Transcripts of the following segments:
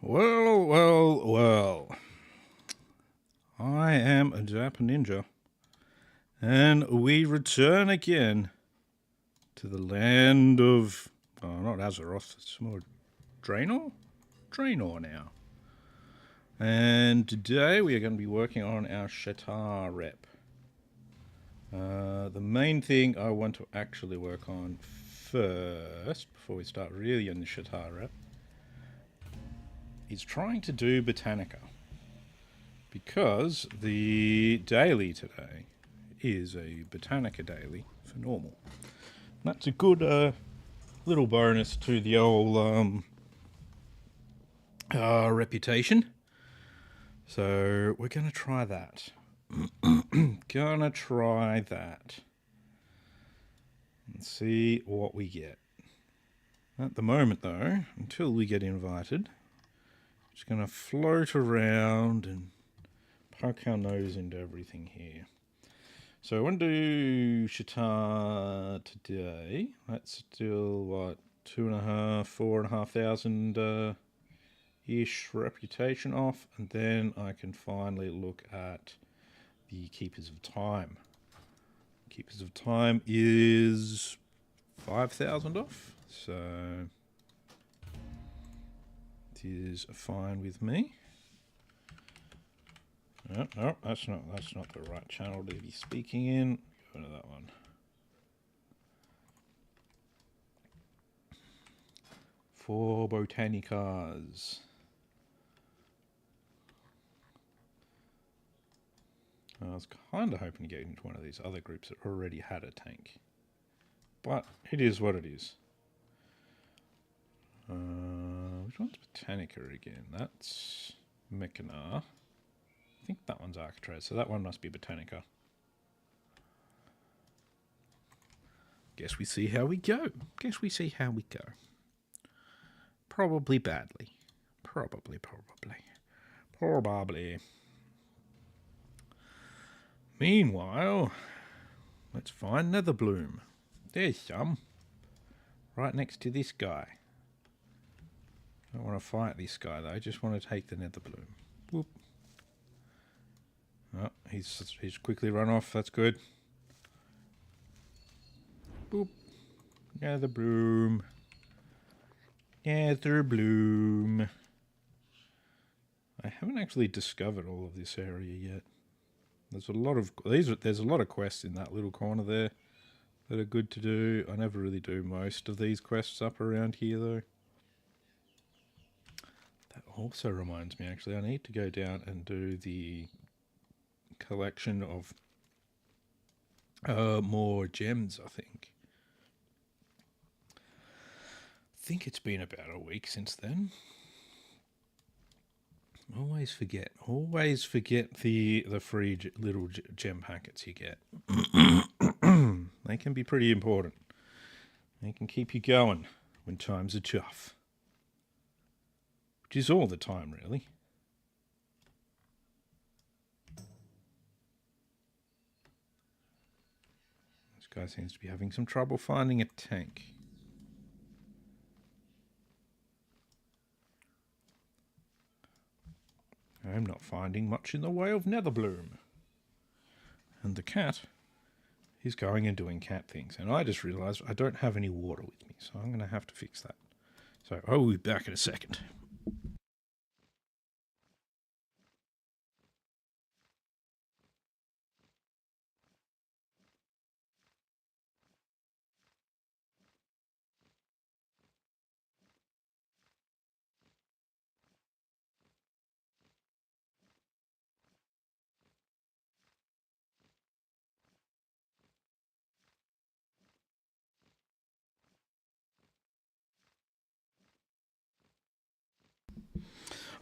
Well, well, well. I am a Jap Ninja, and we return again to the land of, not Azeroth, it's more Draenor? Draenor now. And today we are going to be working on our Shatar rep. The main thing I want to actually work on first, before we start really on the Shatar rep, is trying to do Botanica. Because the daily today is a Botanica daily for normal. And that's a good little bonus to the old reputation. So we're going to try that. Gonna try that. And see what we get. At the moment though, until we get invited, just going to float around and poke our nose into everything here. So I want to do Shatar today. That's still what, 2,500, 4,500 ish reputation off, and then I can finally look at the Keepers of Time. Keepers of Time is 5,000 off, so it is fine with me. No, that's not the right channel to be speaking in. Go to that one. For Botanicas. I was kind of hoping to get into one of these other groups that already had a tank. But it is what it is. Which one's Botanica again? That's Mechana. I think that one's Architrave, so that one must be Botanica. Guess we see how we go. Probably badly. Probably. Meanwhile, let's find Netherbloom. There's some. Right next to this guy. I don't want to fight this guy though, I just want to take the Netherbloom. Whoop. Oh, he's quickly run off, that's good. Boop. Netherbloom. Netherbloom. I haven't actually discovered all of this area yet. There's a lot of there's a lot of quests in that little corner there that are good to do. I never really do most of these quests up around here though. That also reminds me, actually, I need to go down and do the collection of more gems, I think. I think it's been about a week since then. Always forget the free little gem packets you get. They can be pretty important. They can keep you going when times are tough. Which is all the time, really. This guy seems to be having some trouble finding a tank. I'm not finding much in the way of Netherbloom. And the cat is going and doing cat things. And I just realised I don't have any water with me, so I'm going to have to fix that. So I'll be back in a second.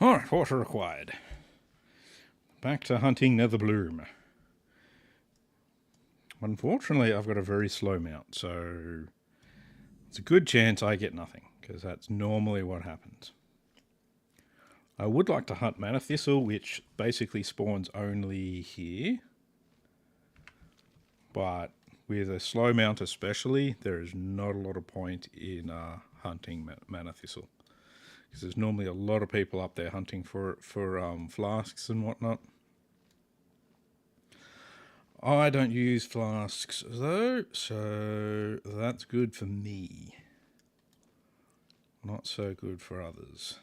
Alright, water required. Back to hunting Netherbloom. Unfortunately, I've got a very slow mount, so it's a good chance I get nothing, because that's normally what happens. I would like to hunt Mana Thistle, which basically spawns only here. But with a slow mount especially, there is not a lot of point in hunting Mana Thistle. because there's normally a lot of people up there hunting for flasks and whatnot. I don't use flasks though, so that's good for me. Not so good for others.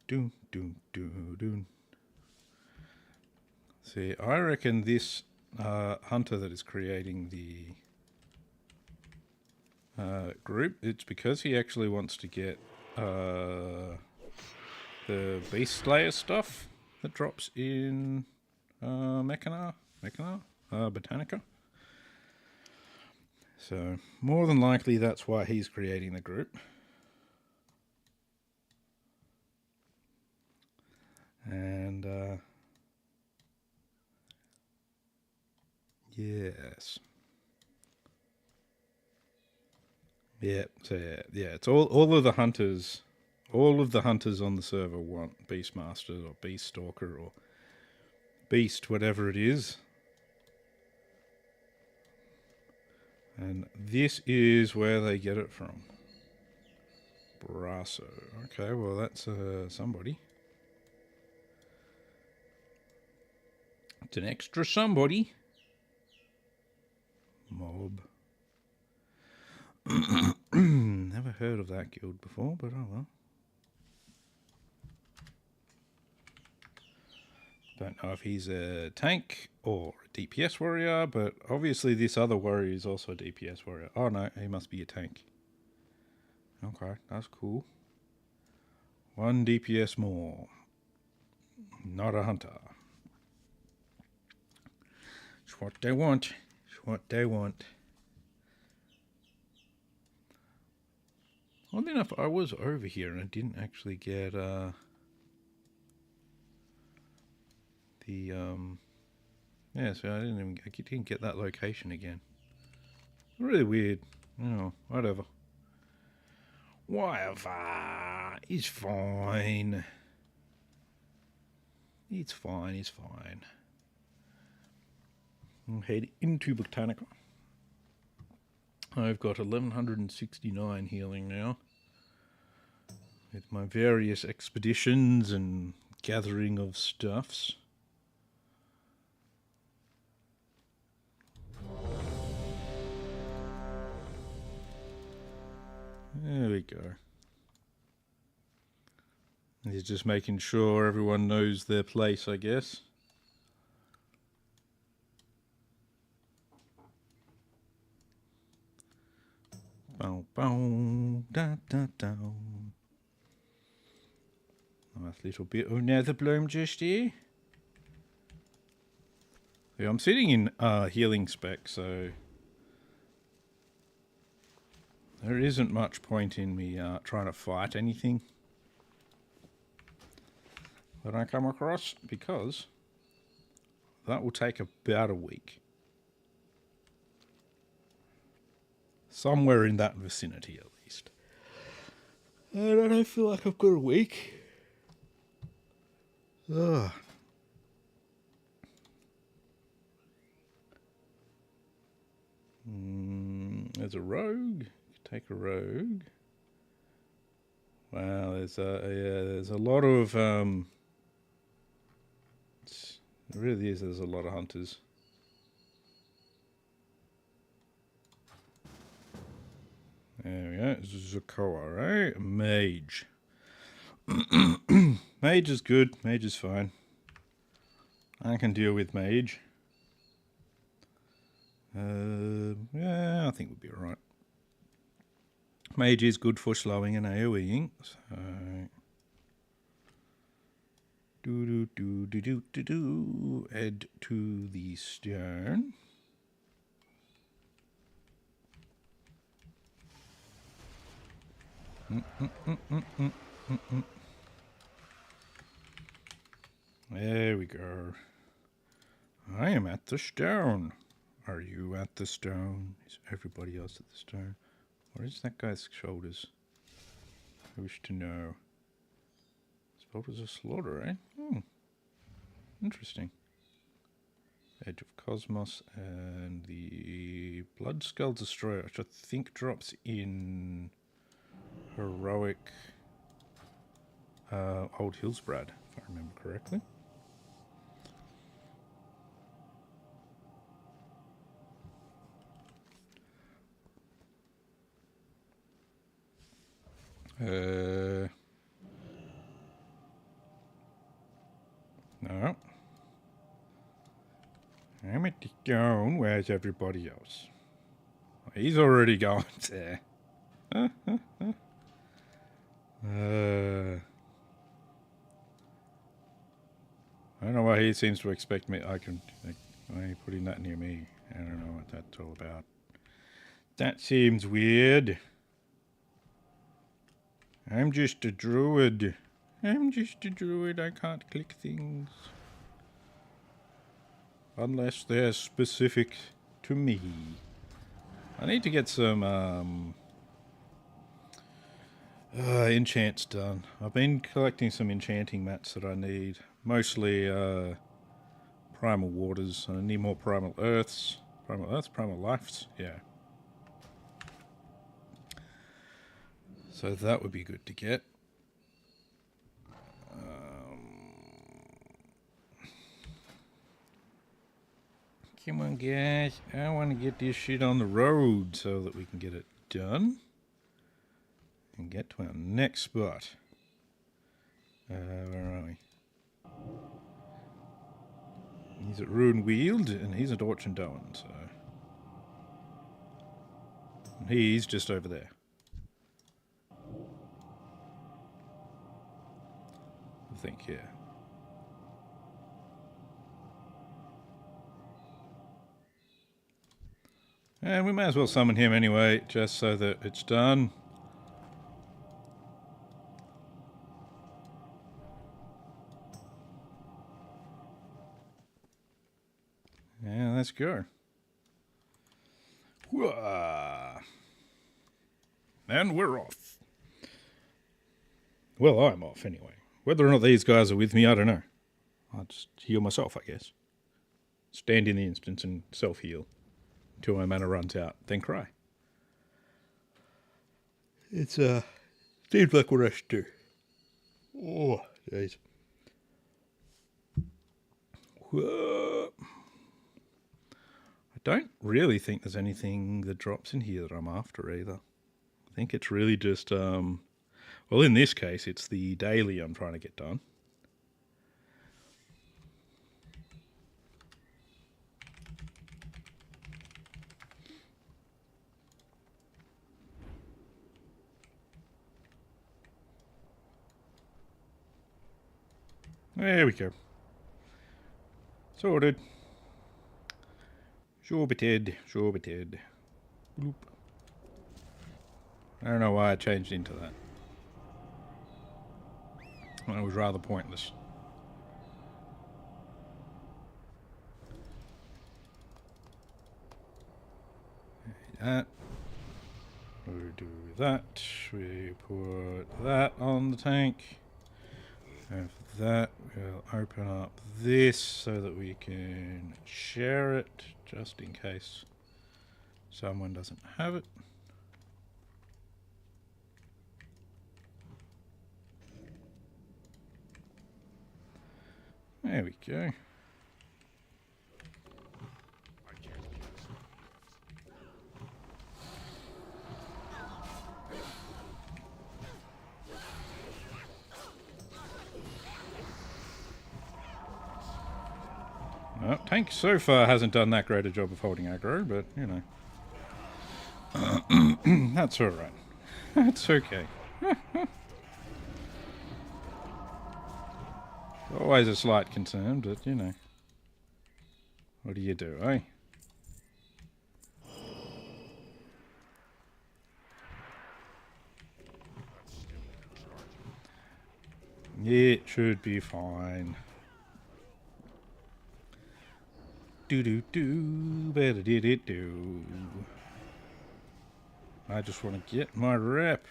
Doom, doom, doom, doom. See, I reckon this hunter that is creating the group, it's because he actually wants to get the Beastslayer stuff that drops in Botanica. So, more than likely that's why he's creating the group. And, yes. Yeah, so yeah, it's all of the hunters on the server want Beastmaster or Beaststalker or Beast, whatever it is. And this is where they get it from. Brasso. Okay, well that's somebody. It's an extra somebody. Mob. Never heard of that guild before, but oh well. Don't know if he's a tank or a DPS warrior, but obviously this other warrior is also a DPS warrior. Oh no, he must be a tank. Okay, that's cool. 1 DPS more. Not a hunter. It's what they want. It's what they want. Oddly enough, I was over here and I didn't actually get yeah, so I didn't get that location again. Really weird. Oh, whatever. Whatever. It's fine. It's fine, it's fine. I'll head into Botanica. I've got 1169 healing now. With my various expeditions and gathering of stuffs. There we go. He's just making sure everyone knows their place, I guess. Bow, bow, da, da, da. Nice little bit of nether bloom just here. Yeah, I'm sitting in healing spec, so there isn't much point in me trying to fight anything that I come across, because that will take about a week. Somewhere in that vicinity, at least. And I don't feel like I've got a week. Ugh. There's a rogue. Take a rogue. Wow, there's a lot of it really is. There's a lot of hunters. There we go. Zakoa, right? Mage. Mage is good. Mage is fine. I can deal with mage. Yeah, I think we'll be alright. Mage is good for slowing and AoEing. So add to the stone. There we go. I am at the stone. Are you at the stone? Is everybody else at the stone? What is that guy's shoulders? I wish to know. Shoulders of slaughter, eh? Hmm. Interesting. Edge of Cosmos, and the Blood Skull Destroyer, which I think drops in Heroic Old Hillsbrad, if I remember correctly. No. I'm at the zone. Where's everybody else? He's already gone there. I don't know why he seems to expect me. Why are you putting that near me? I don't know what that's all about. That seems weird. I'm just a druid. I can't click things. Unless they're specific to me. I need to get some enchants done. I've been collecting some enchanting mats that I need. Mostly primal waters. I need more primal earths. Primal lives? Yeah. So that would be good to get. Come on, guys. I want to get this shit on the road so that we can get it done. And get to our next spot. Where are we? He's at Ruin Weald, and he's at Orchard Doan, so... And he's just over there. I think, yeah. And we may as well summon him anyway, just so that it's done. Yeah, let's go. Whoa. And we're off. Well, I'm off anyway. Whether or not these guys are with me, I don't know. I'll just heal myself, I guess. Stand in the instance and self-heal until my mana runs out, then cry. It's, seems like what I should do. Oh, jeez. Whoa. I don't really think there's anything that drops in here that I'm after either. I think it's really just, well, in this case, it's the daily I'm trying to get done. There we go. Sorted. Sorted. Bloop. I don't know why I changed into that. Well, it was rather pointless. That. We do that. We put that on the tank. And for that, we'll open up this so that we can share it, just in case someone doesn't have it. There we go. Well, tank so far hasn't done that great a job of holding aggro, but, you know. That's alright. That's okay. Always a slight concern, but, you know. What do you do, eh? It should be fine. Better did it do. I just want to get my rep.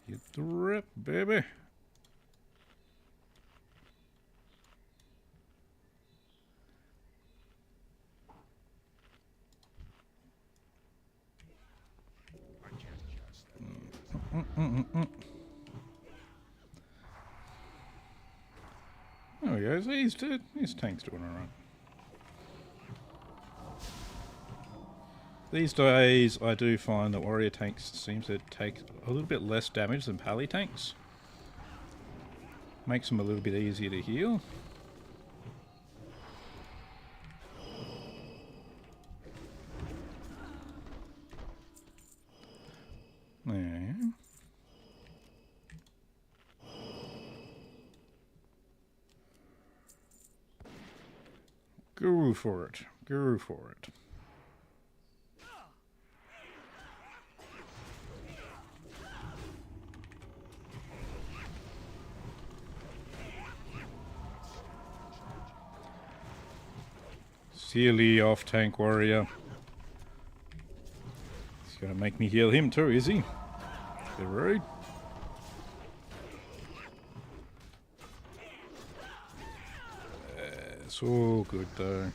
Get the rep, baby. There we go. So his tank's doing alright. These days, I do find that warrior tanks seem to take a little bit less damage than pally tanks. Makes them a little bit easier to heal. There. Go for it. Go for it. Silly off-tank warrior. He's gonna make me heal him too, is he? Bit rude. It's all good though.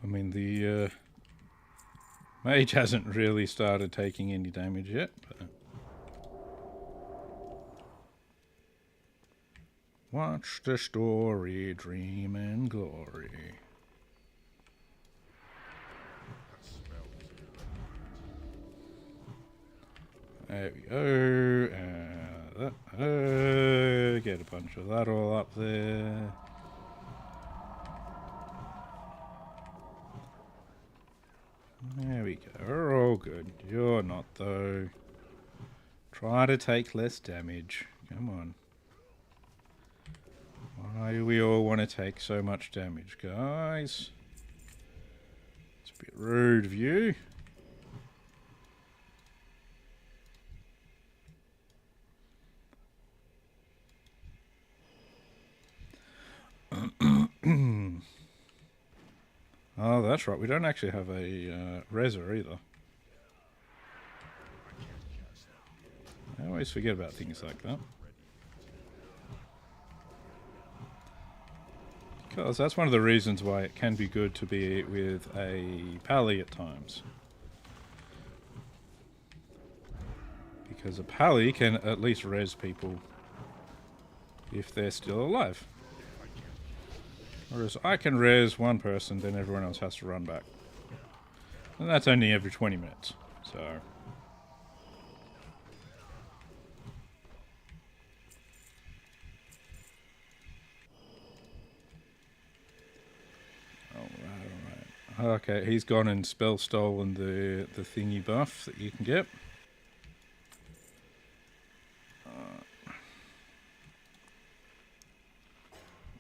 I mean, the mage hasn't really started taking any damage yet, but watch the story, dream and glory. There we go. Get a bunch of that all up there. There we go. We're all good. You're not, though. Try to take less damage. Come on. Why do we all want to take so much damage, guys? It's a bit rude of you. Oh, that's right. We don't actually have a Reser either. I always forget about things like that. Because that's one of the reasons why it can be good to be with a pally at times. Because a pally can at least res people if they're still alive. Whereas I can res one person, then everyone else has to run back. And that's only every 20 minutes, so... Alright. Okay, he's gone and spell stolen the thingy buff that you can get.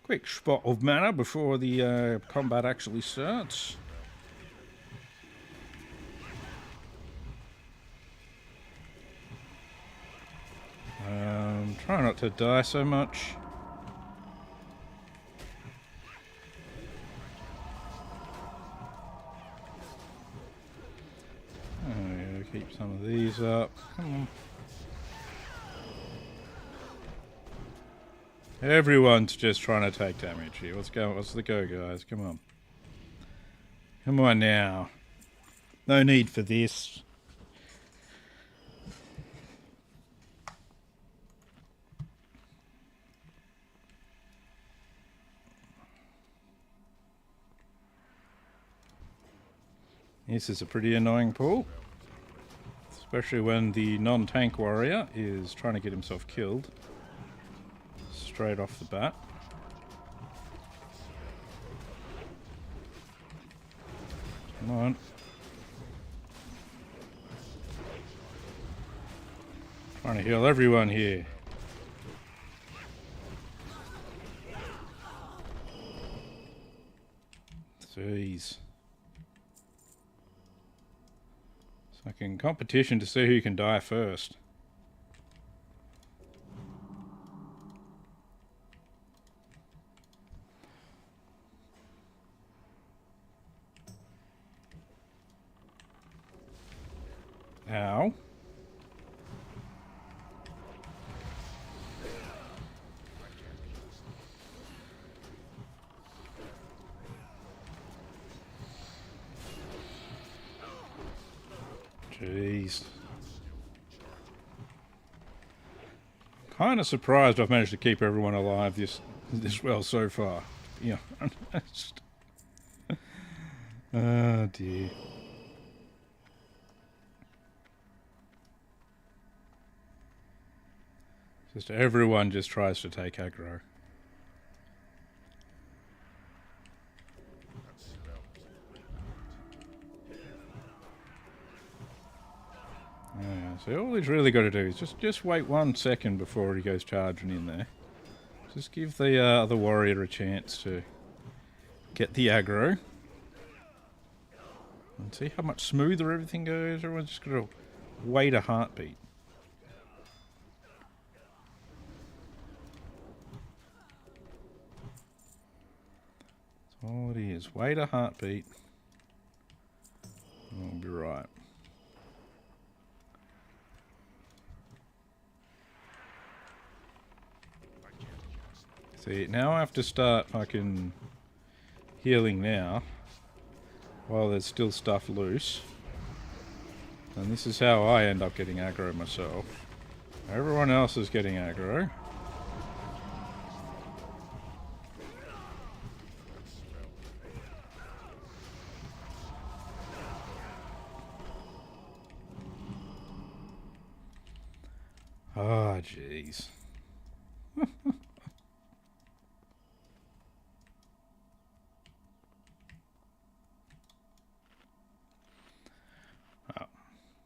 Quick spot of mana before the combat actually starts. Try not to die so much. Oh yeah, keep some of these up. Come on. Everyone's just trying to take damage here. What's the go, guys? Come on. Come on now. No need for this. This is a pretty annoying pull. Especially when the non-tank warrior is trying to get himself killed. Straight off the bat. Come on. Trying to heal everyone here. Jeez. It's like in competition to see who can die first. Ow. Jeez. Kind of surprised I've managed to keep everyone alive this well so far. Yeah. Oh dear. Just everyone just tries to take aggro. Yeah, so all he's really got to do is just wait 1 second before he goes charging in there. Just give the other warrior a chance to get the aggro. And see how much smoother everything goes. Everyone's just got to wait a heartbeat. That's all it is. Wait a heartbeat. And we'll be right. See, now I have to start fucking healing now while there's still stuff loose. And this is how I end up getting aggro myself. Everyone else is getting aggro. Oh, jeez.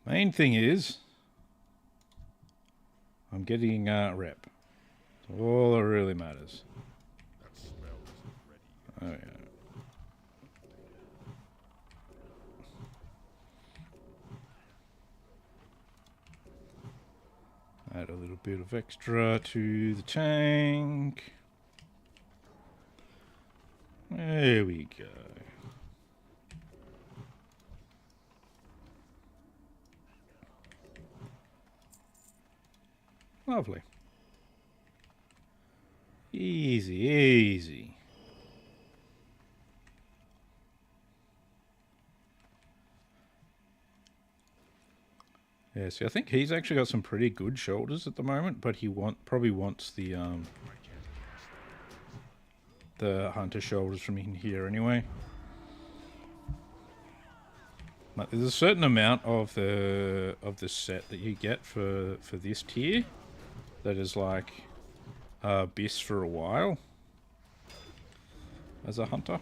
Main thing is, I'm getting rep. That's all that really matters. Oh yeah. Add a little bit of extra to the tank. There we go. Lovely. Easy, easy. Yeah, see, I think he's actually got some pretty good shoulders at the moment, but he probably wants the hunter shoulders from in here anyway. Like, there's a certain amount of the set that you get for this tier that is like bis for a while as a hunter.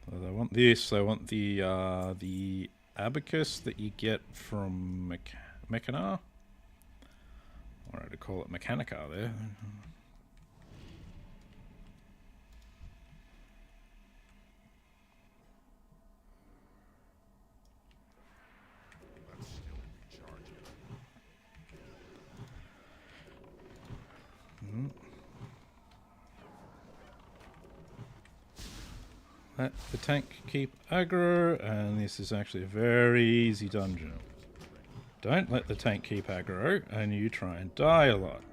So they want this. They want the abacus that you get from Mechanar. Or I'd call it Mechanica there. Let the tank keep aggro, and this is actually a very easy dungeon. Don't let the tank keep aggro, and you try and die a lot.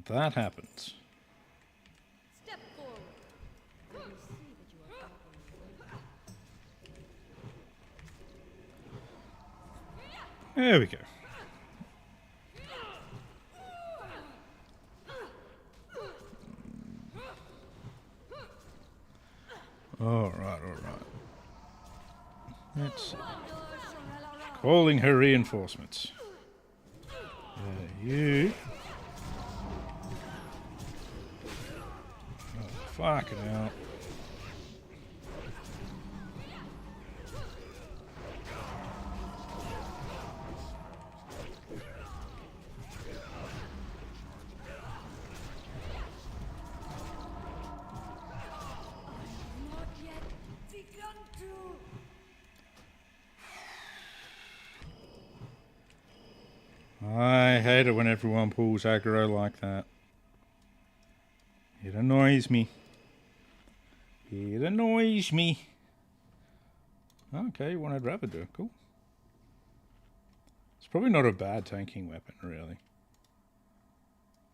That happens. Step forward. There we go. Alright. Let's see. Calling her reinforcements. You. Oh, fucking hell. I hate it when everyone pulls aggro like that. It annoys me. It annoys me. Okay, you wanted Ravager. Cool. It's probably not a bad tanking weapon, really.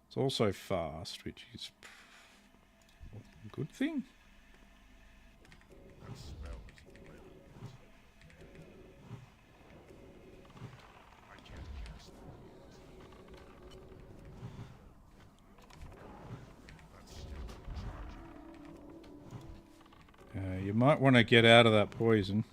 It's also fast, which is Good thing. You might want to get out of that poison.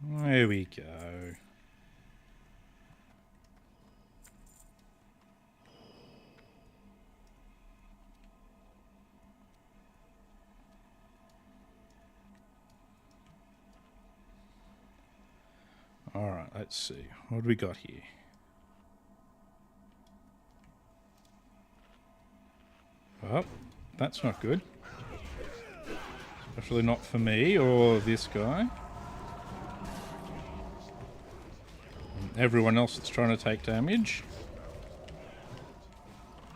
There we go. All right, let's see. What do we got here? Oh, that's not good. Especially not for me or this guy. And everyone else that's trying to take damage.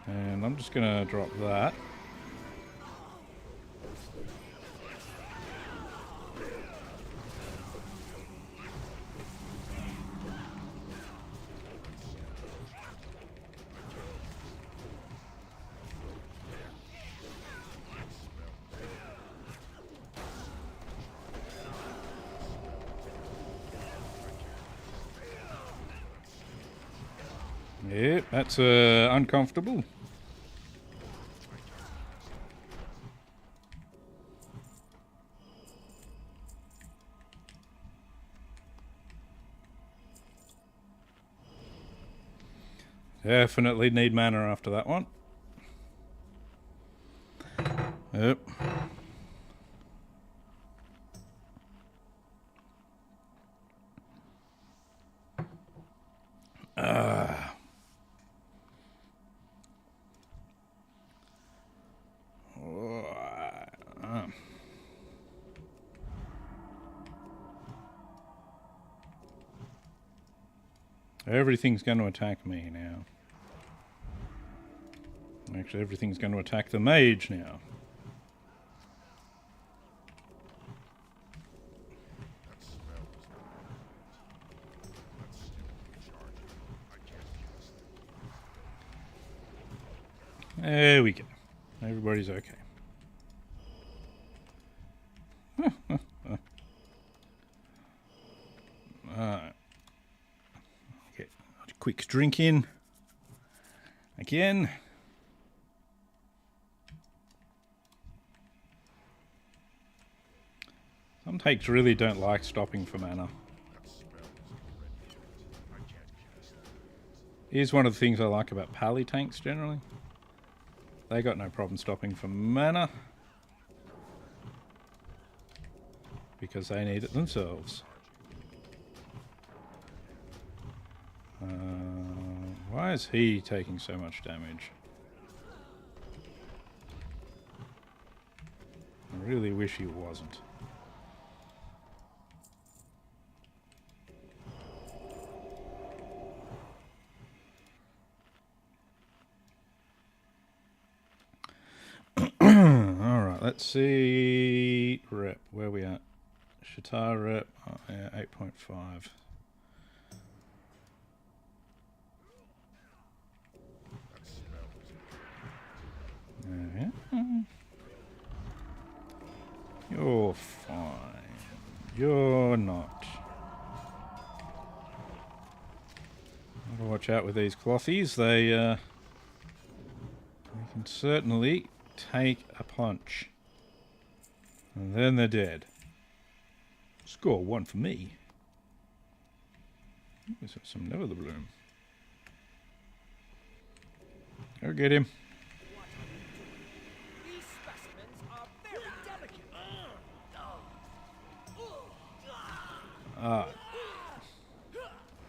And I'm just going to drop that. Yep, that's uncomfortable. Definitely need mana after that one. Yep. Everything's going to attack me now. Actually, everything's going to attack the mage now. There we go. Everybody's okay. Alright. Okay. Quick drink in. Again. Some takes really don't like stopping for mana. Here's one of the things I like about pally tanks generally. They got no problem stopping for mana. Because they need it themselves. Why is he taking so much damage? I really wish he wasn't. Alright, let's see. Rep, where are we at? Shatar rep, oh, yeah, 8.5. You're fine. You're not. Gotta watch out with these clothies. They can certainly take a punch. And then they're dead. Score 1 for me. There's some Never the Bloom. Go get him. These specimens are very delicate.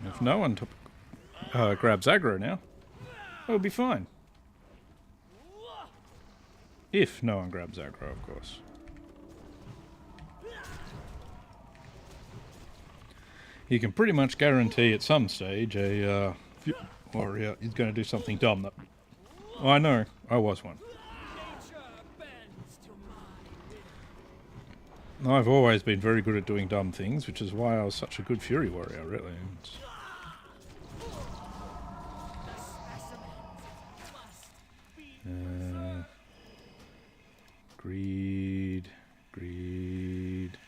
If no one grabs aggro now, it'll be fine. If no one grabs aggro, of course. You can pretty much guarantee at some stage a warrior is going to do something dumb. That I know, I was one. Nature bends to my I've always been very good at doing dumb things, which is why I was such a good Fury Warrior, really. Greed. Greed.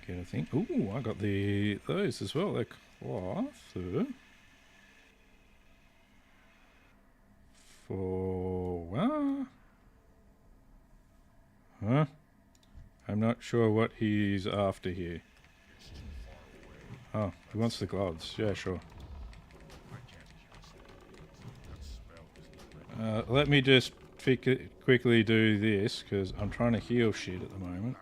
Get a thing. Ooh, I got those as well. They're cloth. For what? Huh? I'm not sure what he's after here. Oh, he wants the gloves. Yeah, sure. Let me just quickly do this, because I'm trying to heal shit at the moment.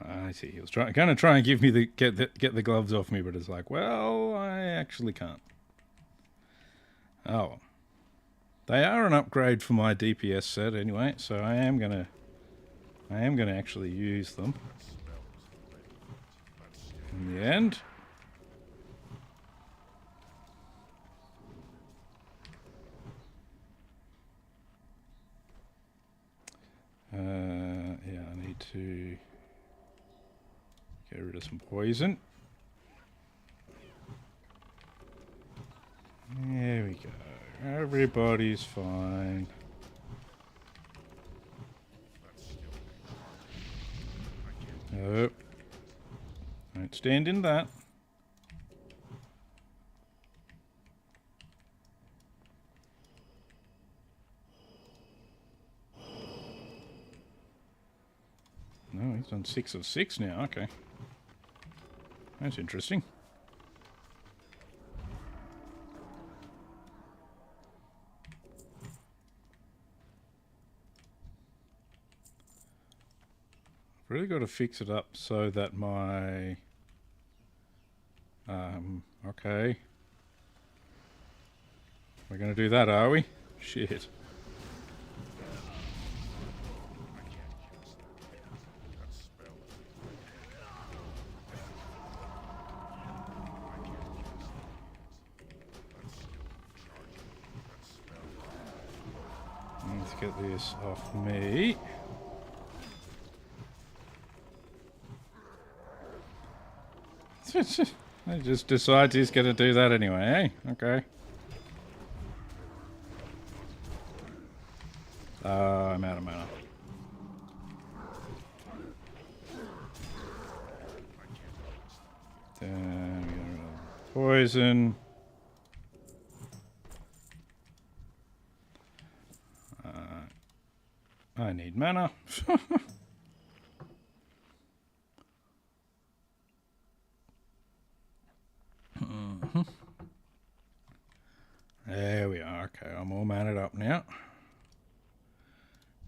I see. He was going to try and give me get the gloves off me, but it's like, well, I actually can't. Oh, they are an upgrade for my DPS set anyway, so I am gonna actually use them in the end. Yeah, I need to get rid of some poison. There we go. Everybody's fine. Nope. Don't stand in that. No, he's on 6 of 6 now. Okay. That's interesting. Really got to fix it up so that my... okay. We're going to do that, are we? Shit. Let's get this off me. He just decides he's going to do that anyway, eh? Okay. I'm out of mana. Then we get rid of poison. I need mana. There we are. Okay, I'm all mannered up now.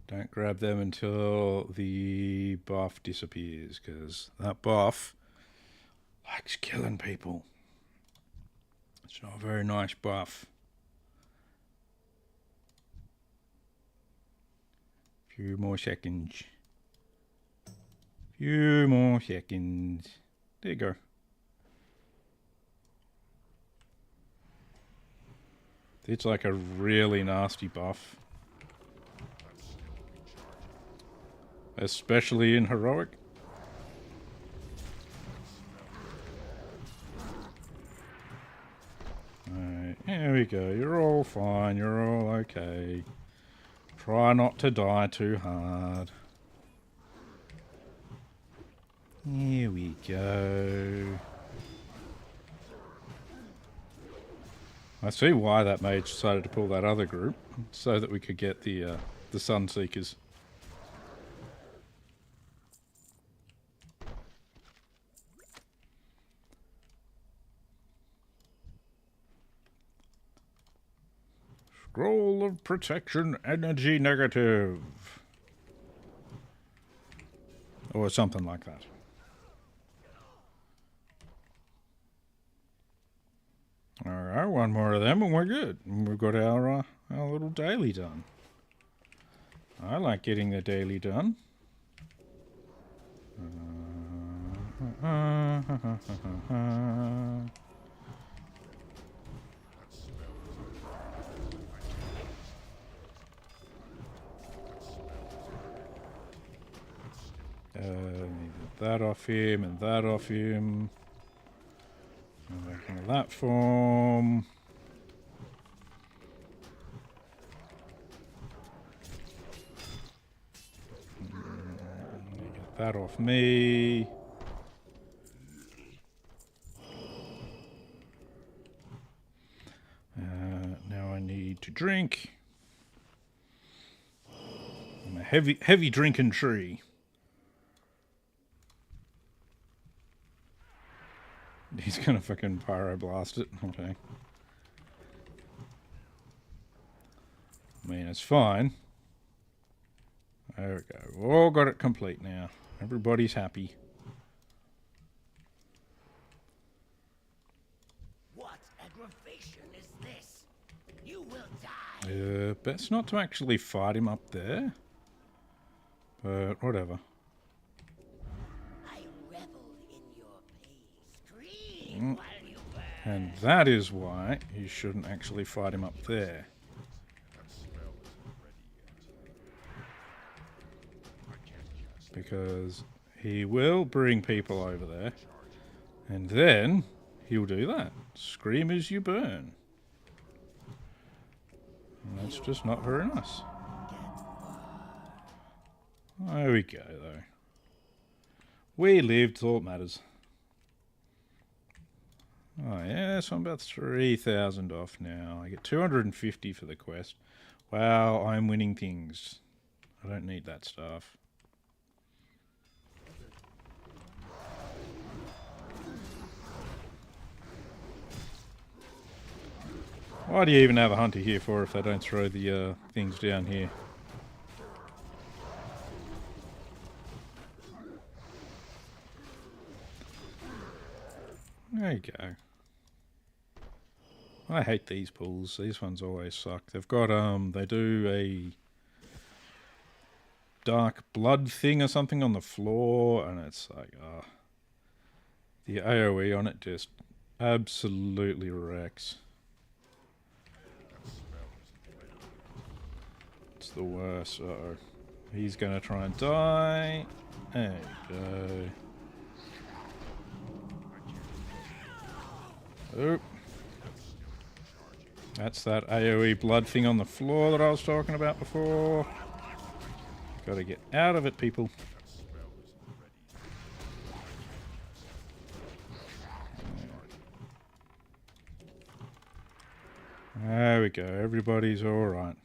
Don't grab them until the buff disappears, because that buff likes killing people. It's not a very nice buff. Few more seconds. Few more seconds. There you go. It's like a really nasty buff. Especially in heroic. Alright, here we go. You're all fine. You're all okay. Try not to die too hard. Here we go. I see why that mage decided to pull that other group, so that we could get the Sunseekers. Scroll of protection, energy negative. Or something like that. Alright, one more of them and we're good. And we've got our little daily done. I like getting the daily done. That off him and that off him. And back into that form. Get that off me. Now I need to drink. I'm a heavy drinking tree. He's gonna fucking pyroblast it. Okay. I mean, it's fine. There we go. We've all got it complete now. Everybody's happy. What aggravation is this? You will die. Best not to actually fight him up there. But whatever. I revel in your pain. Scream while you burn. And that is why you shouldn't actually fight him up there. Because he will bring people over there. And then he'll do that. Scream as you burn. And that's just not very nice. There we go, though. We lived, all that matters. Oh, yeah, so I'm about 3,000 off now. I get 250 for the quest. Wow, I'm winning things. I don't need that stuff. Why do you even have a hunter here for if they don't throw the things down here? There you go. I hate these pools. These ones always suck. They've got, they do a dark blood thing or something on the floor, and it's like, the AoE on it just absolutely wrecks. It's the worst. Uh-oh. He's gonna try and die. There you go. Oop. That's that AoE blood thing on the floor that I was talking about before. Gotta get out of it, people. There we go. Everybody's alright.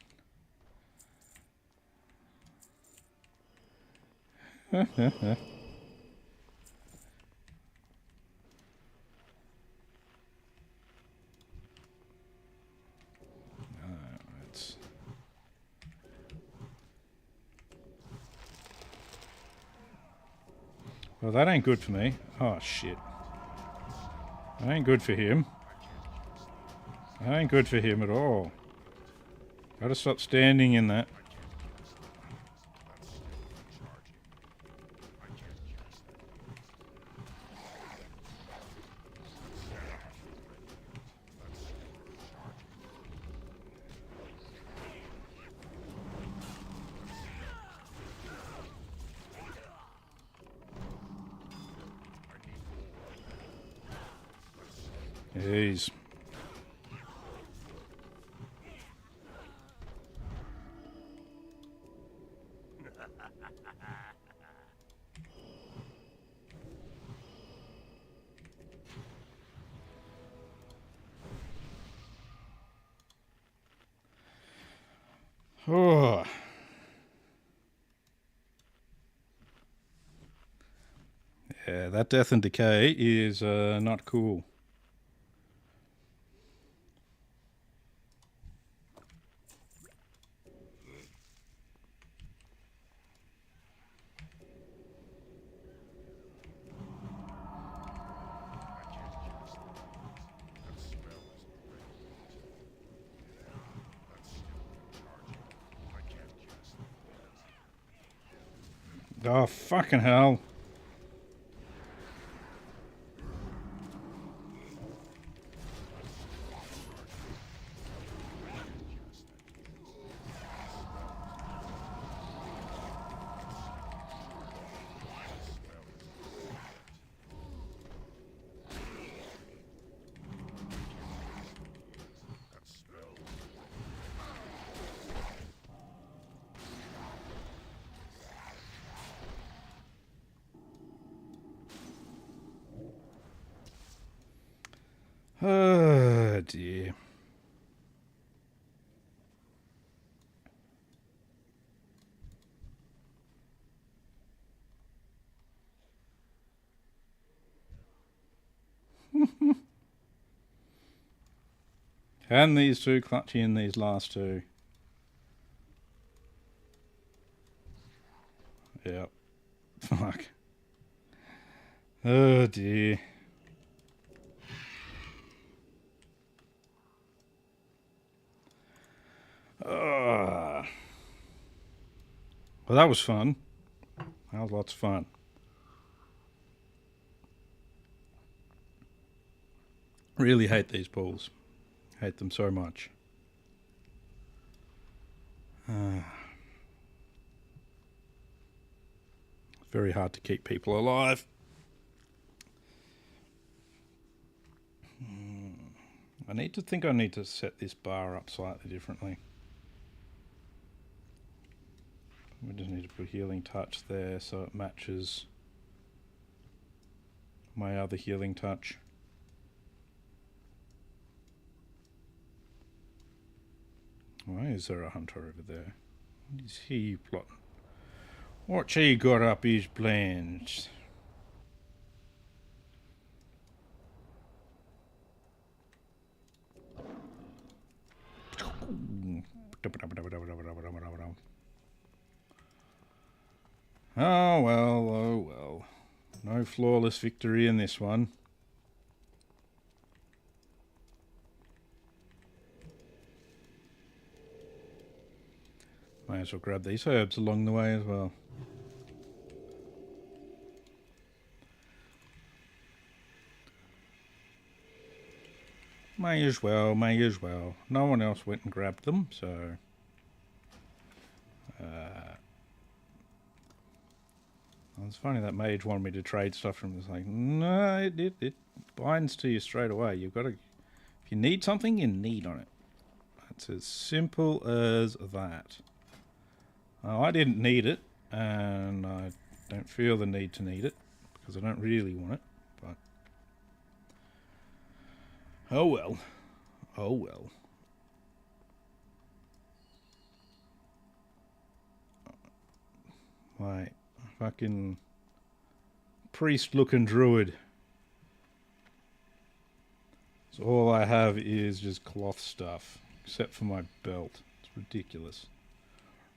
Well, that ain't good for me. Oh, shit. That ain't good for him. That ain't good for him at all. Gotta stop standing in that. Jeez. Oh. Yeah, that death and decay is not cool. Oh, fucking hell. Oh, dear. And these two clutching in these last two. Yep. Fuck. Oh, dear. Well, that was fun. That was lots of fun. Really hate these balls. Hate them so much. Very hard to keep people alive. I need to set this bar up slightly differently. We just need to put healing touch there so it matches my other healing touch. Why is there a hunter over there? What is he plotting? What's he got up his plans? Oh well, oh well. No flawless victory in this one. Might as well grab these herbs along the way as well. May as well, may as well. No one else went and grabbed them, so... It's funny that mage wanted me to trade stuff from him. It's like, no, it binds to you straight away. You've got to... If you need something, you need on it. It's as simple as that. Oh, I didn't need it, and I don't feel the need to need it, because I don't really want it, but... Oh well. Oh well. My fucking priest-looking druid. So all I have is just cloth stuff, except for my belt. It's ridiculous.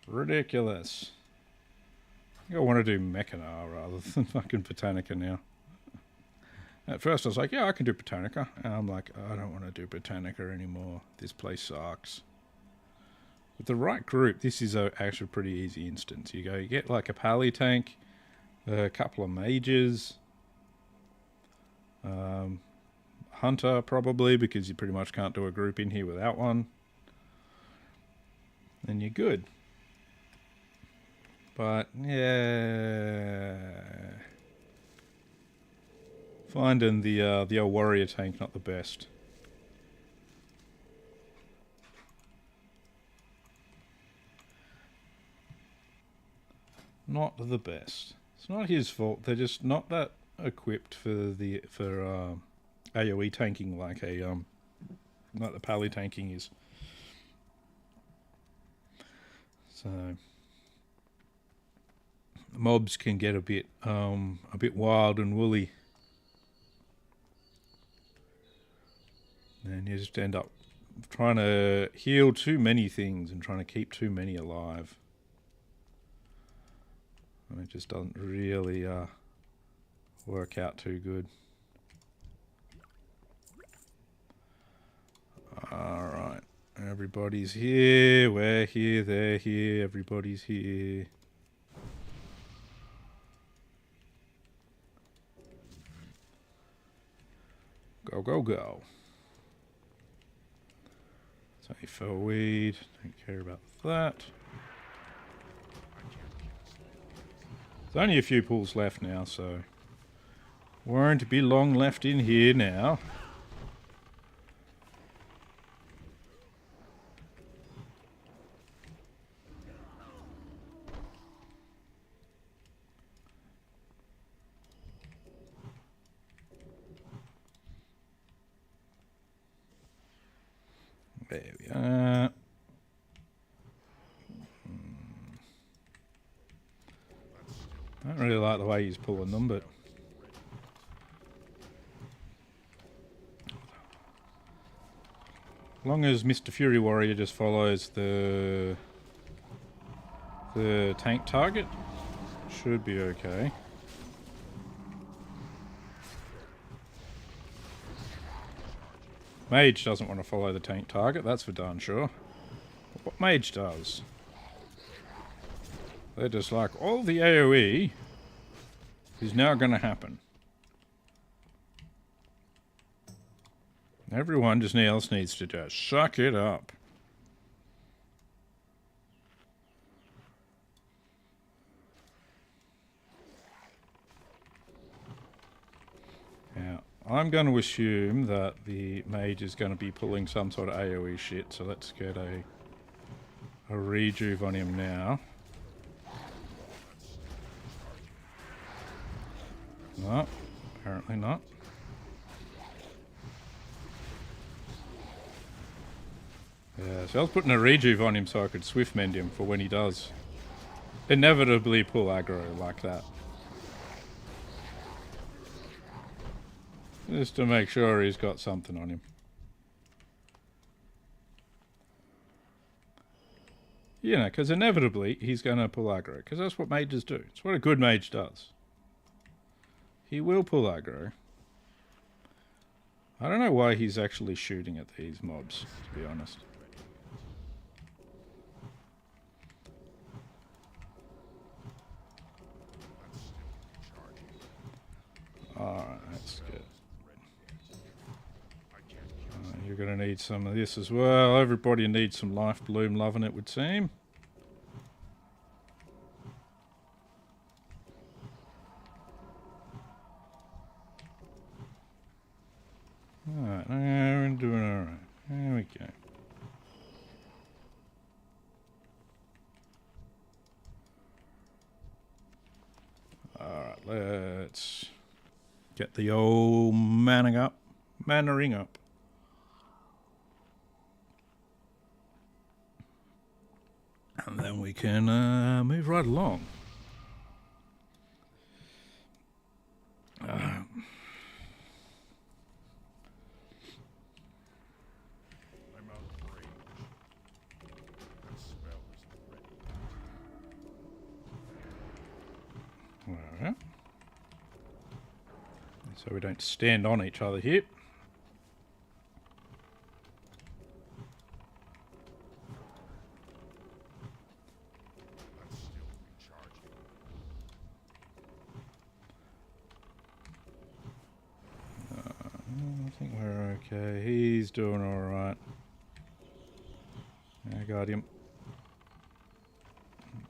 Ridiculous. I think I want to do Mechana rather than fucking Botanica now. At first I was like, yeah, I can do Botanica. And I'm like, I don't want to do Botanica anymore. This place sucks. With the right group, this is actually a pretty easy instance. You get like a pally tank, a couple of mages, hunter probably, because you pretty much can't do a group in here without one. And you're good. But, yeah... Finding the old warrior tank not the best. Not the best. It's not his fault. They're just not that equipped for AoE tanking like like the pally tanking is. So mobs can get a bit wild and woolly, and you just end up trying to heal too many things and trying to keep too many alive. And it just doesn't really work out too good. Alright, everybody's here, we're here, they're here, everybody's here. Go, go, go. It's only fell weed. Don't care about that. There's only a few pools left now, so won't be long left in here now. There we are. I don't really like the way he's pulling them, but as long as Mr. Fury Warrior just follows the tank target, should be okay. Mage doesn't want to follow the tank target, that's for darn sure. But what Mage does, they're just like, all the AoE is now going to happen. Everyone just else needs to just suck it up. Now, I'm going to assume that the mage is going to be pulling some sort of AoE shit, so let's get a rejuve on him now. No, apparently not. Yeah, so I was putting a rejuve on him so I could swift mend him for when he does inevitably pull aggro like that. Just to make sure he's got something on him. You know, because inevitably he's going to pull aggro. Because that's what mages do. It's what a good mage does. He will pull aggro. I don't know why he's actually shooting at these mobs, to be honest. Alright, that's good. You're going to need some of this as well. Everybody needs some life bloom loving it would seem. Alright, we're doing alright. There we go. Alright, let's get the old mannering up. And then we can move right along. Alright. So we don't stand on each other here. I think we're okay. He's doing alright. I got him.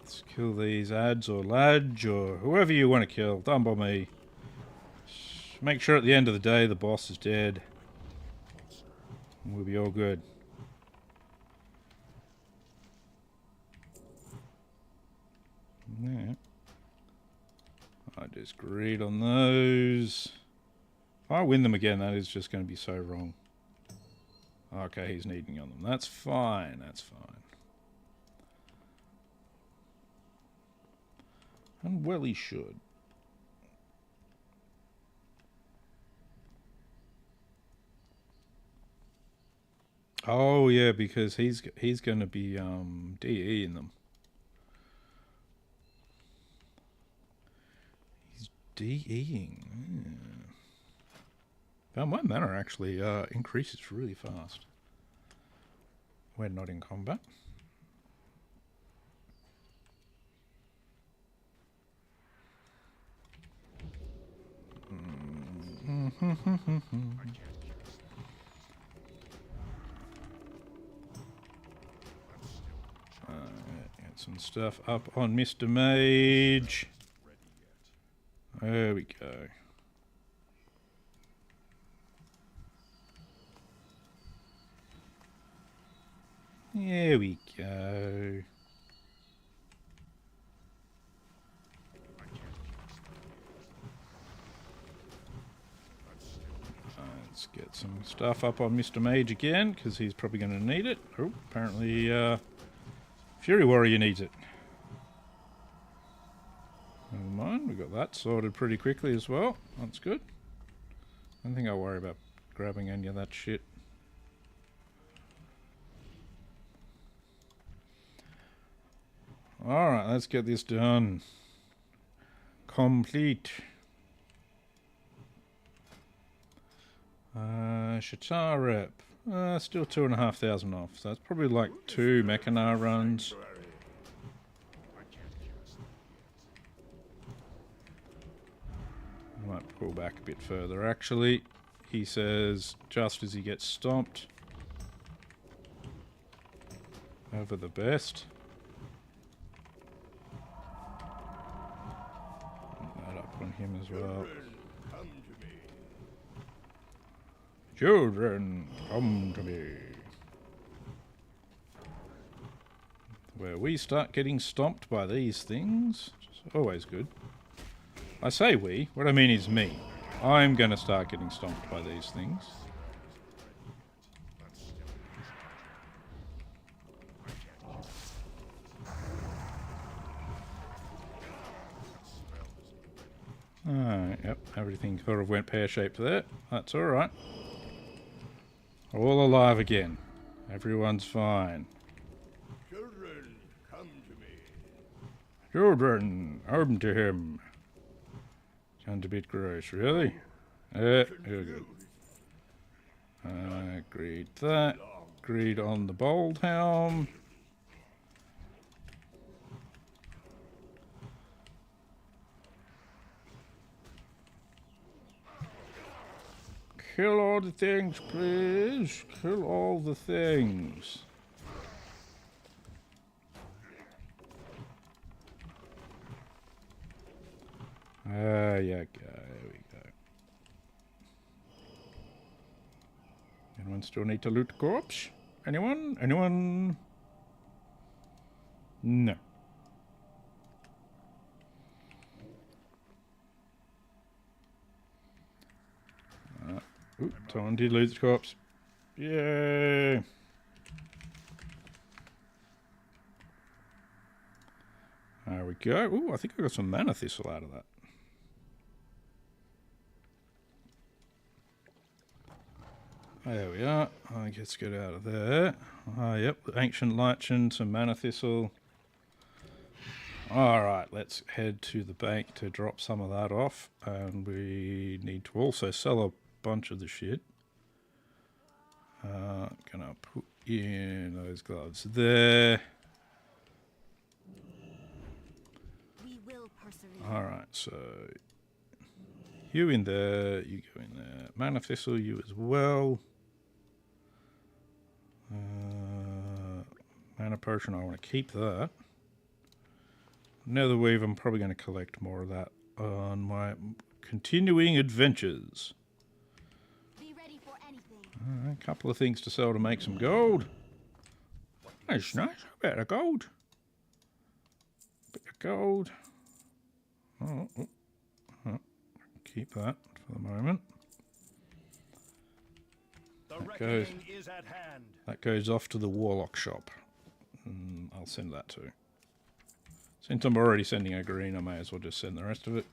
Let's kill these ads or lads or whoever you want to kill. Done by me. Just make sure at the end of the day the boss is dead. And we'll be all good. Yeah. I just greed on those. If I win them again, that is just going to be so wrong. Okay, he's needing on them. That's fine, that's fine. And well he should. Oh yeah, because he's going to be DEing them. He's DEing. Yeah. My mana actually increases really fast. We're not in combat. some stuff up on Mr. Mage. There we go. There we go. Let's get some stuff up on Mr. Mage again, because he's probably going to need it. Oh, apparently Fury Warrior needs it. Never mind, we got that sorted pretty quickly as well. That's good. I don't think I'll worry about grabbing any of that shit. Alright, let's get this done. Complete. Shatar rep. Still 2,500 off, so that's probably like 2 Mechanar runs. I might pull back a bit further actually. He says just as he gets stomped. Over the best. That up on him as well. Children, come to me. Where we start getting stomped by these things, which is always good. I say we, what I mean is me. I'm going to start getting stomped by these things. Alright, yep, everything sort of went pear-shaped there. That's alright. All alive again. Everyone's fine. Children, come to me. Children, come to him. Sounds a bit gross, really? You're good. Agreed that. Agreed on the bold helm. Kill all the things, please. Kill all the things. There you go. There we go. Anyone still need to loot the corpse? Anyone? Anyone? No. Ooh, someone did loot the corpse. Yay! There we go. Ooh, I think I got some mana thistle out of that. There we are. Let's get out of there. Yep, ancient lichen, some mana thistle. Alright, let's head to the bank to drop some of that off. And we need to also sell a bunch of the shit. Gonna put in those gloves there. Alright, so you in there, you go in there. Mana thistle, you as well. Mana potion, I want to keep that. Netherweave, I'm probably going to collect more of that on my continuing adventures. Be ready for anything. A couple of things to sell to make some gold. That's nice. A bit of gold. Bit of gold. Oh. Keep that for the moment. That goes off to the Warlock shop. I'll send that too. Since I'm already sending a green, I may as well just send the rest of it.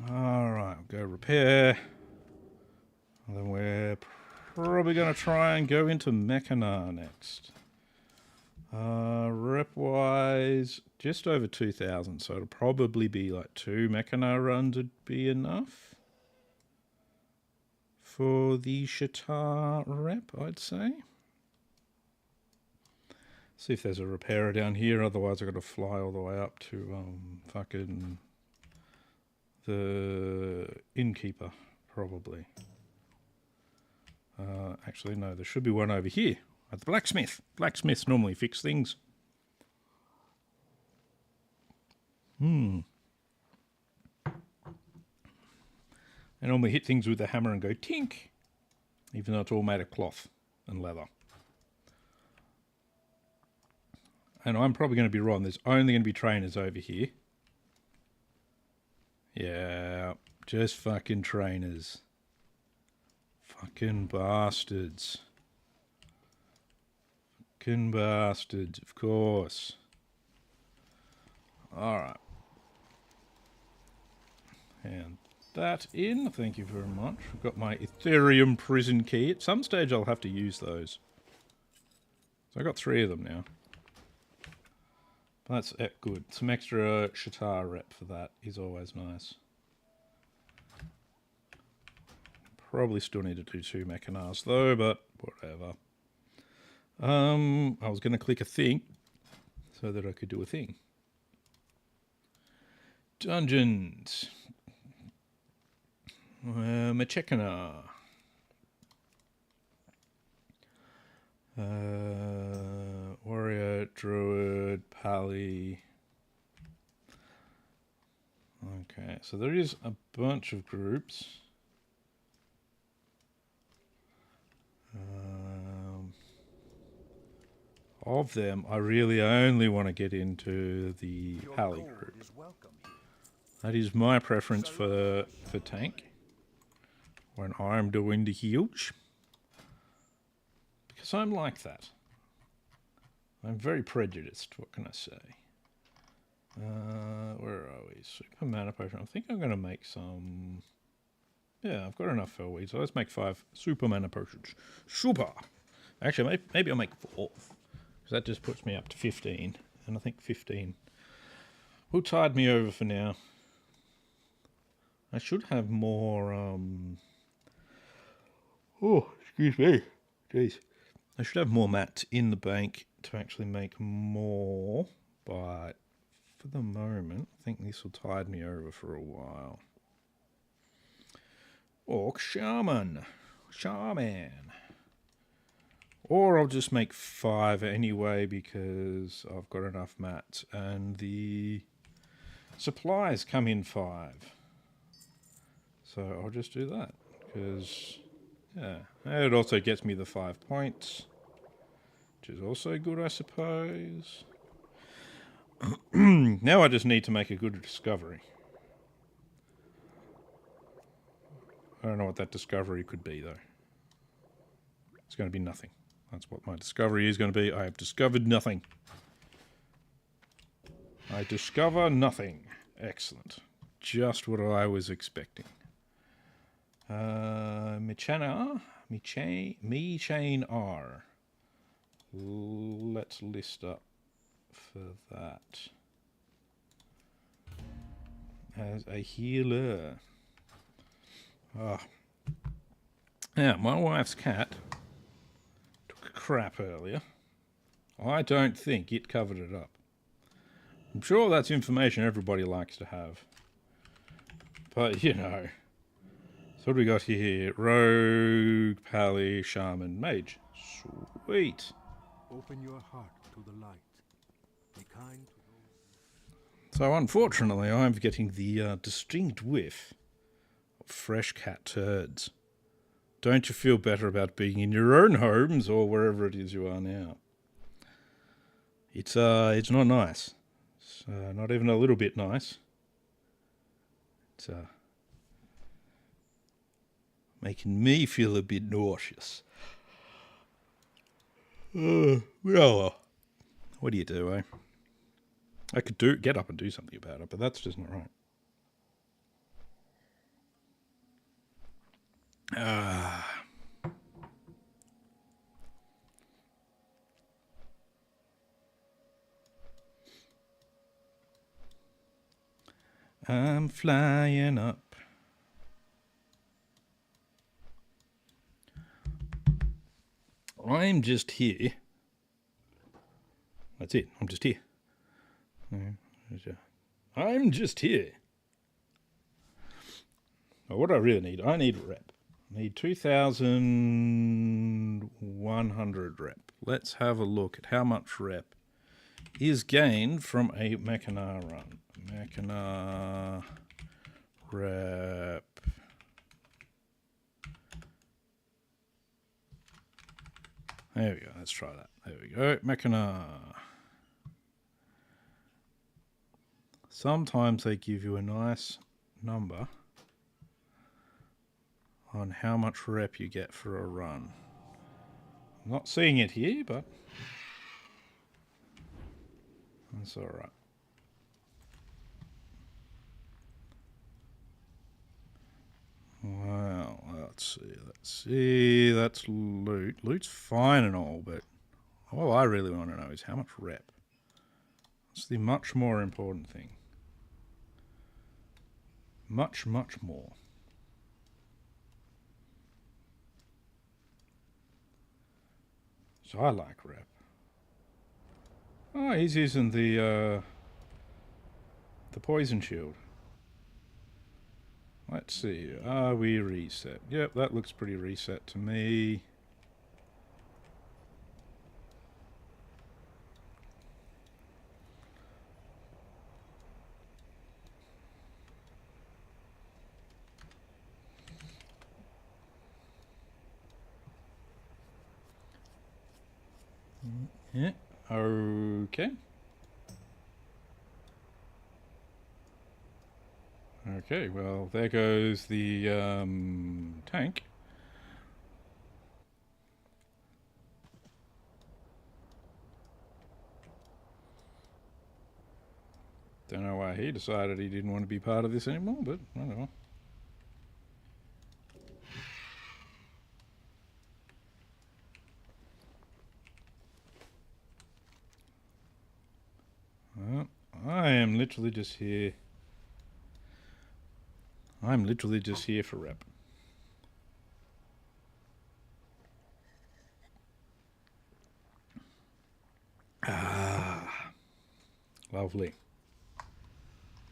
Alright, I'll go repair. And then we're probably going to try and go into Mechanar next. Rep-wise, just over 2,000, so it'll probably be like 2 Mechanar runs would be enough for the Shatar rep, I'd say. See if there's a repairer down here, otherwise I've got to fly all the way up to fucking the innkeeper, probably. Actually, no, there should be one over here. At the blacksmith. Blacksmiths normally fix things. They normally hit things with a hammer and go tink, even though it's all made of cloth and leather. And I'm probably going to be wrong. There's only going to be trainers over here. Yeah, just fucking trainers. Fucking bastards. Fucking bastards, of course. Alright. And that in. Thank you very much. I've got my Ethereum prison key. At some stage I'll have to use those. So I got 3 of them now. That's good. Some extra Shatar rep for that is always nice. Probably still need to do 2 Mechanars though, but whatever. I was going to click a thing so that I could do a thing. Dungeons. Mechekana. Warrior, Druid, Pally. Okay, so there is a bunch of groups. Of them, I really only want to get into the Pally group. That is my preference for tank when I'm doing the heals. Because I'm like that. I'm very prejudiced, what can I say? Where are we? Super mana potion. I think I'm going to make some... Yeah, I've got enough for a week, so let's make 5 super mana potions. Super! Actually, maybe I'll make 4. Because that just puts me up to 15. And I think 15 will tide me over for now. I should have more... Oh, excuse me. Jeez. I should have more mats in the bank to actually make more, but for the moment, I think this will tide me over for a while. Orc Shaman. Or I'll just make 5 anyway because I've got enough mats and the supplies come in 5. So I'll just do that because, yeah, it also gets me the 5 points. Which is also good, I suppose. Now I just need to make a good discovery. I don't know what that discovery could be, though. It's going to be nothing. That's what my discovery is going to be. I have discovered nothing. I discover nothing. Excellent. Just what I was expecting. Mechana. Mechain R. Let's list up for that as a healer. Yeah, my wife's cat took a crap earlier. I don't think it covered it up. I'm sure that's information everybody likes to have. But, you know. So what do we got here? Rogue, Pally, Shaman, Mage. Sweet. Open your heart to the light. Be kind to those. So unfortunately, I'm getting the distinct whiff of fresh cat turds. Don't you feel better about being in your own homes or wherever it is you are now? It's not nice. It's not even a little bit nice. It's making me feel a bit nauseous. Well, what do you do, eh? I could get up and do something about it, but that's just not right. I'm flying up. I'm just here. That's it. I'm just here. I'm just here. Well, what do I really need? I need rep. Need 2,100 rep. Let's have a look at how much rep is gained from a Mechana run. Mechana rep. There we go. Let's try that. There we go. Mechana. Sometimes they give you a nice number on how much rep you get for a run. I'm not seeing it here, but that's all right. Well, let's see. That's loot. Loot's fine and all, but all I really want to know is how much rep. That's the much more important thing. Much, much more. So I like rep. Oh, he's using the poison shield. Let's see. Are we reset? Yep, that looks pretty reset to me. Yeah, okay. Okay, well, there goes the tank. Don't know why he decided he didn't want to be part of this anymore, but whatever. I am literally just here. I'm literally just here for rep. Ah, lovely.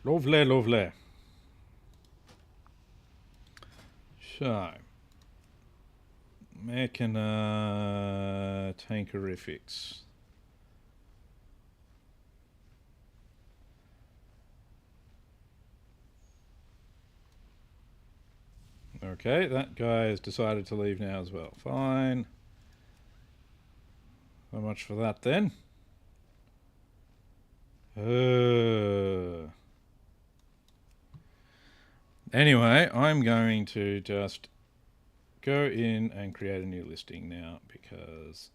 Lovely, lovely. So, Mechana Tankerifics. Okay, that guy has decided to leave now as well. Fine. So much for that then. Anyway, I'm going to just go in and create a new listing now because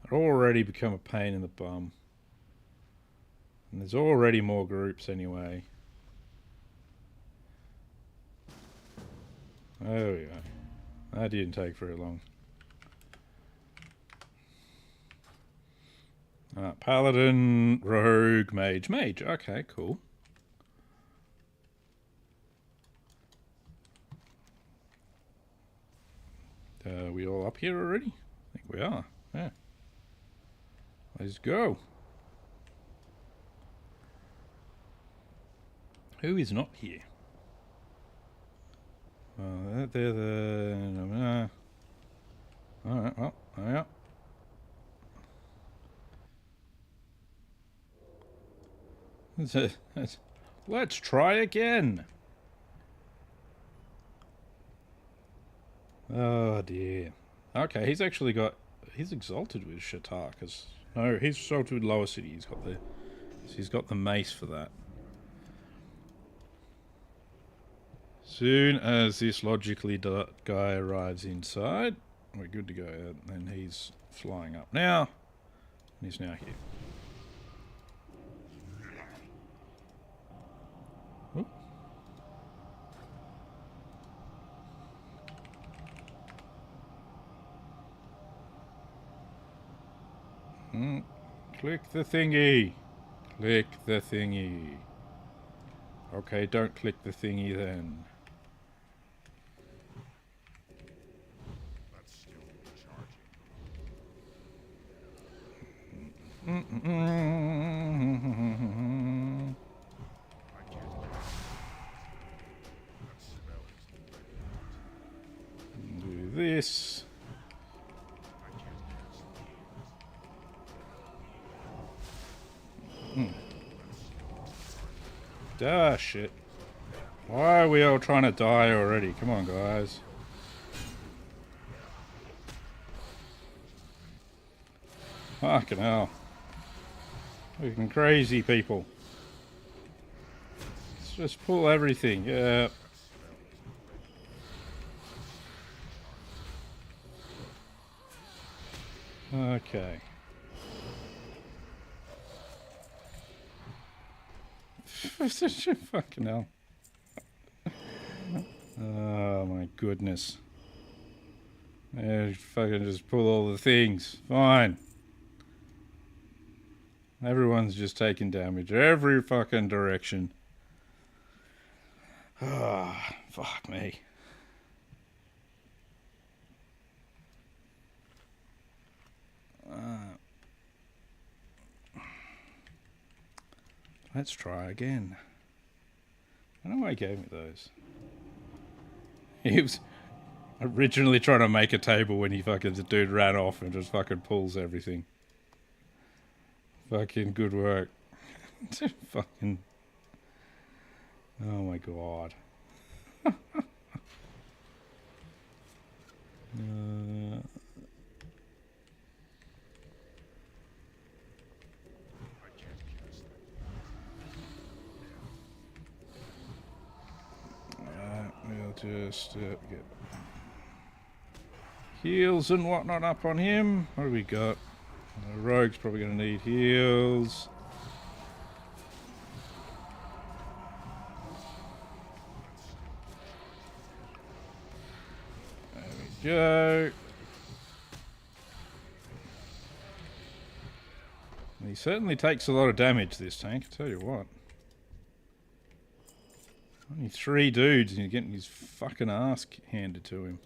I've already become a pain in the bum. And there's already more groups anyway. There we go. That didn't take very long. Paladin, rogue, mage. Mage, okay, cool. Are we all up here already? I think we are, yeah. Let's go. Who is not here? They're the... Alright, well, yeah. Let's try again. Oh dear. Okay, he's actually got... He's exalted with Shatar, because... No, he's exalted with Lower City. He's got the mace for that. Soon as this logically guy arrives inside, we're good to go. And he's flying up now. And he's now here. Click the thingy. Click the thingy. Okay, don't click the thingy then. That's still charging. this. Ah, shit. Why are we all trying to die already? Come on, guys. Fucking hell. Fucking crazy people. Let's just pull everything. Yeah. Okay. Fucking hell. Oh my goodness. Yeah, fucking just pull all the things. Fine. Everyone's just taking damage every fucking direction. Ah, fuck me. Let's try again. I don't know why he gave me those. He was originally trying to make a table when the dude ran off and just fucking pulls everything. Fucking good work. Fucking. Oh my god. We'll just get heals and whatnot up on him. What do we got? The rogue's probably going to need heals. There we go. He certainly takes a lot of damage, this tank, I tell you what. Only 3 dudes and he's getting his fucking ass handed to him.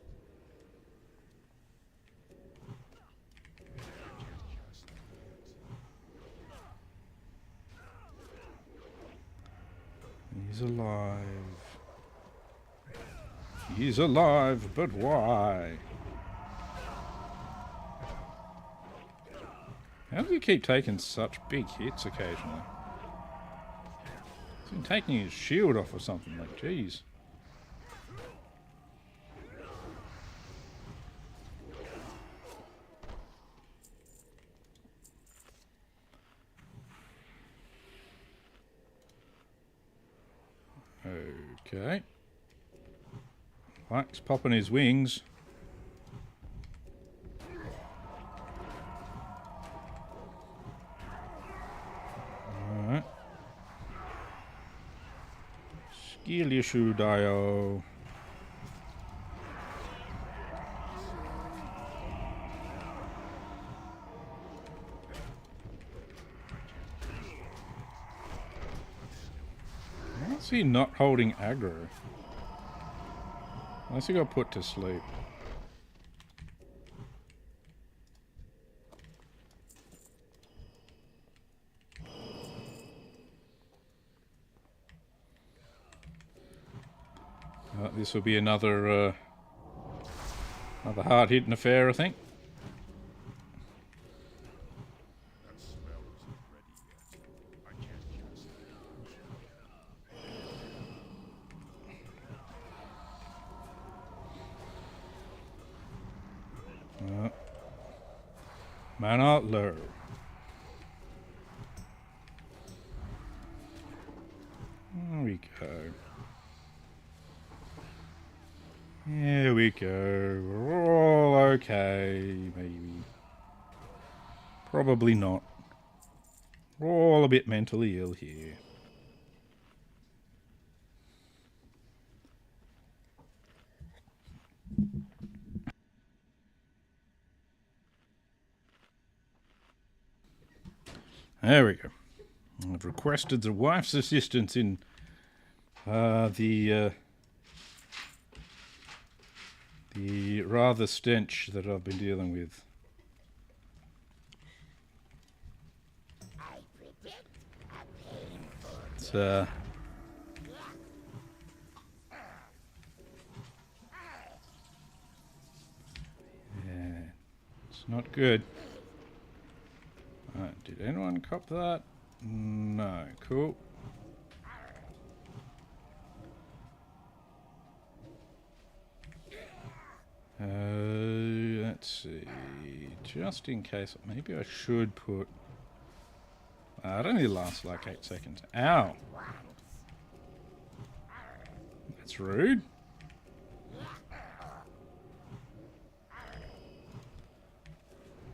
He's alive. He's alive, but why? How do you keep taking such big hits occasionally? He's been taking his shield off or something, like, jeez. Okay. Black's popping his wings. Alright. Skill issue dio. Why is he not holding aggro? Unless he got put to sleep. This will be another hard-hitting affair, I think. Mana low. There we go. Here we go. We're all okay, maybe. Probably not. We're all a bit mentally ill here. There we go. I've requested the wife's assistance in the rather stench that I've been dealing with. I predict a painful It's Not good. Did anyone cop that? No. Cool. Let's see. Just in case, maybe I should put... it only lasts like 8 seconds. Ow! That's rude.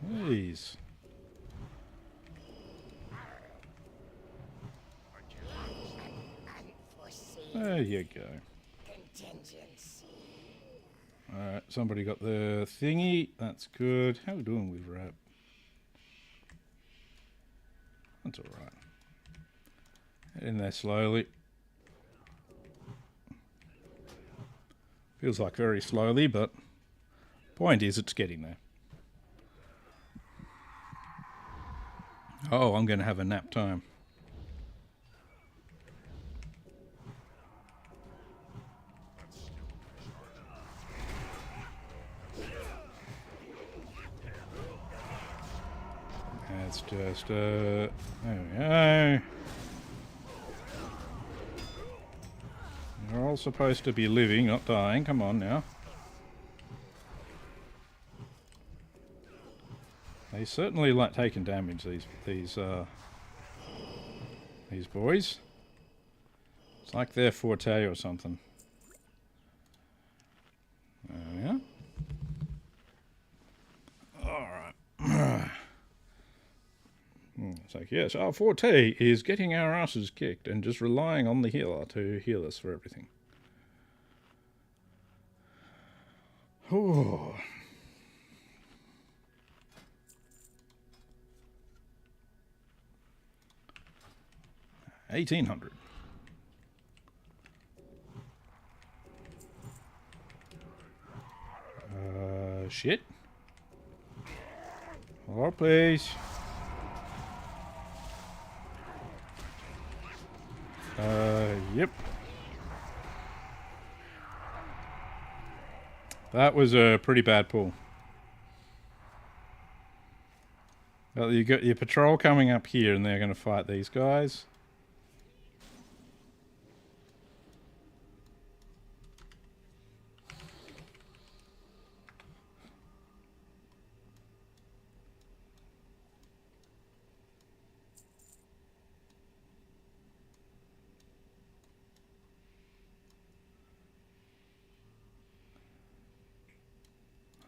Please. There you go. Alright, somebody got the thingy. That's good. How are we doing with rap? That's alright. Get in there slowly. Feels like very slowly, but point is it's getting there. Oh, I'm going to have a nap time. It's just, there we go. You're all supposed to be living, not dying. Come on now. They certainly like taking damage, these boys. It's like their forte or something. Yeah. Alright. It's like, yes, our forte is getting our asses kicked and just relying on the healer to heal us for everything. Oh. $1,800. Shit. Oh, please. Yep. That was a pretty bad pull. Well, you got your patrol coming up here and they're going to fight these guys.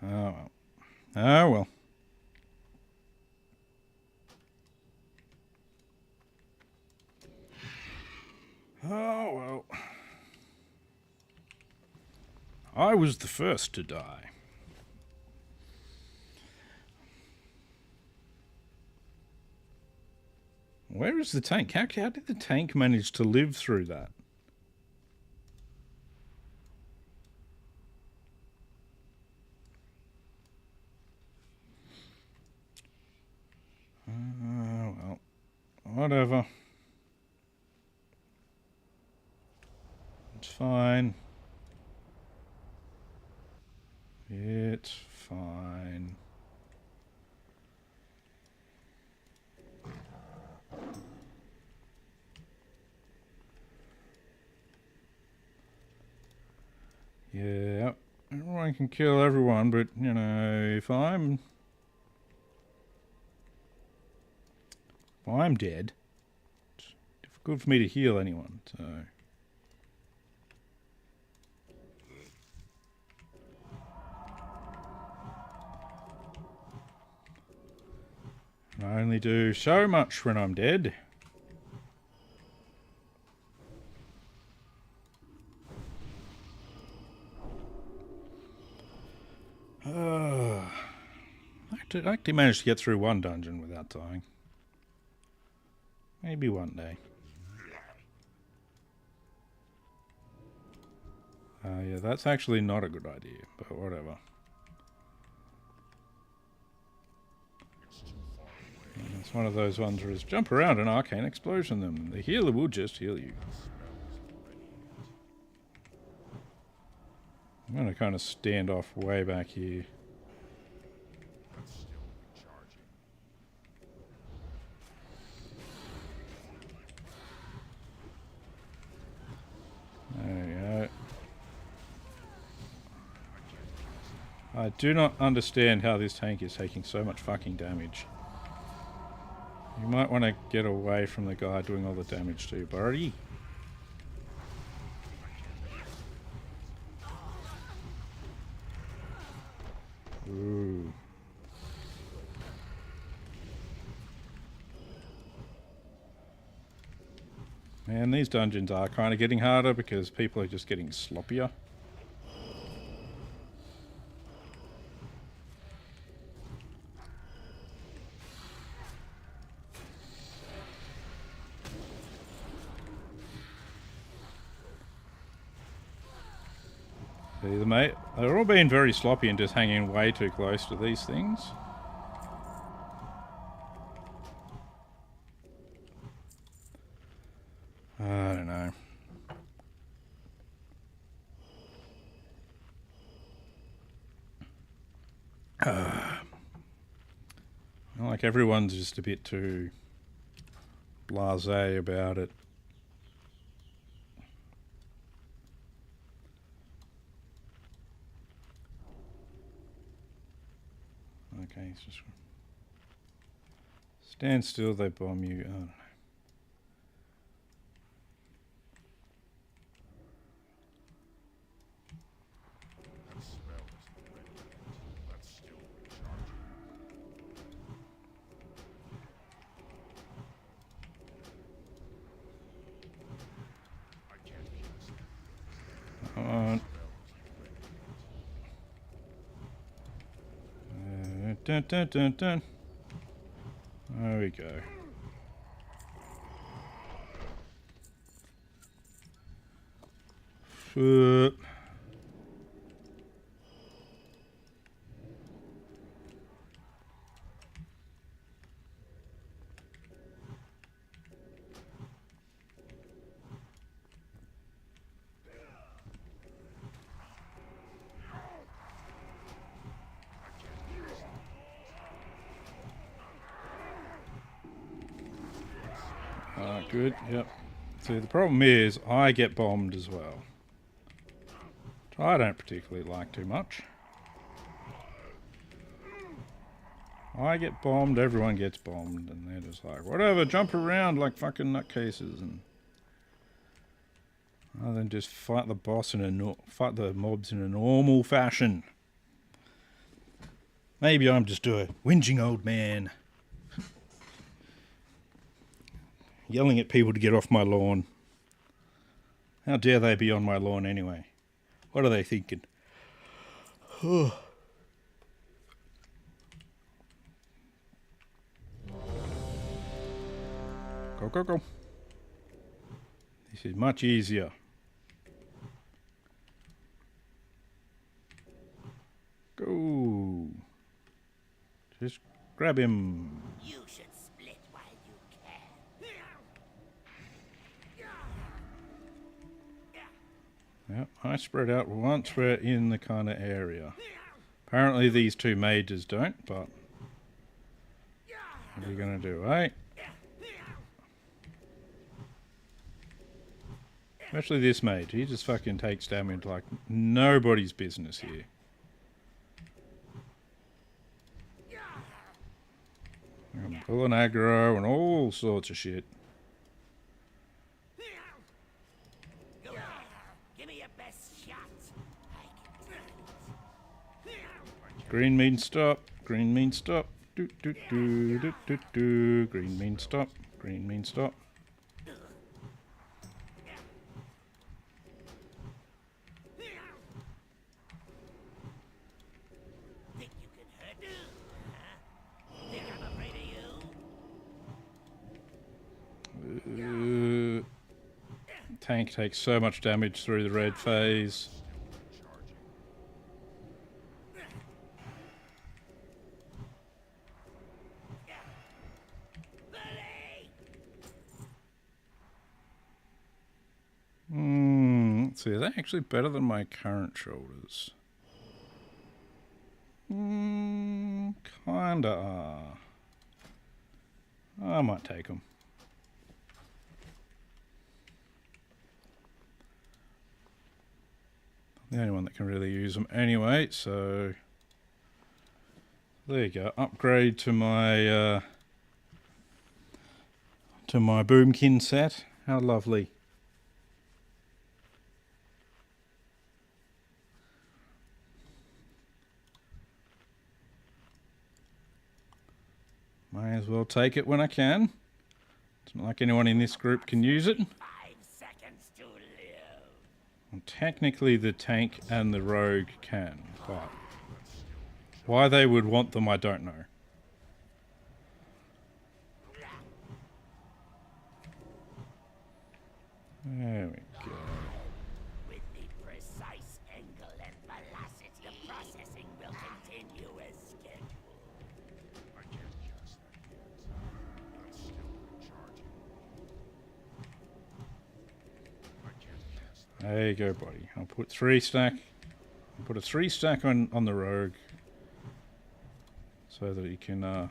Oh well. Oh well. Oh well. I was the first to die. Where is the tank? How did the tank manage to live through that? Well, whatever. It's fine. It's fine. Yeah, everyone can kill everyone, but, you know, if I'm dead, it's difficult for me to heal anyone, so... I only do so much when I'm dead. I actually managed to get through one dungeon without dying. Maybe one day. Yeah, that's actually not a good idea, but whatever. And it's one of those ones where it's jump around and arcane explosion them. The healer will just heal you. I'm going to kind of stand off way back here. I do not understand how this tank is taking so much fucking damage. You might want to get away from the guy doing all the damage to you, buddy. Ooh. Man, these dungeons are kind of getting harder because people are just getting sloppier. See, they're all being very sloppy and just hanging way too close to these things. I don't know. Like everyone's just a bit too blasé about it. Okay, it's just stand still, they bomb you. I don't know. Dun, dun, dun, dun. There we go. Good, yep. See, the problem is I get bombed as well. Which I don't particularly like too much. I get bombed, everyone gets bombed, and they're just like, whatever, jump around like fucking nutcases, and rather than just fight the boss in fight the mobs in a normal fashion. Maybe I'm just a whinging old man. Yelling at people to get off my lawn. How dare they be on my lawn anyway? What are they thinking? Go, go, go. This is much easier. Go. Just grab him. You should split while you can. Yep, I spread out once we're in the kind of area. Apparently these two mages don't, but what are you going to do, eh? Especially this mage, he just fucking takes damage like nobody's business here. I'm pulling aggro and all sorts of shit. Give me your best shot. Green means stop. Green means stop. Do do do do do do. Green means stop. Green means stop. Think you can hurt me? Huh? Think I'm afraid of you? Tank takes so much damage through the red phase. Let's see, are they actually better than my current shoulders? Kinda are. I might take them. The only one that can really use them anyway, so there you go. Upgrade to my boomkin set. How lovely. May as well take it when I can. It's not like anyone in this group can use it. 5 seconds to live. Well, technically the tank and the rogue can, but why they would want them I don't know. There we go. With the precise angle and velocity, the processing will continue as scheduled. I can't cast that yet. I'm still charging. I can't cast that. There you go, buddy. I'll put 3 stack. I'll put a 3 stack on the rogue, so that you can not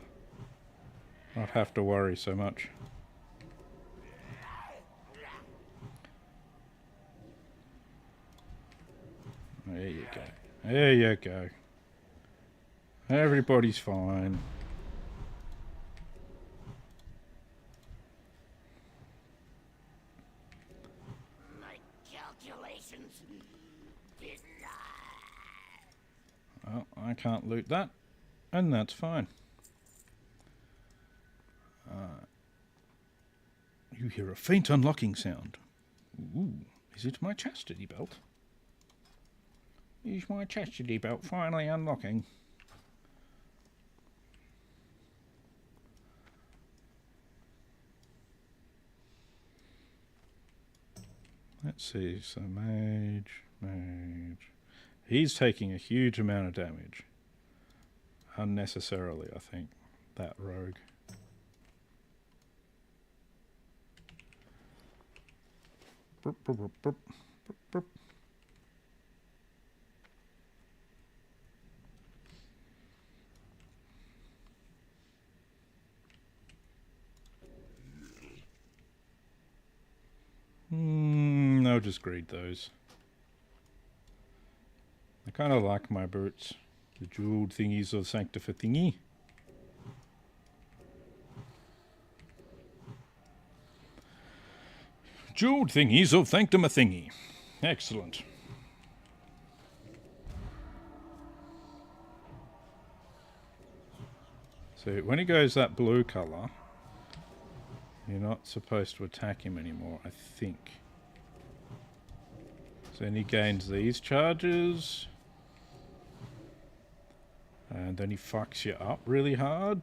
have to worry so much. There you go. There you go. Everybody's fine. My calculations did not. Well, I can't loot that, and that's fine. You hear a faint unlocking sound. Ooh, is it my chastity belt? Is my chastity belt finally unlocking? Let's see, so mage. He's taking a huge amount of damage. Unnecessarily, I think, that rogue. Burp, burp, burp, burp, burp, burp. No, just greed those. I kind of like my boots. The jeweled thingies of Sanctifa thingy. Jeweled thingies of Thankdom a thingy. Excellent. So when he goes that blue colour, you're not supposed to attack him anymore, I think. So then he gains these charges. And then he fucks you up really hard.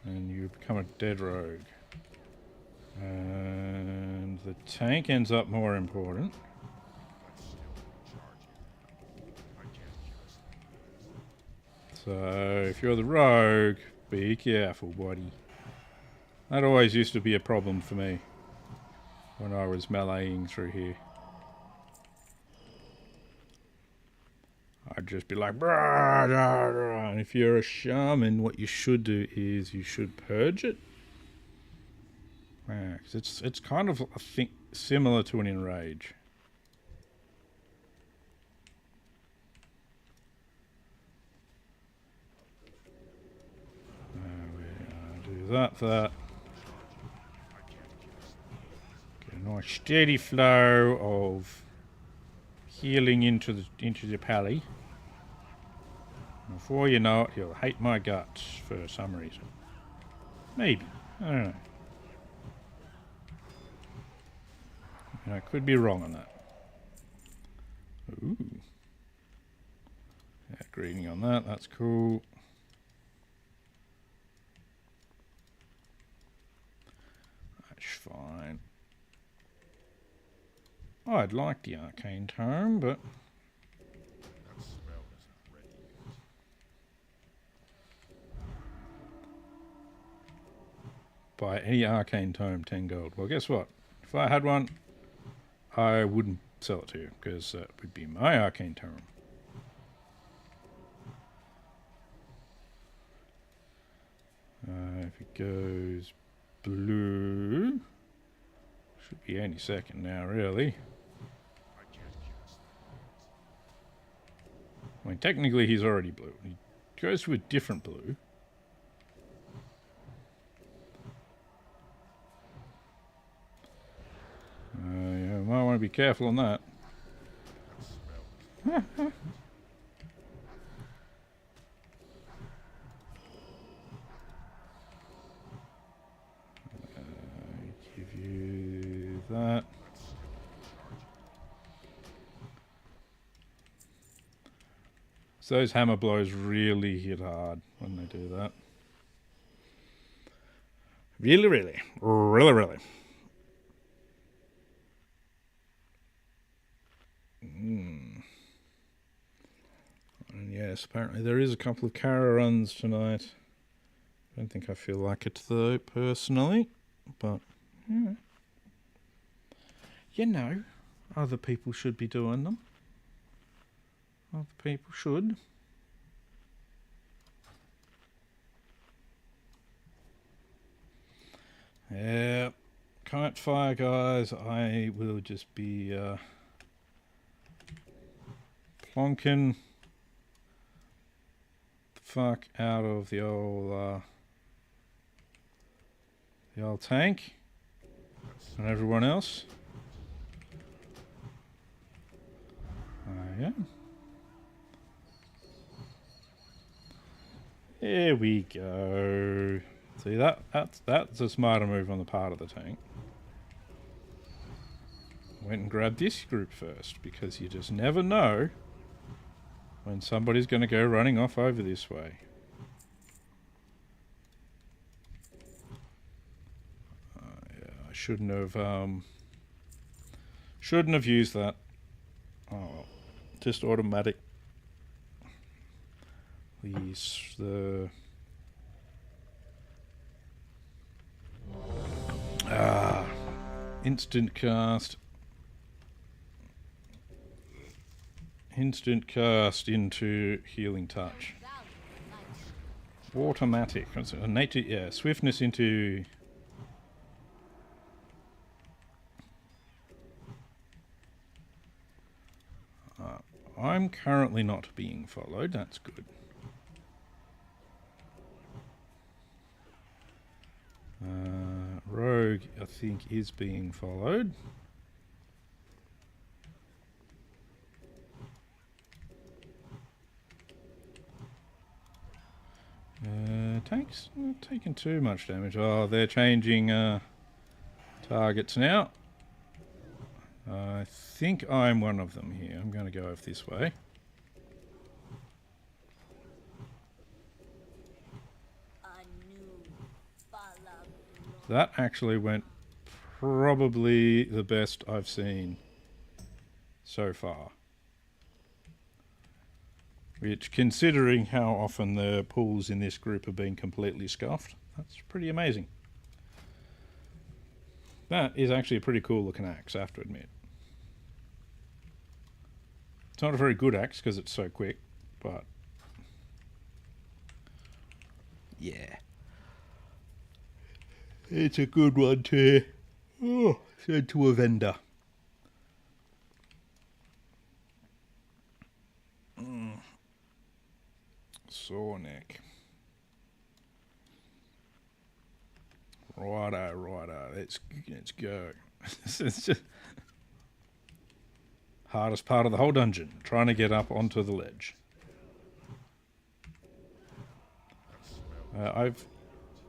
And you become a dead rogue. And the tank ends up more important. So if you're the rogue, be careful, buddy. That always used to be a problem for me when I was meleeing through here. I'd just be like, brah, brah, brah. And if you're a shaman, what you should do is you should purge it. Yeah, 'cause it's kind of, I think, similar to an enrage. Do that. Get a nice steady flow of healing into the pally. Before you know it, he'll hate my guts for some reason. Maybe. I don't know. I could be wrong on that. Ooh. Yeah, greeting on that. That's cool. That's fine. I'd like the arcane tome, but That spell isn't ready yet. buy any arcane tome 10 gold. Well, guess what? If I had one, I wouldn't sell it to you because it would be my arcane tome. If it goes blue, should be any second now, really. I can't cast that I mean, technically he's already blue. He goes to a different blue. Yeah, might want to be careful on that. Give you that. So those hammer blows really hit hard when they do that. Really, really. Really, really. And yes, apparently there is a couple of Kara runs tonight. I don't think I feel like it though, personally. But, yeah. You know, other people should be doing them. Other people should. Yeah. Kite fire, guys. I will just be plonking the fuck out of the old tank and everyone else. Yeah. There we go. See, that's a smarter move on the part of the tank. Went and grabbed this group first, because you just never know when somebody's going to go running off over this way. Yeah, I shouldn't have used that. Oh well, just automatic. The instant cast. Instant cast into healing touch. Automatic. Nature, yeah, swiftness into. I'm currently not being followed. That's good. Rogue, I think, is being followed. Tanks not taking too much damage. Oh, they're changing targets now. I think I'm one of them here. I'm going to go over this way. That actually went probably the best I've seen so far. Which, considering how often the pulls in this group have been completely scuffed, that's pretty amazing. That is actually a pretty cool looking axe, I have to admit. It's not a very good axe because it's so quick, but yeah. It's a good one to send to a vendor. Saw neck. Righto. Let's go. It's just hardest part of the whole dungeon, trying to get up onto the ledge. I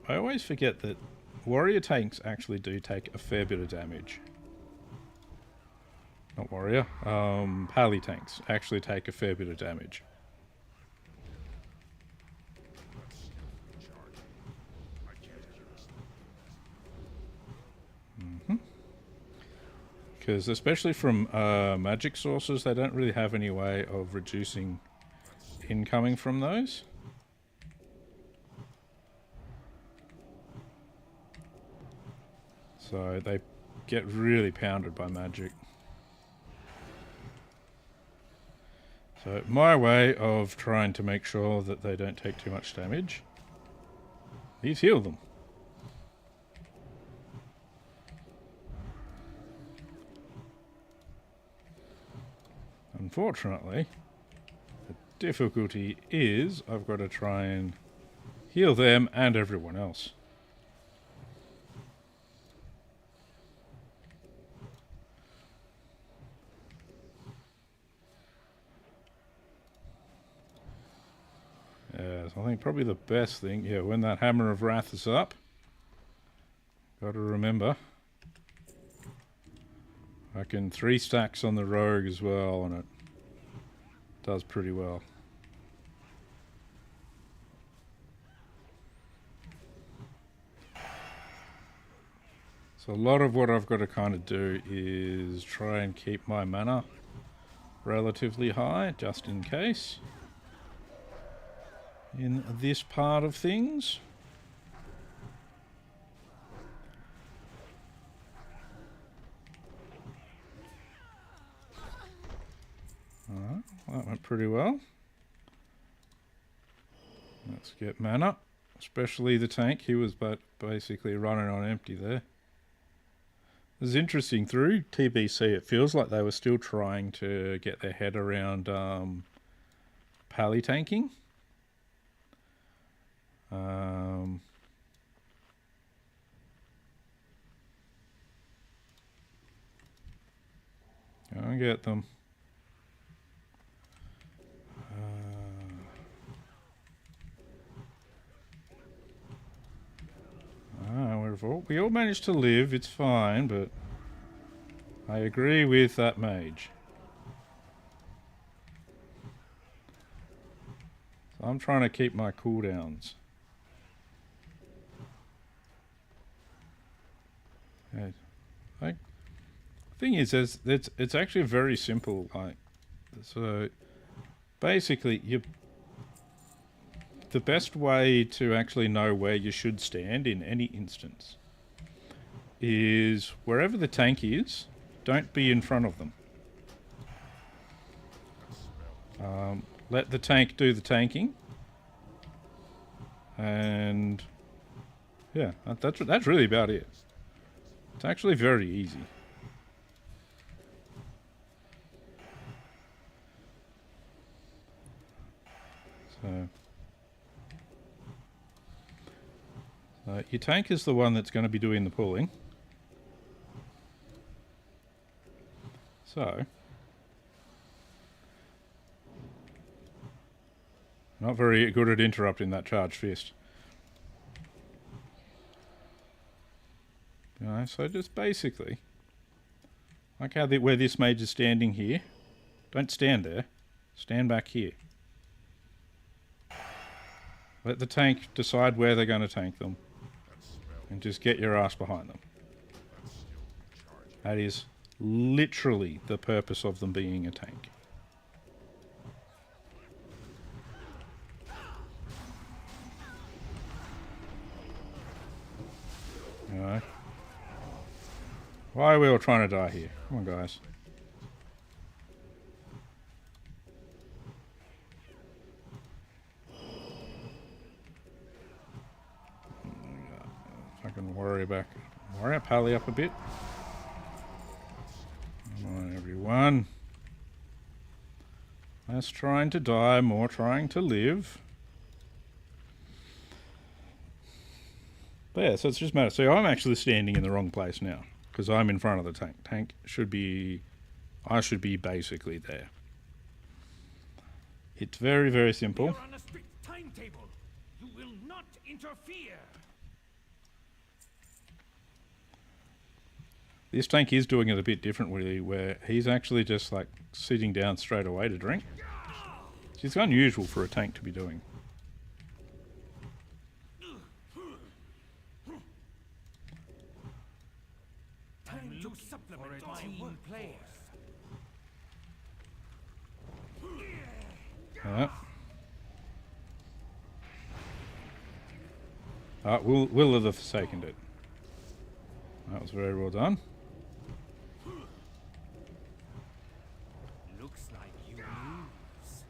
always forget that warrior tanks actually do take a fair bit of damage. Not warrior. Pally tanks actually take a fair bit of damage. Because especially from magic sources, they don't really have any way of reducing incoming from those. So they get really pounded by magic. So my way of trying to make sure that they don't take too much damage is heal them. Unfortunately, it difficulty is I've got to try and heal them and everyone else. Yeah, so I think probably the best thing, yeah, when that Hammer of Wrath is up, got to remember, I can 3 stacks on the rogue as well, and it does pretty well. So a lot of what I've got to kind of do is try and keep my mana relatively high, just in case, in this part of things. Alright, that went pretty well. Let's get mana, especially the tank. He was basically running on empty there. It was interesting, through TBC it feels like they were still trying to get their head around pally tanking. Go and get them. We all managed to live, it's fine, but I agree with that mage. So I'm trying to keep my cooldowns. Okay. Like, thing is, it's actually very simple. Like, so basically, the best way to actually know where you should stand in any instance is wherever the tank is, don't be in front of them. Let the tank do the tanking, and yeah, that's really about it. It's actually very easy. So your tank is the one that's going to be doing the pulling. So, not very good at interrupting that charged fist. So just basically, like how where this mage is standing here, don't stand there, stand back here. Let the tank decide where they're going to tank them, and just get your ass behind them. That is literally the purpose of them being a tank. Alright. Why are we all trying to die here? Come on, guys. If I can worry our pally up a bit. Come on, everyone. Less trying to die, more trying to live. But yeah, so it's just a matter. So I'm actually standing in the wrong place now, because I'm in front of the tank. Tank should be... I should be basically there. It's very, very simple. You're on a strict timetable. You will not interfere. This tank is doing it a bit differently, where he's actually just like sitting down straight away to drink. It's unusual for a tank to be doing. Time to supplement my team players. Will of the Forsaken it. That was very well done. Looks like you lose.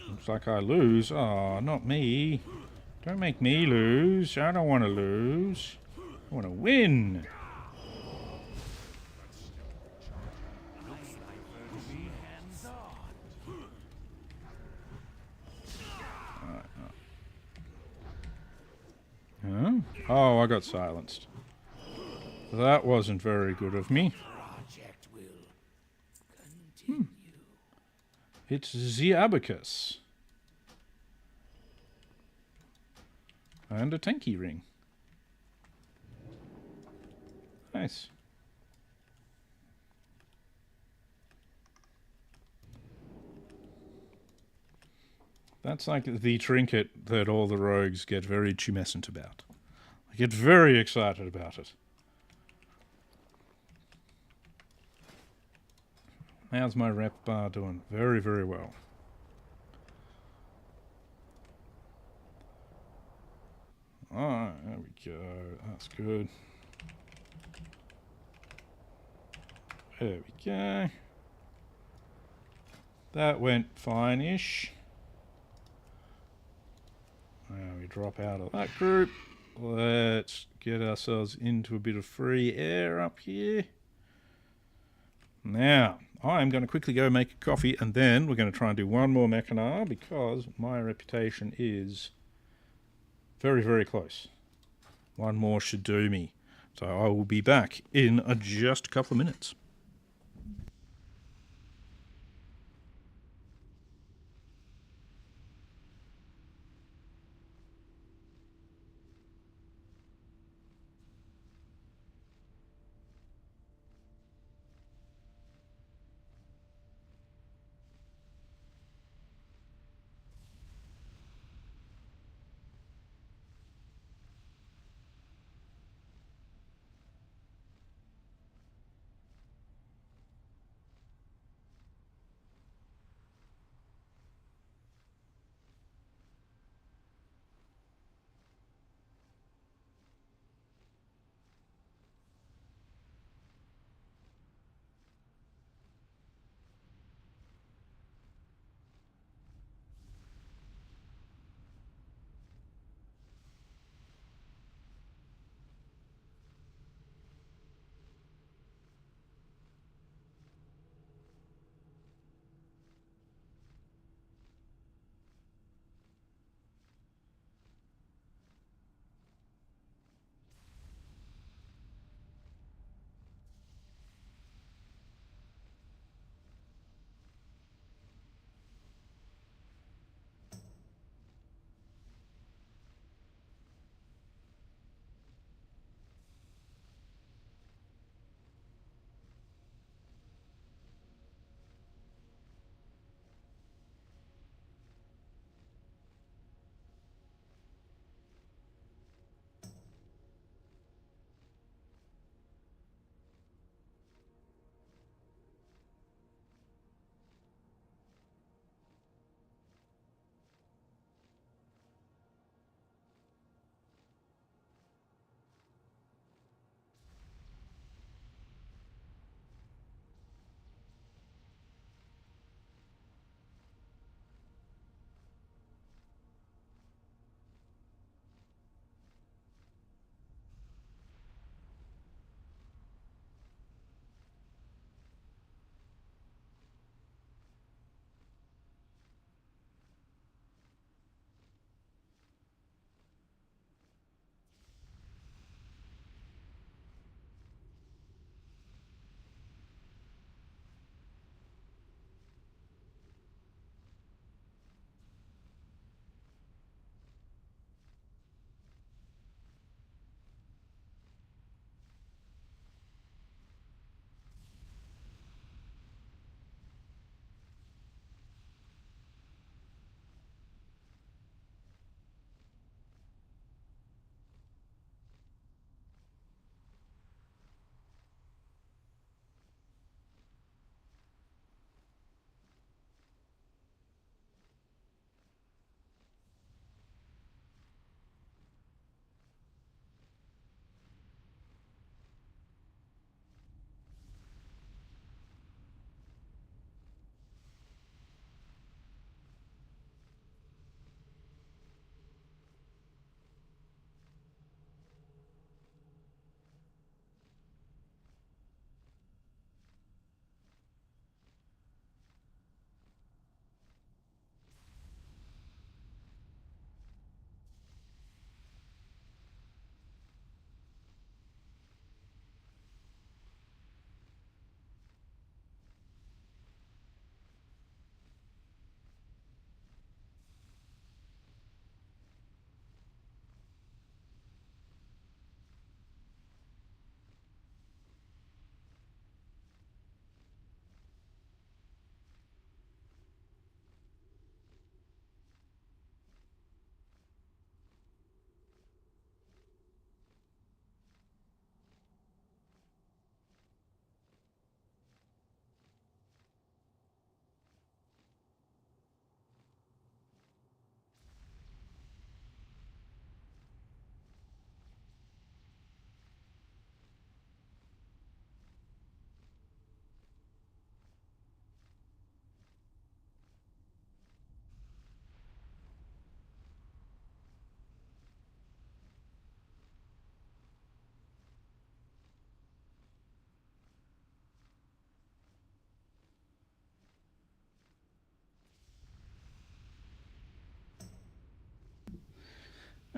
Looks like I lose. Oh, not me. Don't make me lose. I don't want to lose. I want to win. Looks like we're to be hands-on. Oh, I got silenced. That wasn't very good of me. Project will continue. It's the abacus. And a tanky ring. Nice. That's like the trinket that all the rogues get very tumescent about. I get very excited about it. How's my rep bar doing? Very, very well. Alright, there we go. That's good. There we go. That went fine-ish. Now we drop out of that group. Let's get ourselves into a bit of free air up here. Now, I'm going to quickly go make a coffee, and then we're going to try and do one more Mechanar, because my reputation is very, very close. One more should do me. So I will be back in just a couple of minutes.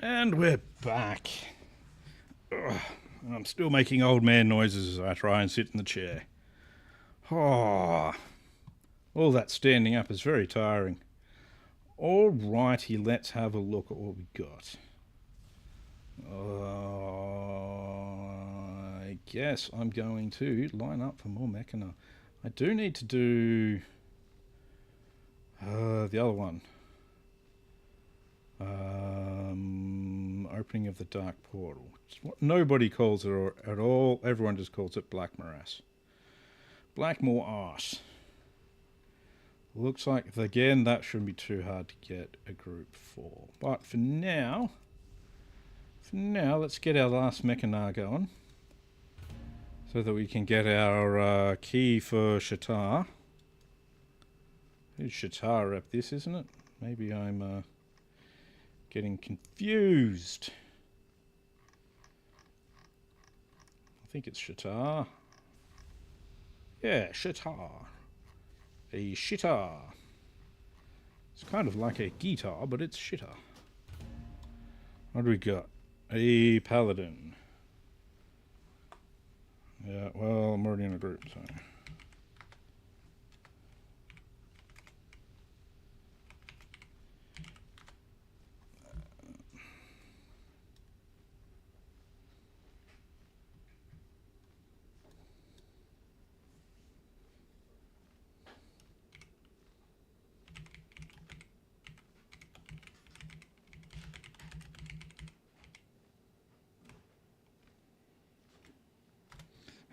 And we're back. Ugh, I'm still making old man noises as I try and sit in the chair. Oh, all that standing up is very tiring. Alrighty, let's have a look at what we got. I guess I'm going to line up for more Mechana. I do need to do the other one. Opening of the Dark Portal. It's what nobody calls it at all. Everyone just calls it Black Morass. Blackmore Arse. Looks like, again, that shouldn't be too hard to get a group for. But for now, let's get our last Mechana going. So that we can get our key for Shatar. Who's Shatar rep this, isn't it? Maybe I'm getting confused. I think it's Shatar. Yeah, Shatar. A shitter. It's kind of like a guitar, but it's shitter. What do we got? A paladin. Yeah, well, I'm already in a group, so...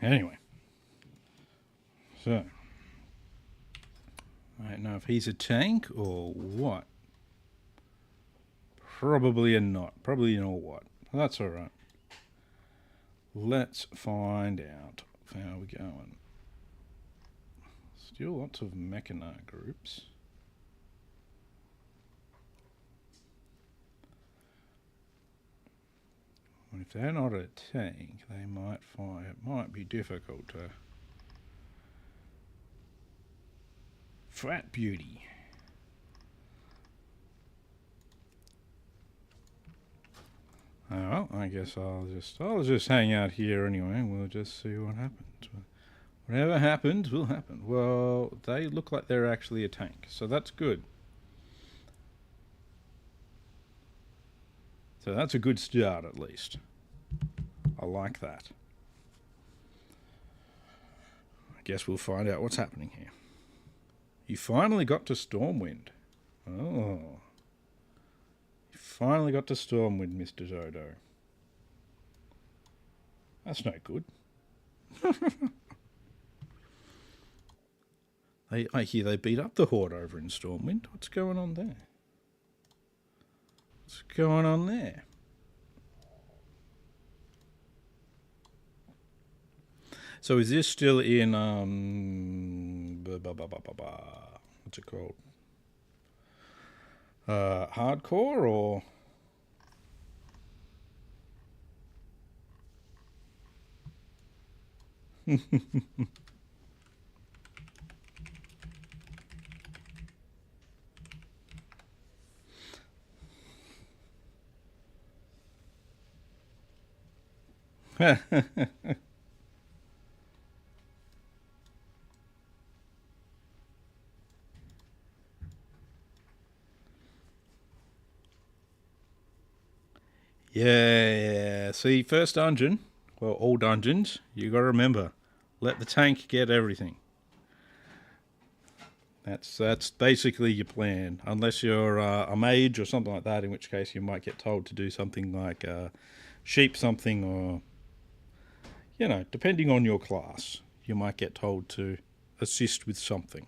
Anyway, so I don't know if he's a tank or what. Probably a not. Probably a what. That's all right. Let's find out how we're going. Still lots of Mechana groups. If they're not a tank, they might find it might be difficult to... Frat Beauty. Oh, well, I guess I'll just hang out here anyway, and we'll just see what happens. Whatever happens will happen. Well, they look like they're actually a tank, so that's good. So that's a good start, at least. I like that. I guess we'll find out what's happening here. You finally got to Stormwind. Oh. You finally got to Stormwind, Mr. Zodo. That's no good. I hear they beat up the Horde over in Stormwind. What's going on there? What's going on there? So is this still in what's it called? Hardcore or Yeah. See, first dungeon, well, all dungeons, you got to remember, let the tank get everything. That's basically your plan, unless you're a mage or something like that, in which case you might get told to do something like sheep something, or, you know, depending on your class, you might get told to assist with something.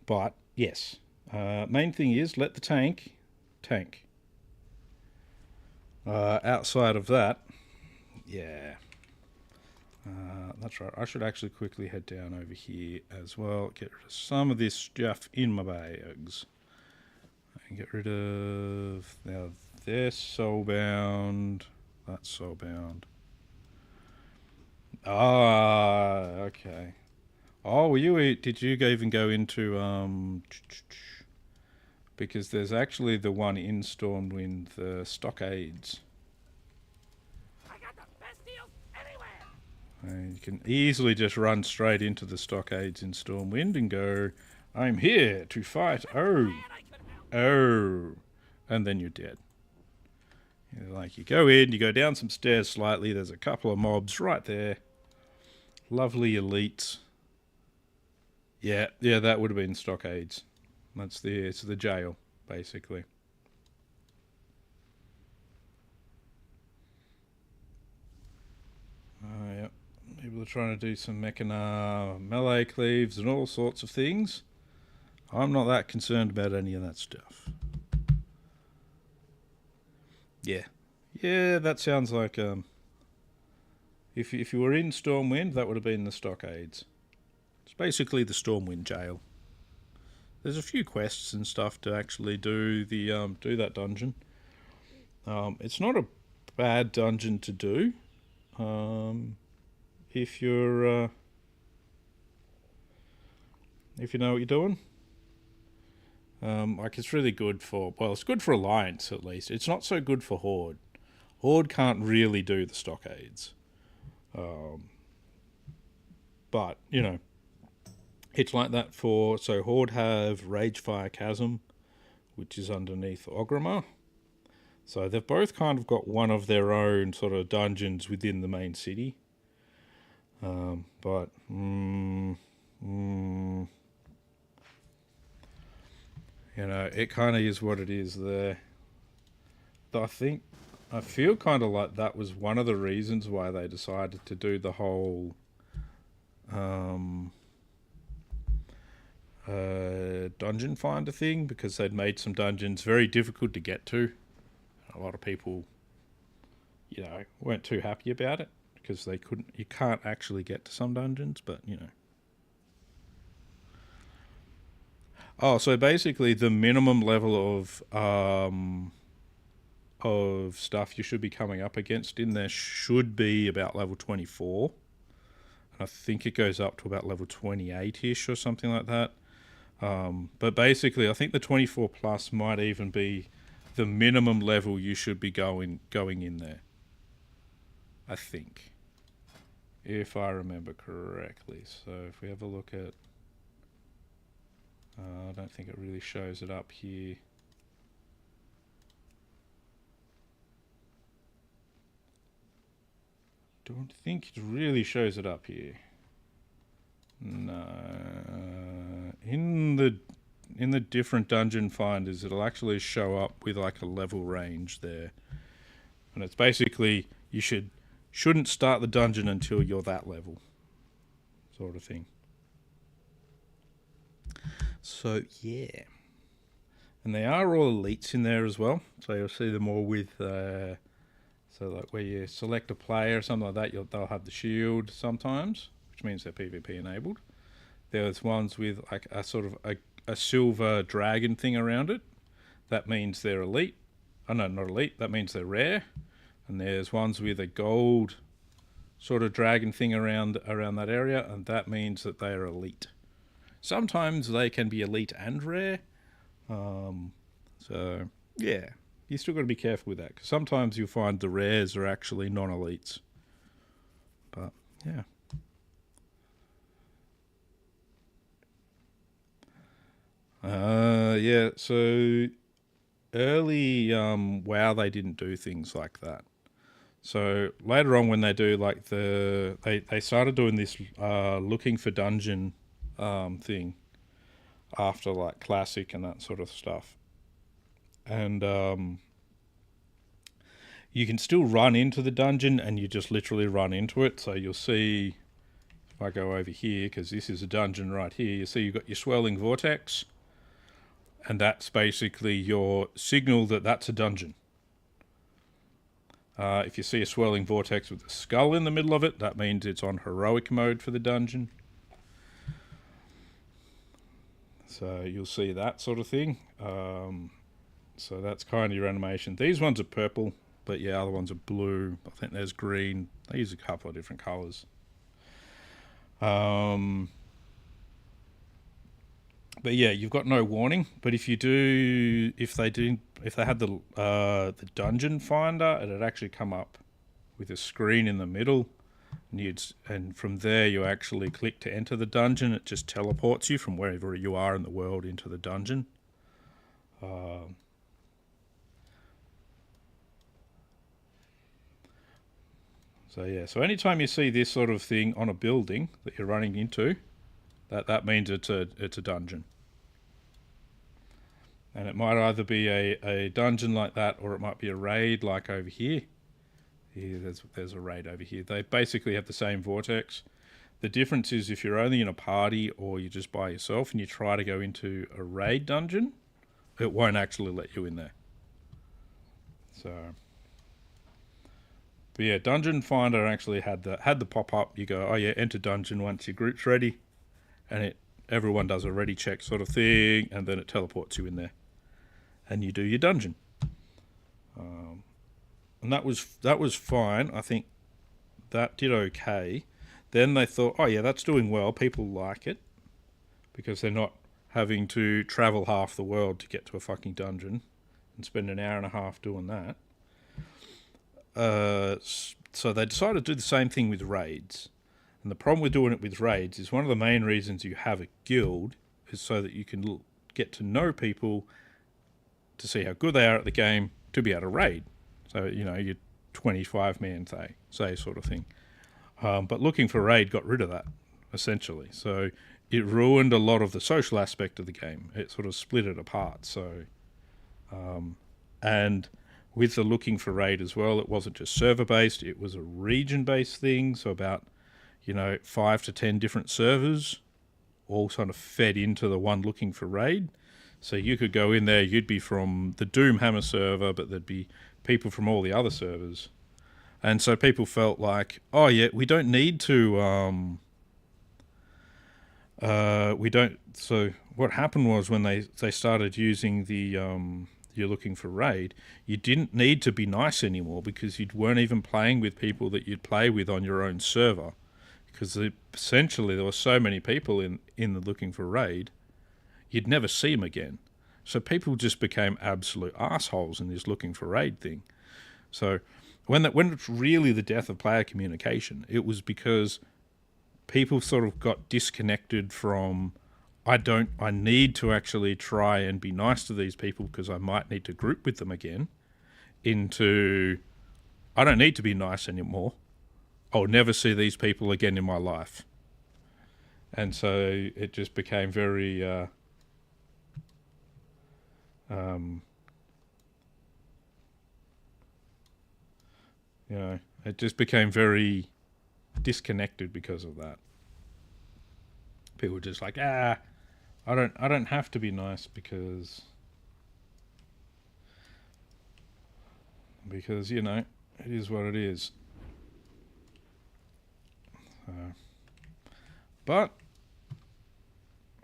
But, yes, main thing is let the tank. Outside of that, yeah, that's right. I should actually quickly head down over here as well. Get rid of some of this stuff in my bags. And get rid of... Now, they're soulbound. That's soulbound. Ah, okay. Oh, did you even go into... because there's actually the one in Stormwind, the stockades. I got the best deals anywhere. And you can easily just run straight into the stockades in Stormwind and go, I'm here to fight. Oh, Man, I could help. oh. And then you're dead. You go in, you go down some stairs slightly, there's a couple of mobs right there. Lovely elites. Yeah, that would have been stockades. It's the jail, basically. Oh, yeah. People are trying to do some melee cleaves and all sorts of things. I'm not that concerned about any of that stuff. Yeah. Yeah, that sounds like... If you were in Stormwind, that would have been the stockades. It's basically the Stormwind jail. There's a few quests and stuff to actually do that dungeon. It's not a bad dungeon to do. If you know what you're doing. It's really good for... Well, it's good for Alliance, at least. It's not so good for Horde. Horde can't really do the stockades. But, it's like that for... So Horde have Ragefire Chasm, which is underneath Orgrimmar. So they've both kind of got one of their own sort of dungeons within the main city. But... it kind of is what it is there. I feel kind of like that was one of the reasons why they decided to do the whole dungeon finder thing, because they'd made some dungeons very difficult to get to. A lot of people, weren't too happy about it because you can't actually get to some dungeons, but Oh, so basically the minimum level of stuff you should be coming up against in there should be about level 24. And I think it goes up to about level 28-ish or something like that. But basically, I think the 24 plus might even be the minimum level you should be going in there. I think. If I remember correctly. So if we have a look at... I don't think it really shows it up here. Don't think it really shows it up here. No. In the different dungeon finders, it'll actually show up with like a level range there. And it's basically you shouldn't start the dungeon until you're that level. Sort of thing. So, yeah. And they are all elites in there as well. So you'll see them all with... so like where you select a player or something like that, they'll have the shield sometimes, which means they're PvP enabled. There's ones with like a sort of a silver dragon thing around it. That means they're elite. Oh, no, not elite. That means they're rare. And there's ones with a gold sort of dragon thing around that area, and that means that they are elite. Sometimes they can be elite and rare. So, yeah. You still got to be careful with that, because sometimes you'll find the rares are actually non-elites. But, yeah. Yeah, so early WoW, they didn't do things like that. So later on when they do like they started doing this looking for dungeon thing after like Classic and that sort of stuff. And you can still run into the dungeon, and you just literally run into it. So you'll see, if I go over here, because this is a dungeon right here, you see you've got your swirling vortex, and that's basically your signal that that's a dungeon. If you see a swirling vortex with a skull in the middle of it, that means it's on heroic mode for the dungeon. So you'll see that sort of thing. So that's kind of your animation. These ones are purple, but yeah, other ones are blue. I think there's green. They use a couple of different colours. But yeah, you've got no warning. But if they had the dungeon finder, it'd actually come up with a screen in the middle, and from there you actually click to enter the dungeon. It just teleports you from wherever you are in the world into the dungeon. So yeah, so anytime you see this sort of thing on a building that you're running into, that means it's a dungeon. And it might either be a dungeon like that, or it might be a raid like over here. Here, there's a raid over here. They basically have the same vortex. The difference is if you're only in a party or you're just by yourself and you try to go into a raid dungeon, it won't actually let you in there. So, but yeah, Dungeon Finder actually had the pop up. You go, oh yeah, enter dungeon once your group's ready, and everyone does a ready check sort of thing, and then it teleports you in there, and you do your dungeon. And that was fine. I think that did okay. Then they thought, oh yeah, that's doing well. People like it because they're not having to travel half the world to get to a fucking dungeon and spend an hour and a half doing that. So they decided to do the same thing with raids. And the problem with doing it with raids is one of the main reasons you have a guild is so that you can get to know people to see how good they are at the game to be able to raid. So, you're 25 man, say sort of thing. But looking for raid got rid of that, essentially. So it ruined a lot of the social aspect of the game. It sort of split it apart. So, and with the looking for raid as well, it wasn't just server-based, it was a region-based thing. So about, 5 to 10 different servers all sort of fed into the one looking for raid. So you could go in there, you'd be from the Doomhammer server, but there'd be people from all the other servers. And so people felt like, oh yeah, we don't need to, so what happened was when they started using the, you're looking for raid, you didn't need to be nice anymore because you weren't even playing with people that you'd play with on your own server. Because essentially there were so many people in the looking for raid, you'd never see them again. So people just became absolute assholes in this looking for raid thing. So when it's really the death of player communication, it was because people sort of got disconnected from, I need to actually try and be nice to these people because I might need to group with them again, into, I don't need to be nice anymore. I'll never see these people again in my life. And so it just became very, it just became very disconnected because of that. People were just like, I don't have to be nice because it is what it is. But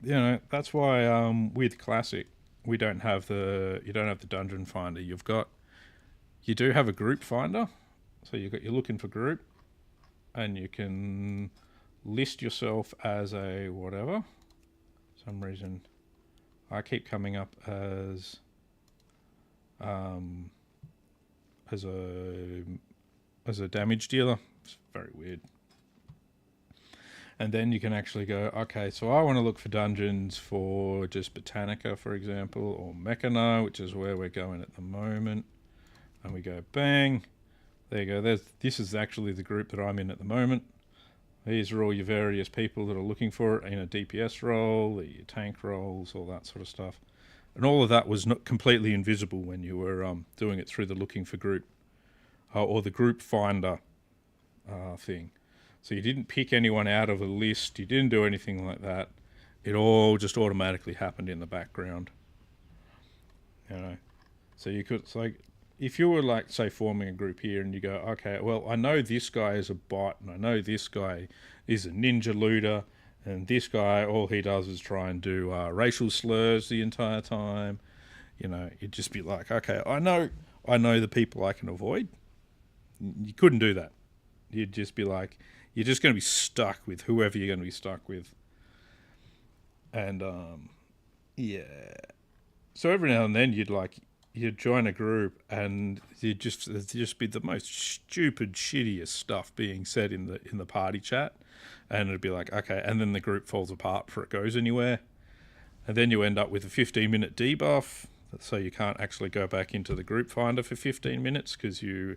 that's why with Classic you don't have the dungeon finder. You do have a group finder. So you're looking for group, and you can list yourself as a whatever. For some reason, I keep coming up as a damage dealer. It's very weird. And then you can actually go, okay, so I want to look for dungeons for just Botanica, for example, or Mechana, which is where we're going at the moment. And we go, bang. There you go. This is actually the group that I'm in at the moment. These are all your various people that are looking for it in a DPS role, your tank roles, all that sort of stuff. And all of that was not completely invisible when you were doing it through the looking for group or the group finder thing. So you didn't pick anyone out of a list. You didn't do anything like that. It all just automatically happened in the background. So you could, it's like, if you were like, say, forming a group here and you go, okay, well, I know this guy is a bot and I know this guy is a ninja looter and this guy, all he does is try and do racial slurs the entire time. You'd just be like, okay, I know the people I can avoid. You couldn't do that. You'd just be like, you're just going to be stuck with whoever you're going to be stuck with. And Yeah. So every now and then you'd join a group and there'd just be the most stupid, shittiest stuff being said in the party chat, and it'd be like, okay, and then the group falls apart before it goes anywhere, and then you end up with a 15-minute debuff, so you can't actually go back into the group finder for 15 minutes because you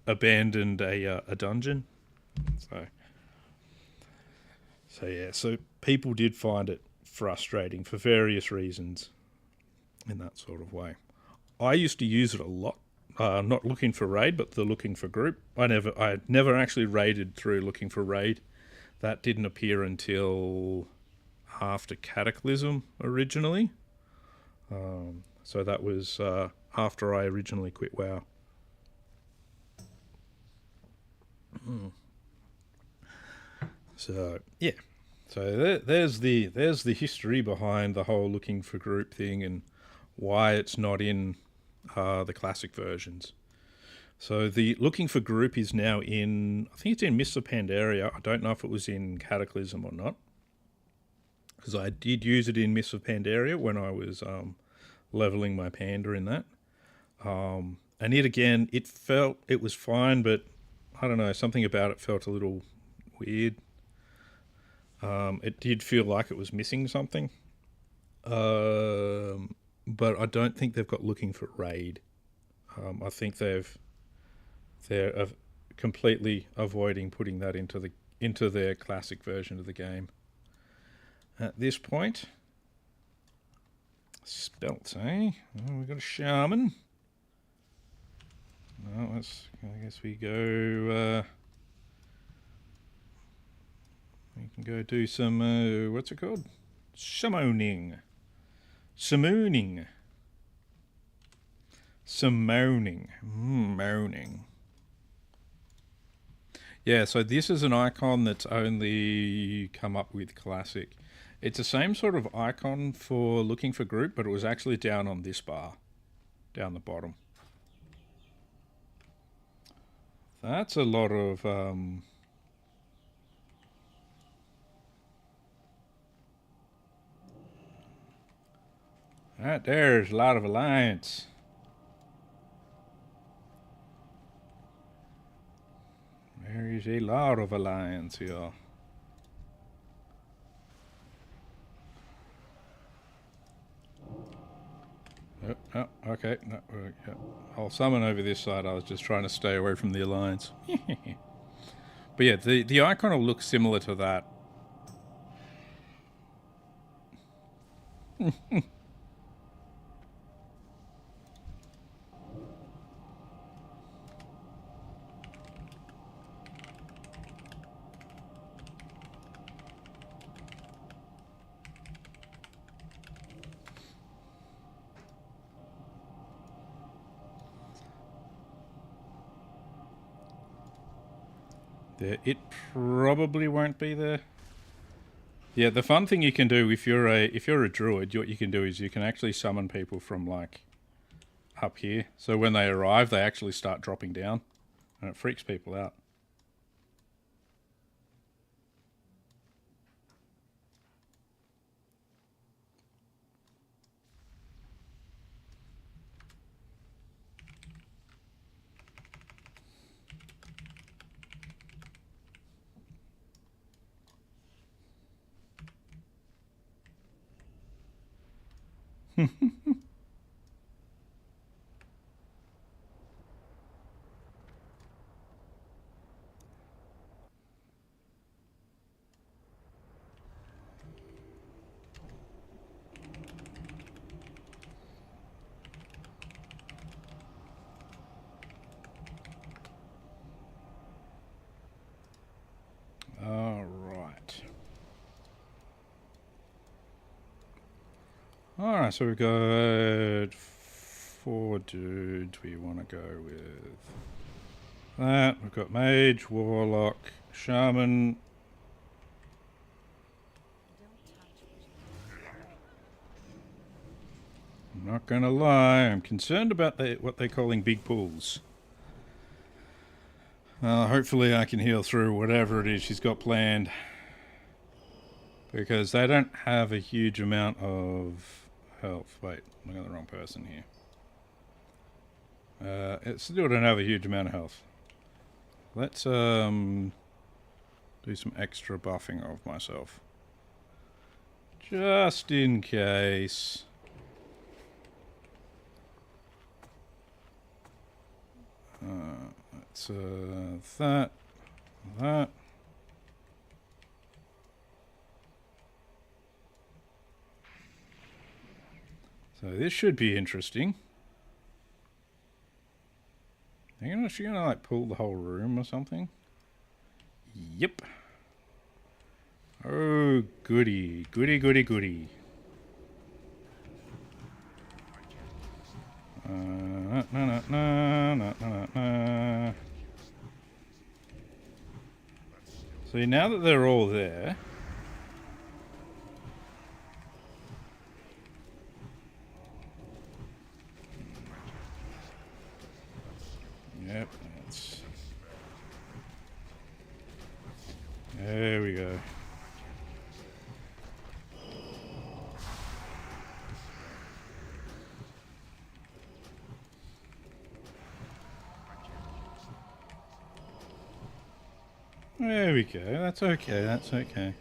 abandoned a dungeon. So yeah, so people did find it frustrating for various reasons in that sort of way. I used to use it a lot, not looking for raid, but the looking for group. I never actually raided through looking for raid. That didn't appear until after Cataclysm originally. So that was after I originally quit WoW. So yeah, so there's the history behind the whole looking for group thing and why it's not in the classic versions. So the looking for group is now in, I think it's in Mists of Pandaria. I don't know if it was in Cataclysm or not, because I did use it in Mists of Pandaria when I was leveling my panda in that. And it was fine, but I don't know, something about it felt a little weird. It did feel like it was missing something. But I don't think they've got looking for raid. I think they're completely avoiding putting that into their classic version of the game. At this point, spelt, eh? Oh, we've got a shaman. No, I guess we go. We can go do some, what's it called? Summoning. Moaning. Yeah, so this is an icon that's only come up with Classic. It's the same sort of icon for looking for group, but it was actually down on this bar. Down the bottom. That's a lot of... Right there's a lot of alliance. There is a lot of alliance here. Oh, okay. No, yeah. I'll summon over this side. I was just trying to stay away from the alliance. But yeah, the icon will look similar to that. It probably won't be there. Yeah, the fun thing you can do if you're a druid, what you can do is you can actually summon people from like up here. So when they arrive, they actually start dropping down, and it freaks people out. Alright, so we've got 4 dudes we want to go with. That, we've got Mage, Warlock, Shaman. I'm not going to lie, I'm concerned about what they're calling big pools. Hopefully I can heal through whatever it is she's got planned. Because they don't have a huge amount of health. Wait, I'm looking at the wrong person here. It still don't have a huge amount of health. Let's do some extra buffing of myself. Just in case. Let's that. So this should be interesting. Is she gonna like pull the whole room or something? Yep. Oh, goody, goody, goody, goody. See, now that they're all there. Yep, that's... There we go. There we go. That's okay. That's okay.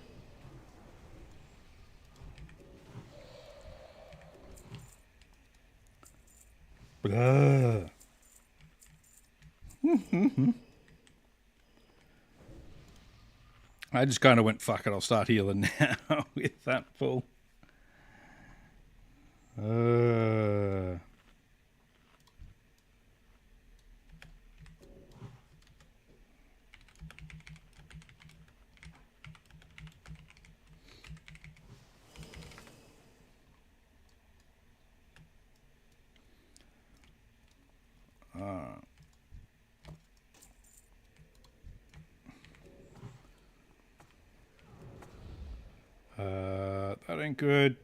Blah. I just kind of went, fuck it, I'll start healing now with that full. That ain't good.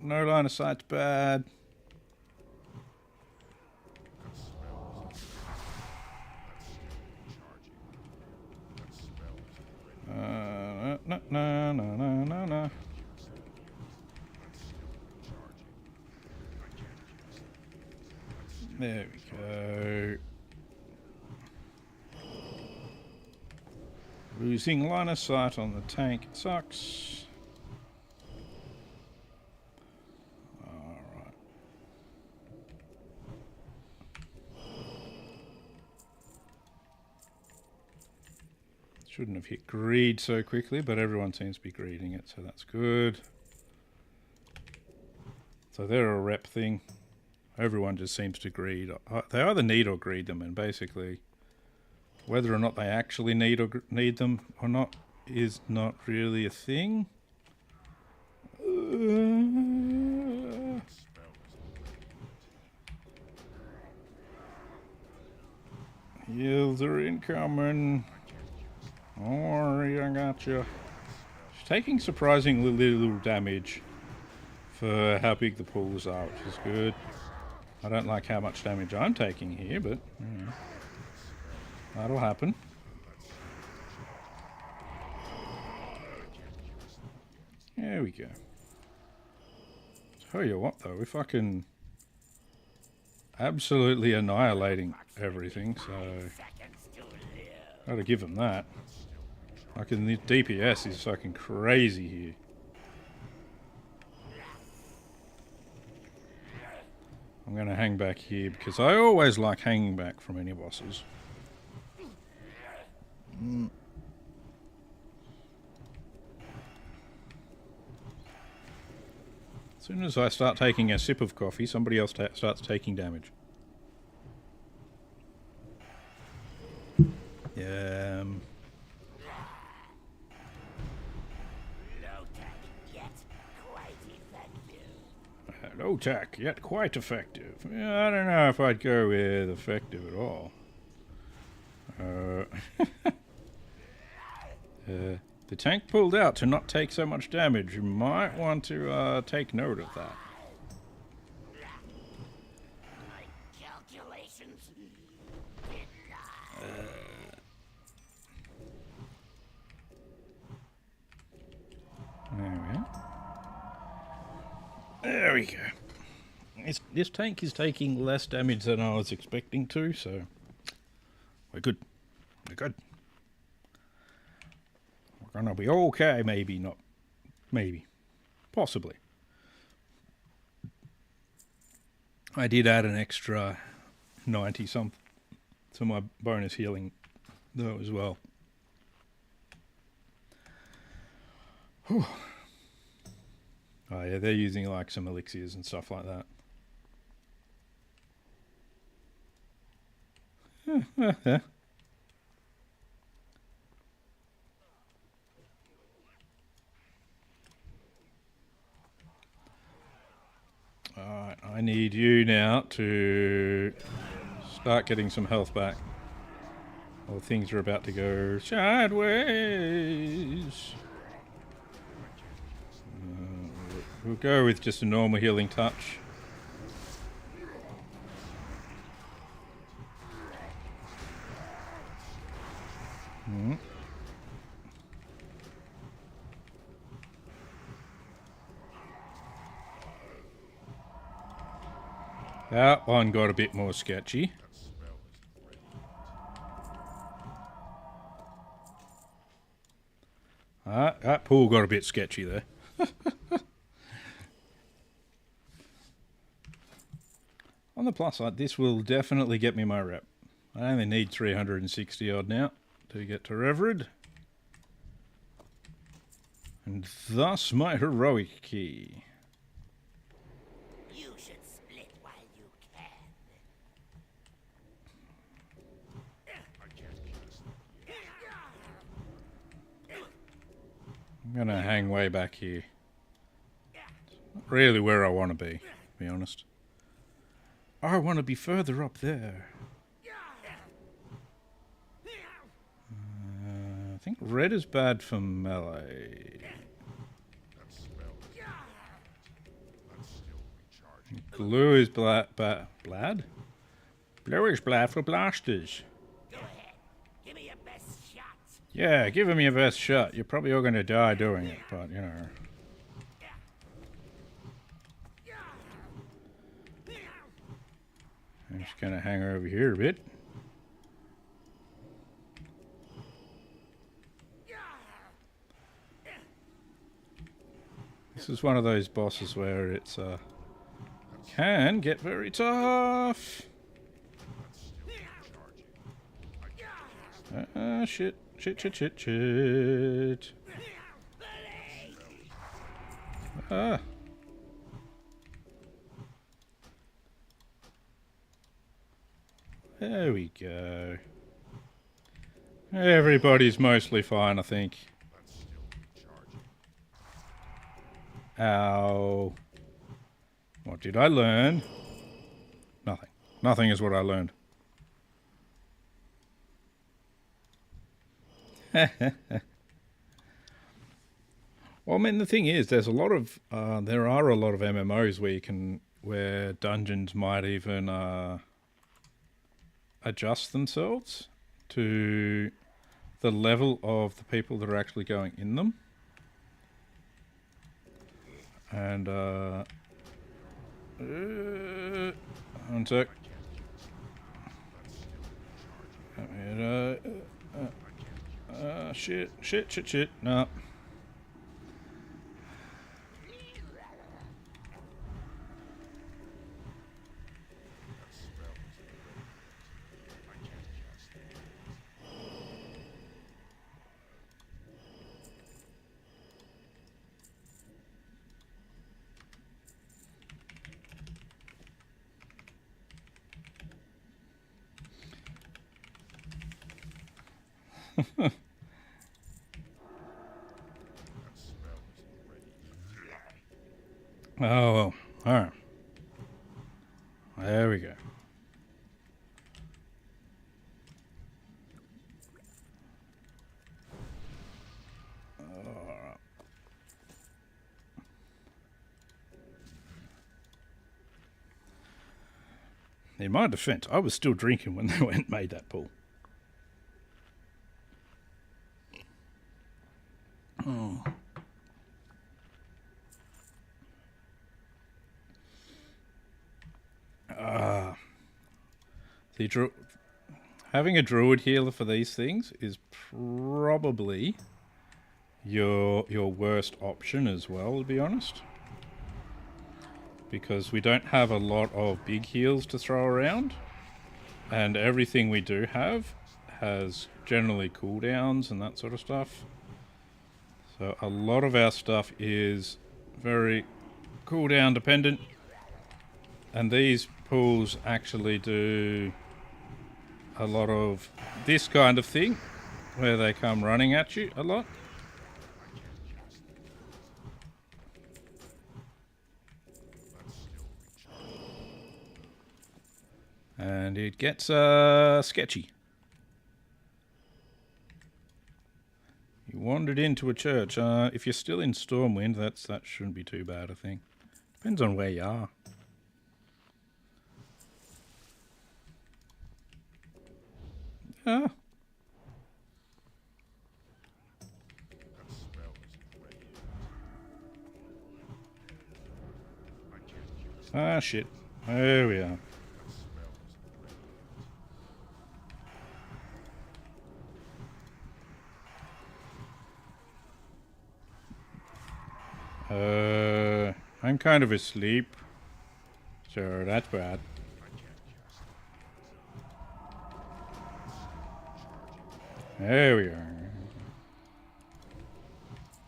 No line of sight's bad. No. There we go. Losing line of sight on the tank. It sucks. Alright. Shouldn't have hit greed so quickly, but everyone seems to be greeding it, so that's good. So they're a rep thing. Everyone just seems to greed. They either need or greed them, and basically whether or not they actually need them or not is not really a thing. Heals are incoming. Don't worry, I got you. She's taking surprisingly little damage for how big the pools are, which is good. I don't like how much damage I'm taking here, but you know, that'll happen. There we go. Tell you what though, we're fucking absolutely annihilating everything, so gotta give them that. Fucking the DPS is fucking crazy here. I'm gonna hang back here because I always like hanging back from any bosses. As soon as I start taking a sip of coffee, somebody else starts taking damage. Yeah. Low tech, yet quite effective. Yeah, I don't know if I'd go with effective at all. The tank pulled out to not take so much damage. You might want to take note of that. My calculations. There we are. we go. This tank is taking less damage than I was expecting to, so we're good. We're good. We're gonna be okay, maybe not. Maybe. Possibly. I did add an extra 90 something to my bonus healing though as well. Whew. Oh yeah, they're using like some elixirs and stuff like that. Alright, I need you now to start getting some health back. Or things are about to go sideways. We'll go with just a normal healing touch. That one got a bit more sketchy. That pool got a bit sketchy there. On the plus side, this will definitely get me my rep. I only need 360 odd now to get to Reverend. And thus my heroic key. You should split while you can. I'm gonna hang way back here. Not really where I want to be honest. I want to be further up there. I think red is bad for melee. Blue is blad? Blue is bad for blasters. Go ahead. Give me your best shot. Yeah, give him your best shot. You're probably all going to die doing it, but you know. I'm just going to hang over here a bit. This is one of those bosses where it's can get very tough. Shit. Ah. There we go. Everybody's mostly fine, I think. Ow. What did I learn? Nothing. Nothing is what I learned. Well, I mean, the thing is, there's a lot of, there are a lot of MMOs where dungeons might even adjust themselves to the level of the people that are actually going in them. And, one sec. Shit. No. Oh, well. Alright. There we go. In my defense, I was still drinking when they went and made that pool. Oh. Having a druid healer for these things is probably your worst option as well, to be honest. Because we don't have a lot of big heals to throw around. And everything we do have has generally cooldowns and that sort of stuff. So a lot of our stuff is very cooldown dependent. And these pools actually do a lot of this kind of thing, where they come running at you a lot. And it gets sketchy. You wandered into a church. If you're still in Stormwind, that shouldn't be too bad, I think. Depends on where you are. Ah. Ah, shit. There we are. I'm kind of asleep, so that's bad. There we are.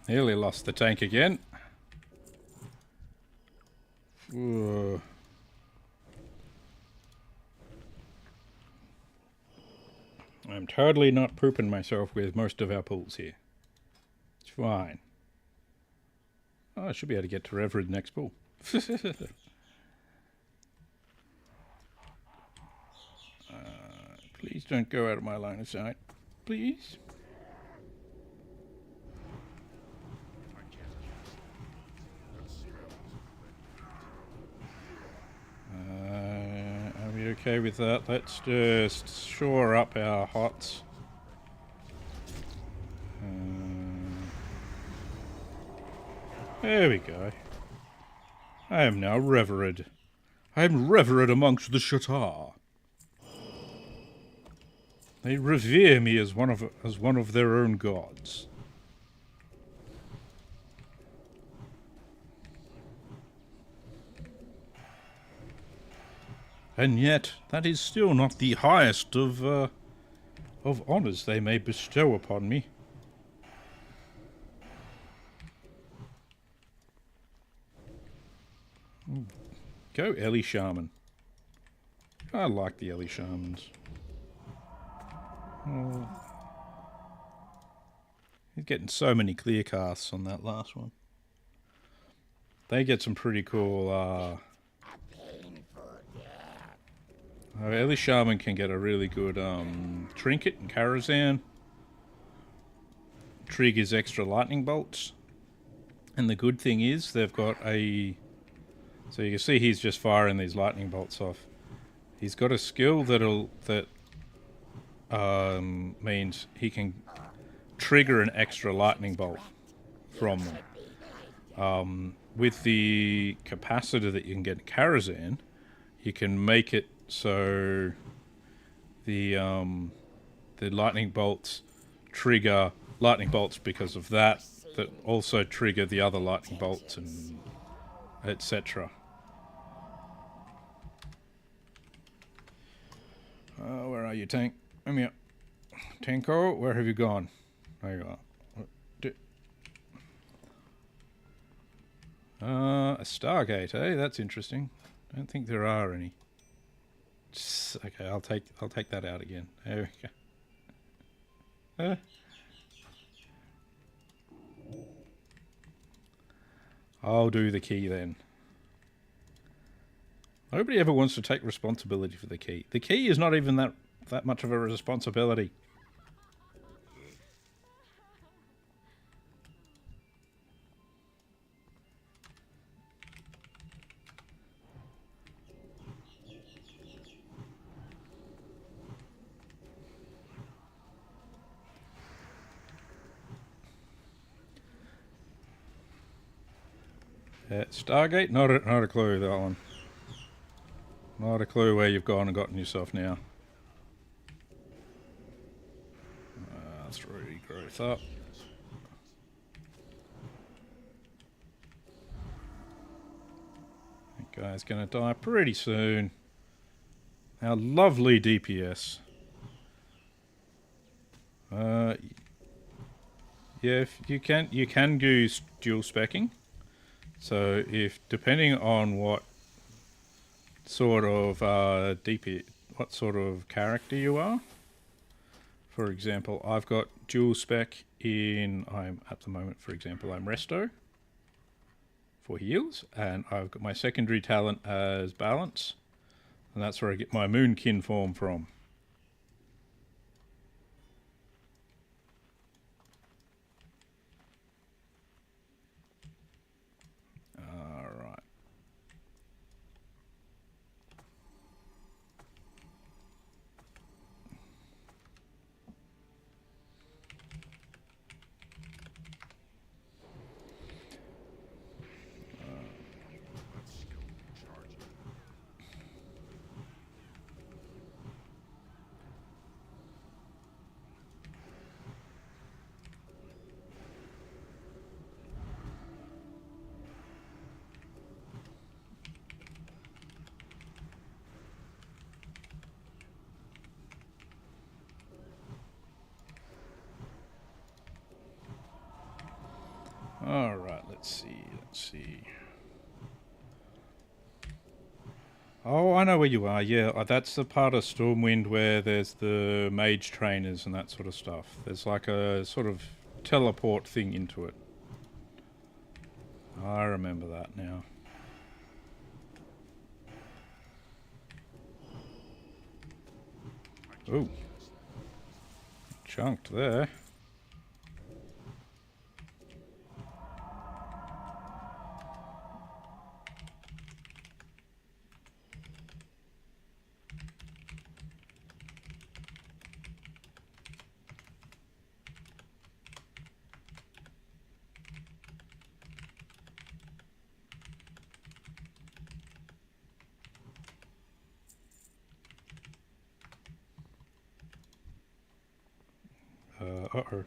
Nearly lost the tank again. Whoa. I'm totally not pooping myself with most of our pools here. It's fine. Oh, I should be able to get to Reverend next pool. Please don't go out of my line of sight. Please. Are we okay with that? Let's just shore up our hots. There we go. I am now revered. I am revered amongst the Shatar. They revere me as one of their own gods. And yet, that is still not the highest of honors they may bestow upon me. Go Ellie Shaman. I like the Ellie Shamans. Oh. He's getting so many clear casts on that last one. They get some pretty cool Ellie Shaman can get a really good trinket and Karazhan. Triggers extra lightning bolts. And the good thing is they've got a... So you can see he's just firing these lightning bolts off. He's got a skill that means he can trigger an extra lightning bolt from them. With the capacitor that you can get in Karazhan, you can make it so the lightning bolts trigger lightning bolts because of that also trigger the other lightning bolts and etc. Where are you, Tank? Come here. Tanko, where have you gone? There you are. A Stargate, eh? That's interesting. I don't think there are any. Okay, I'll take that out again. There we go. I'll do the key then. Nobody ever wants to take responsibility for the key. The key is not even that much of a responsibility. Stargate? Not a clue, that one. Not a clue where you've gone and gotten yourself now. health up. That guy's going to die pretty soon. Our lovely DPS. Yeah, if you can do dual specking. So if depending on what sort of what sort of character you are. For example, I've got dual spec in, I'm at the moment, for example, I'm Resto for heals, and I've got my secondary talent as balance, and that's where I get my Moonkin form from. Alright. Alright, let's see. Oh, I know where you are, yeah. That's the part of Stormwind where there's the mage trainers and that sort of stuff. There's like a sort of teleport thing into it. I remember that now. Ooh. Chunked there. Uh-oh.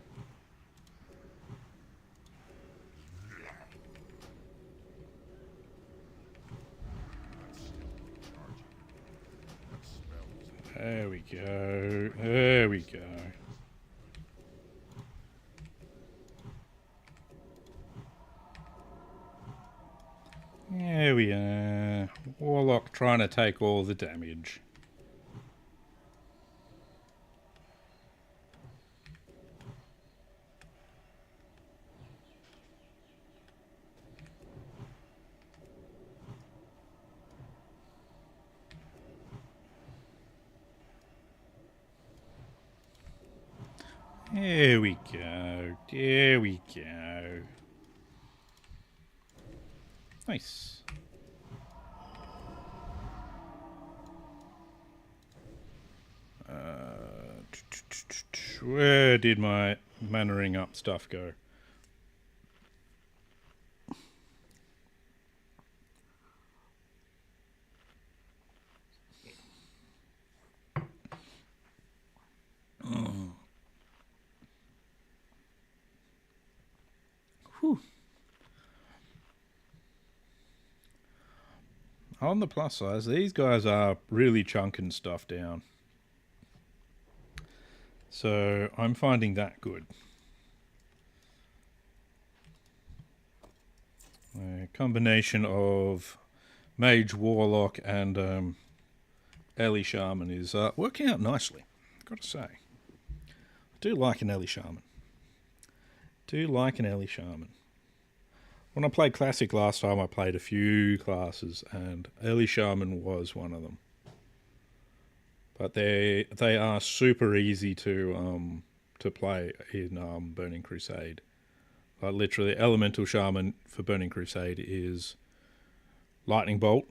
There we go. There we go. There we are. Warlock trying to take all the damage. There we go. There we go. Nice. Where did my mannering up stuff go? Whew. On the plus side, these guys are really chunking stuff down. So I'm finding that good. A combination of Mage, Warlock, and Ellie Shaman is working out nicely, I've got to say. I do like an Ellie Shaman. When I played Classic last time, I played a few classes, and Ellie Shaman was one of them. But they are super easy to play in Burning Crusade. Like literally, Elemental Shaman for Burning Crusade is Lightning Bolt,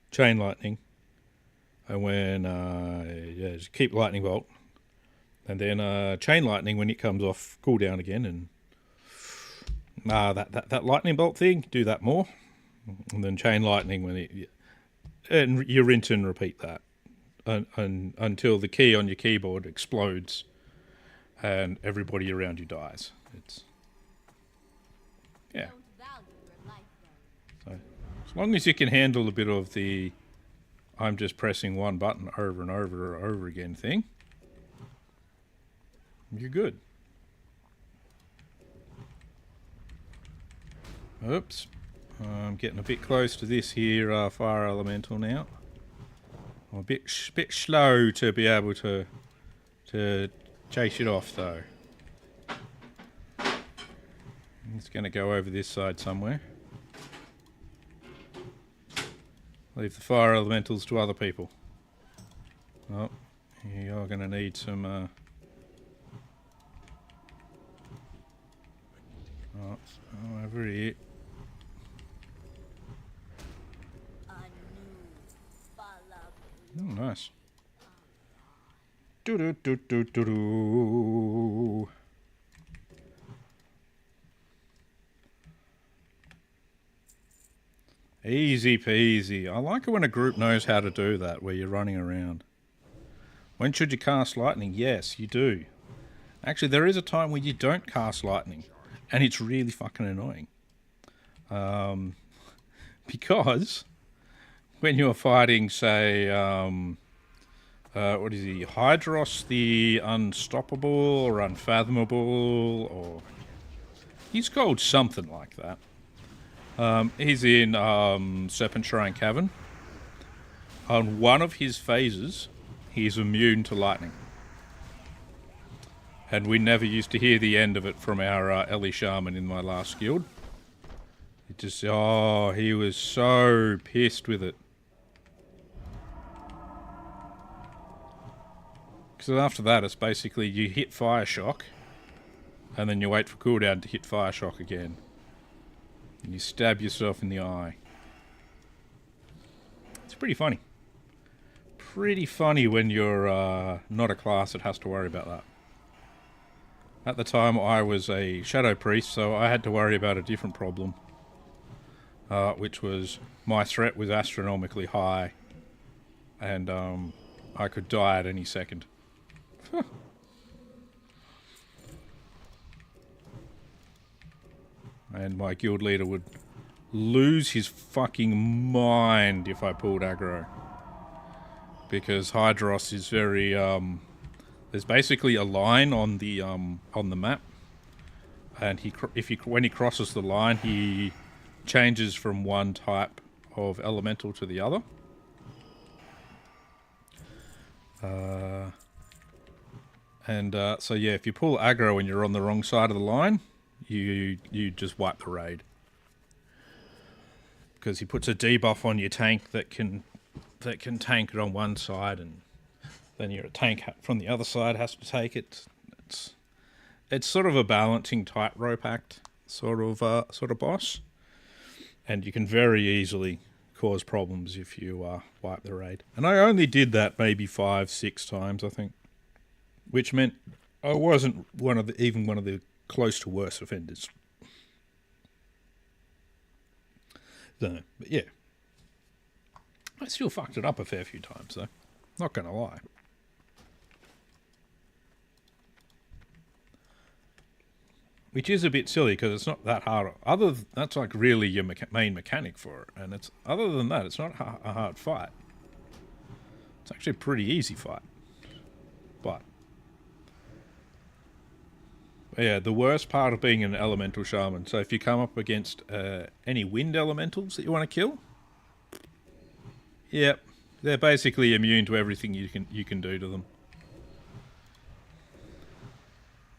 Chain Lightning, and when just keep Lightning Bolt, and then Chain Lightning when it comes off cooldown again, and that Lightning Bolt thing, do that more, and then Chain Lightning when it, and you rinse and repeat that. And until the key on your keyboard explodes, and everybody around you dies. It's yeah. Don't value your life then. So as long as you can handle a bit of the I'm just pressing one button over and over and over again thing, you're good. Oops. I'm getting a bit close to this here fire elemental now. I'm a bit slow to be able to chase it off though. It's going to go over this side somewhere. Leave the fire elementals to other people. Oh, you are going to need some... oh, over here. Oh, nice. Do-do-do-do-do-do. Easy peasy. I like it when a group knows how to do that, where you're running around. When should you cast lightning? Yes, you do. Actually, there is a time when you don't cast lightning, and it's really fucking annoying. Because when you're fighting, say, what is he? Hydros the Unstoppable or Unfathomable, or he's called something like that. He's in Serpent Shrine Cavern. On one of his phases, he's immune to lightning. And we never used to hear the end of it from our Ellie Shaman in my last guild. It just, oh, he was so pissed with it. Because after that, it's basically you hit Fire Shock, and then you wait for cooldown to hit Fire Shock again. And you stab yourself in the eye. It's pretty funny. Pretty funny when you're not a class that has to worry about that. At the time, I was a Shadow Priest, so I had to worry about a different problem. Which was my threat was astronomically high. And I could die at any second. And my guild leader would lose his fucking mind if I pulled aggro. Because Hydros is very, there's basically a line on the map. And when he crosses the line, he changes from one type of elemental to the other. So yeah, if you pull aggro and you're on the wrong side of the line, you just wipe the raid. Because he puts a debuff on your tank that can tank it on one side, and then your tank from the other side has to take it. It's sort of a balancing tightrope act sort of boss, and you can very easily cause problems if you wipe the raid. And I only did that maybe 5-6 times, I think, which meant I wasn't even one of the close to worst offenders. So, but yeah, I still fucked it up a fair few times though. Not gonna lie. Which is a bit silly because it's not that hard. That's like really your main mechanic for it, and it's other than that, it's not a hard fight. It's actually a pretty easy fight, but yeah, the worst part of being an elemental shaman. So if you come up against any wind elementals that you want to kill, yep, they're basically immune to everything you can do to them.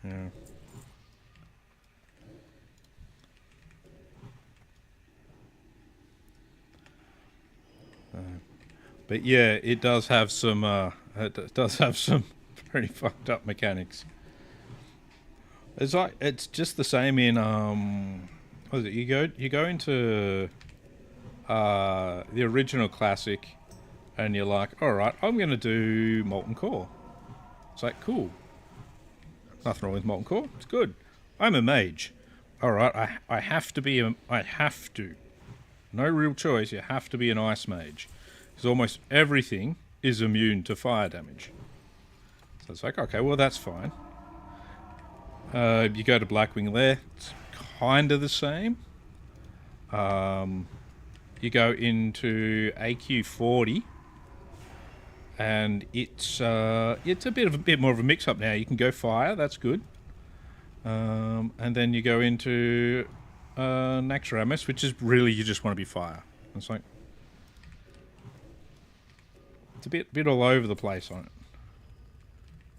Yeah. But yeah, it does have some pretty fucked up mechanics. It's just the same in what is it? You go into the original classic, and you're like, all right, I'm gonna do Molten Core. It's like, cool. Nothing wrong with Molten Core. It's good. I'm a mage. All right, I have to. No real choice. You have to be an ice mage, because almost everything is immune to fire damage. So it's like, okay, well that's fine. You go to Blackwing Lair. It's kind of the same. You go into AQ40, and it's a bit more of a mix-up now. You can go fire. That's good. And then you go into Naxxramas, which is really you just want to be fire. It's like it's a bit all over the place on it.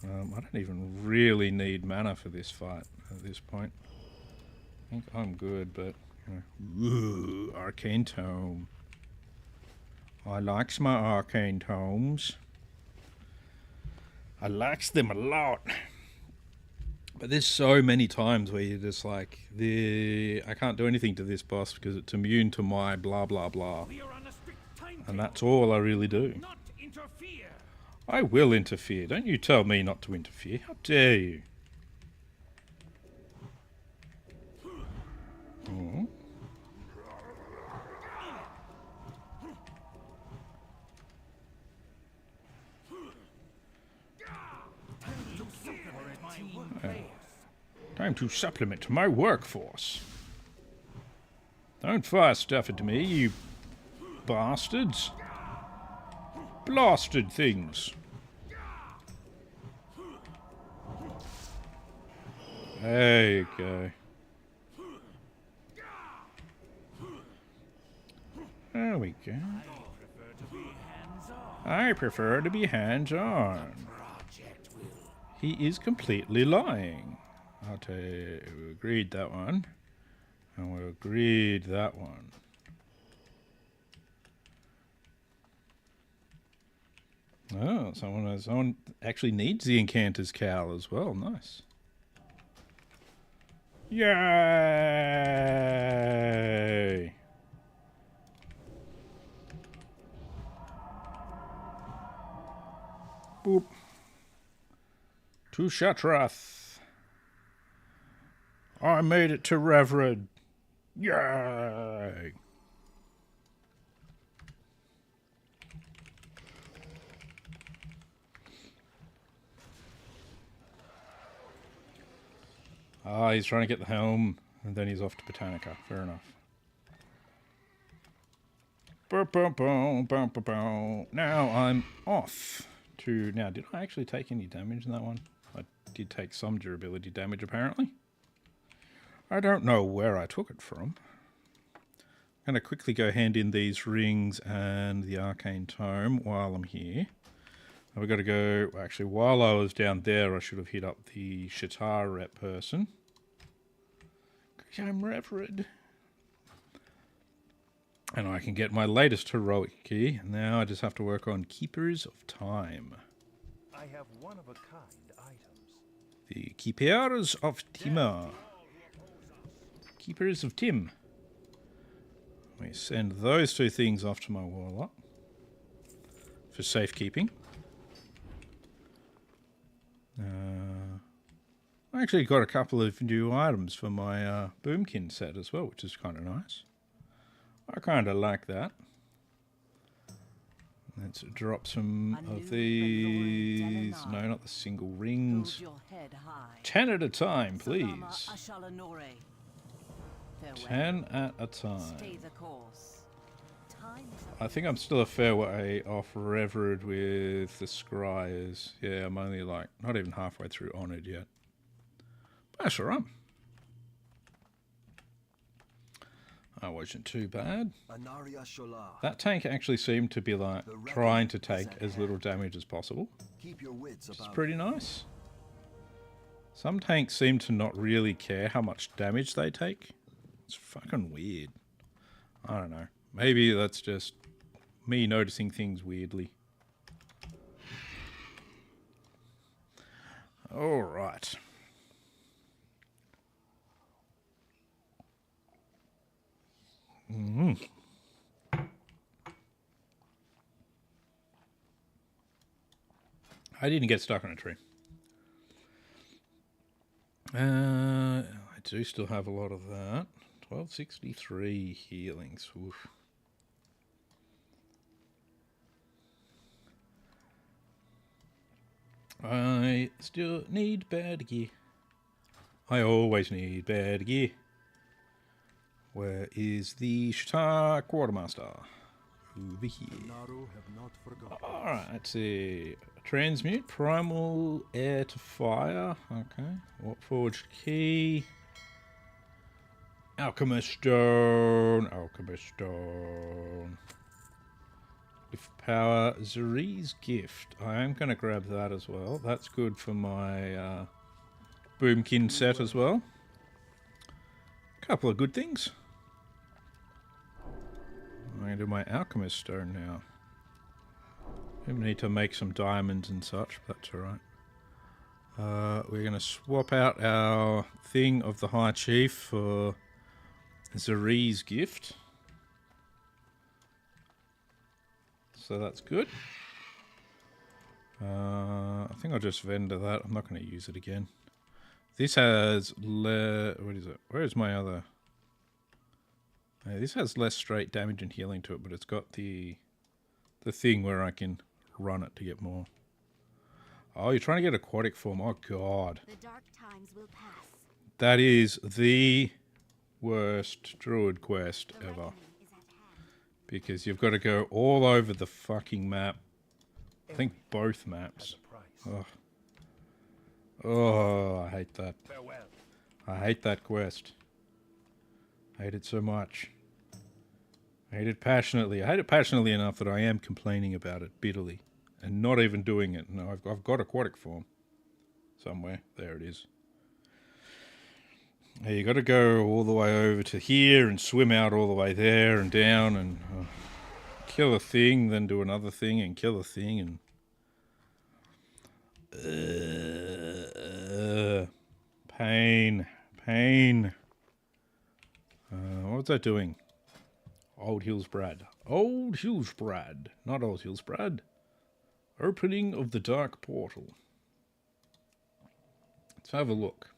I don't even really need mana for this fight at this point. I think I'm good, but ooh, Arcane Tome. I likes my Arcane Tomes. I likes them a lot. But there's so many times where you're just like, I can't do anything to this boss because it's immune to my blah blah blah. And that's all I really do. Not interfere. I will interfere. Don't you tell me not to interfere. How dare you? Oh. Time to supplement my workforce. Don't fire stuff at me, you bastards. Blasted things. There you go. There we go. I prefer to be hands-on. He is completely lying. I'll tell you, we agreed that one. And we agreed that one. Oh, someone actually needs the Incanter's Cowl as well. Nice. Yay! Boop. To Shatrath. I made it to Reverend. Yay! Ah, he's trying to get the helm, and then he's off to Botanica. Fair enough. Now I'm off to... Now, did I actually take any damage in that one? I did take some durability damage, apparently. I don't know where I took it from. I'm going to quickly go hand in these rings and the Arcane Tome while I'm here. We've got to go... Actually, while I was down there, I should have hit up the Shatar rep person. Because I'm Reverend. And I can get my latest heroic key. Now I just have to work on Keepers of Time. I have one-of-a-kind items. The Keepers of Timur. Keepers of Tim. We send those two things off to my warlock for safekeeping. I actually got a couple of new items for my Boomkin set as well, which is kind of nice. I kind of like that. Let's drop some of these. No, not the single rings. 10 at a time, please. 10 at a time. I think I'm still a fair way off Revered with the Scryers. Yeah, I'm only like, not even halfway through Honoured yet. But that's alright. That wasn't too bad. That tank actually seemed to be like trying to take as little damage as possible. Which is pretty nice. Some tanks seem to not really care how much damage they take. It's fucking weird. I don't know. Maybe that's just me noticing things weirdly. Alright. I didn't get stuck on a tree. I do still have a lot of that. 1263 healings. Oof. I still need bad gear. I always need better gear. Where is the Shtar Quartermaster? Over here. Naru have not forgotten. Alright, let's see. Transmute, primal, air to fire. Okay. Warp forged key. Alchemist stone. Alchemist stone. Lift power. Zeri's gift. I am going to grab that as well. That's good for my boomkin set as well. Couple of good things. I'm going to do my alchemist stone now. We need to make some diamonds and such, but that's alright. We're going to swap out our thing of the High Chief for Zeri's gift. So that's good. I think I'll just vendor that. I'm not going to use it again. This has... what is it? Where is my other... this has less straight damage and healing to it, but it's got the thing where I can run it to get more. Oh, you're trying to get aquatic form. Oh, God. The dark times will pass. That is the worst druid quest The ever. reckoning is at hand. Because you've got to go all over the fucking map. I think both maps. Oh. Oh, I hate that. Farewell. I hate that quest. I hate it so much. I hate it passionately. I hate it passionately enough that I am complaining about it bitterly. And not even doing it. No, I've got aquatic form. Somewhere. There it is. Hey, you got to go all the way over to here and swim out all the way there and down and kill a thing, then do another thing and kill a thing and... pain. Pain. What was I doing? Old Hillsbrad. Old Hillsbrad. Not Old Hillsbrad. Opening of the Dark Portal. Let's have a look.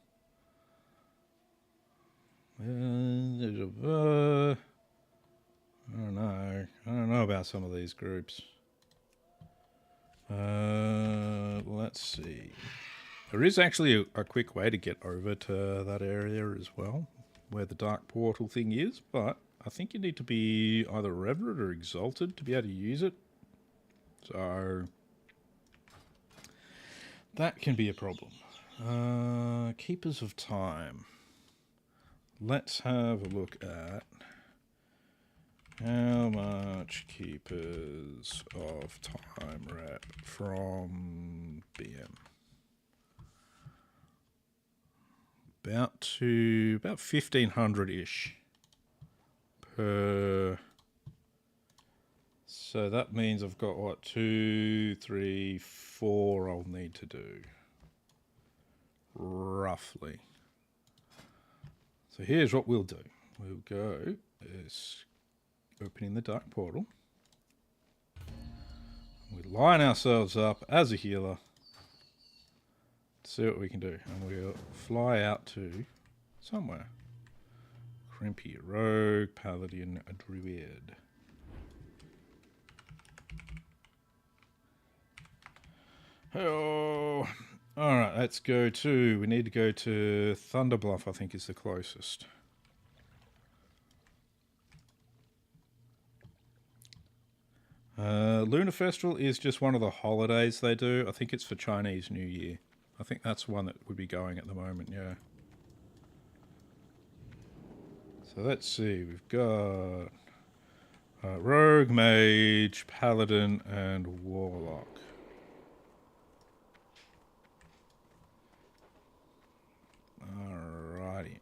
I don't know. I don't know about some of these groups. Let's see. There is actually a quick way to get over to that area as well, where the Dark Portal thing is, but I think you need to be either Reverend or Exalted to be able to use it. So that can be a problem. Keepers of Time. Let's have a look at how much Keepers of Time rep from BM. About 1,500-ish per. So that means I've got what, 2, 3, 4 I'll need to do. Roughly. So here's what we'll do. We'll go is opening the Dark Portal. We line ourselves up as a healer. See what we can do. And we'll fly out to somewhere. Crimpy, Rogue, Paladin, a Druid. Oh, alright, let's go to... We need to go to Thunderbluff, I think is the closest. Lunar Festival is just one of the holidays they do. I think it's for Chinese New Year. I think that's one that would be going at the moment, yeah. So let's see, we've got Rogue, Mage, Paladin, and Warlock. Alrighty.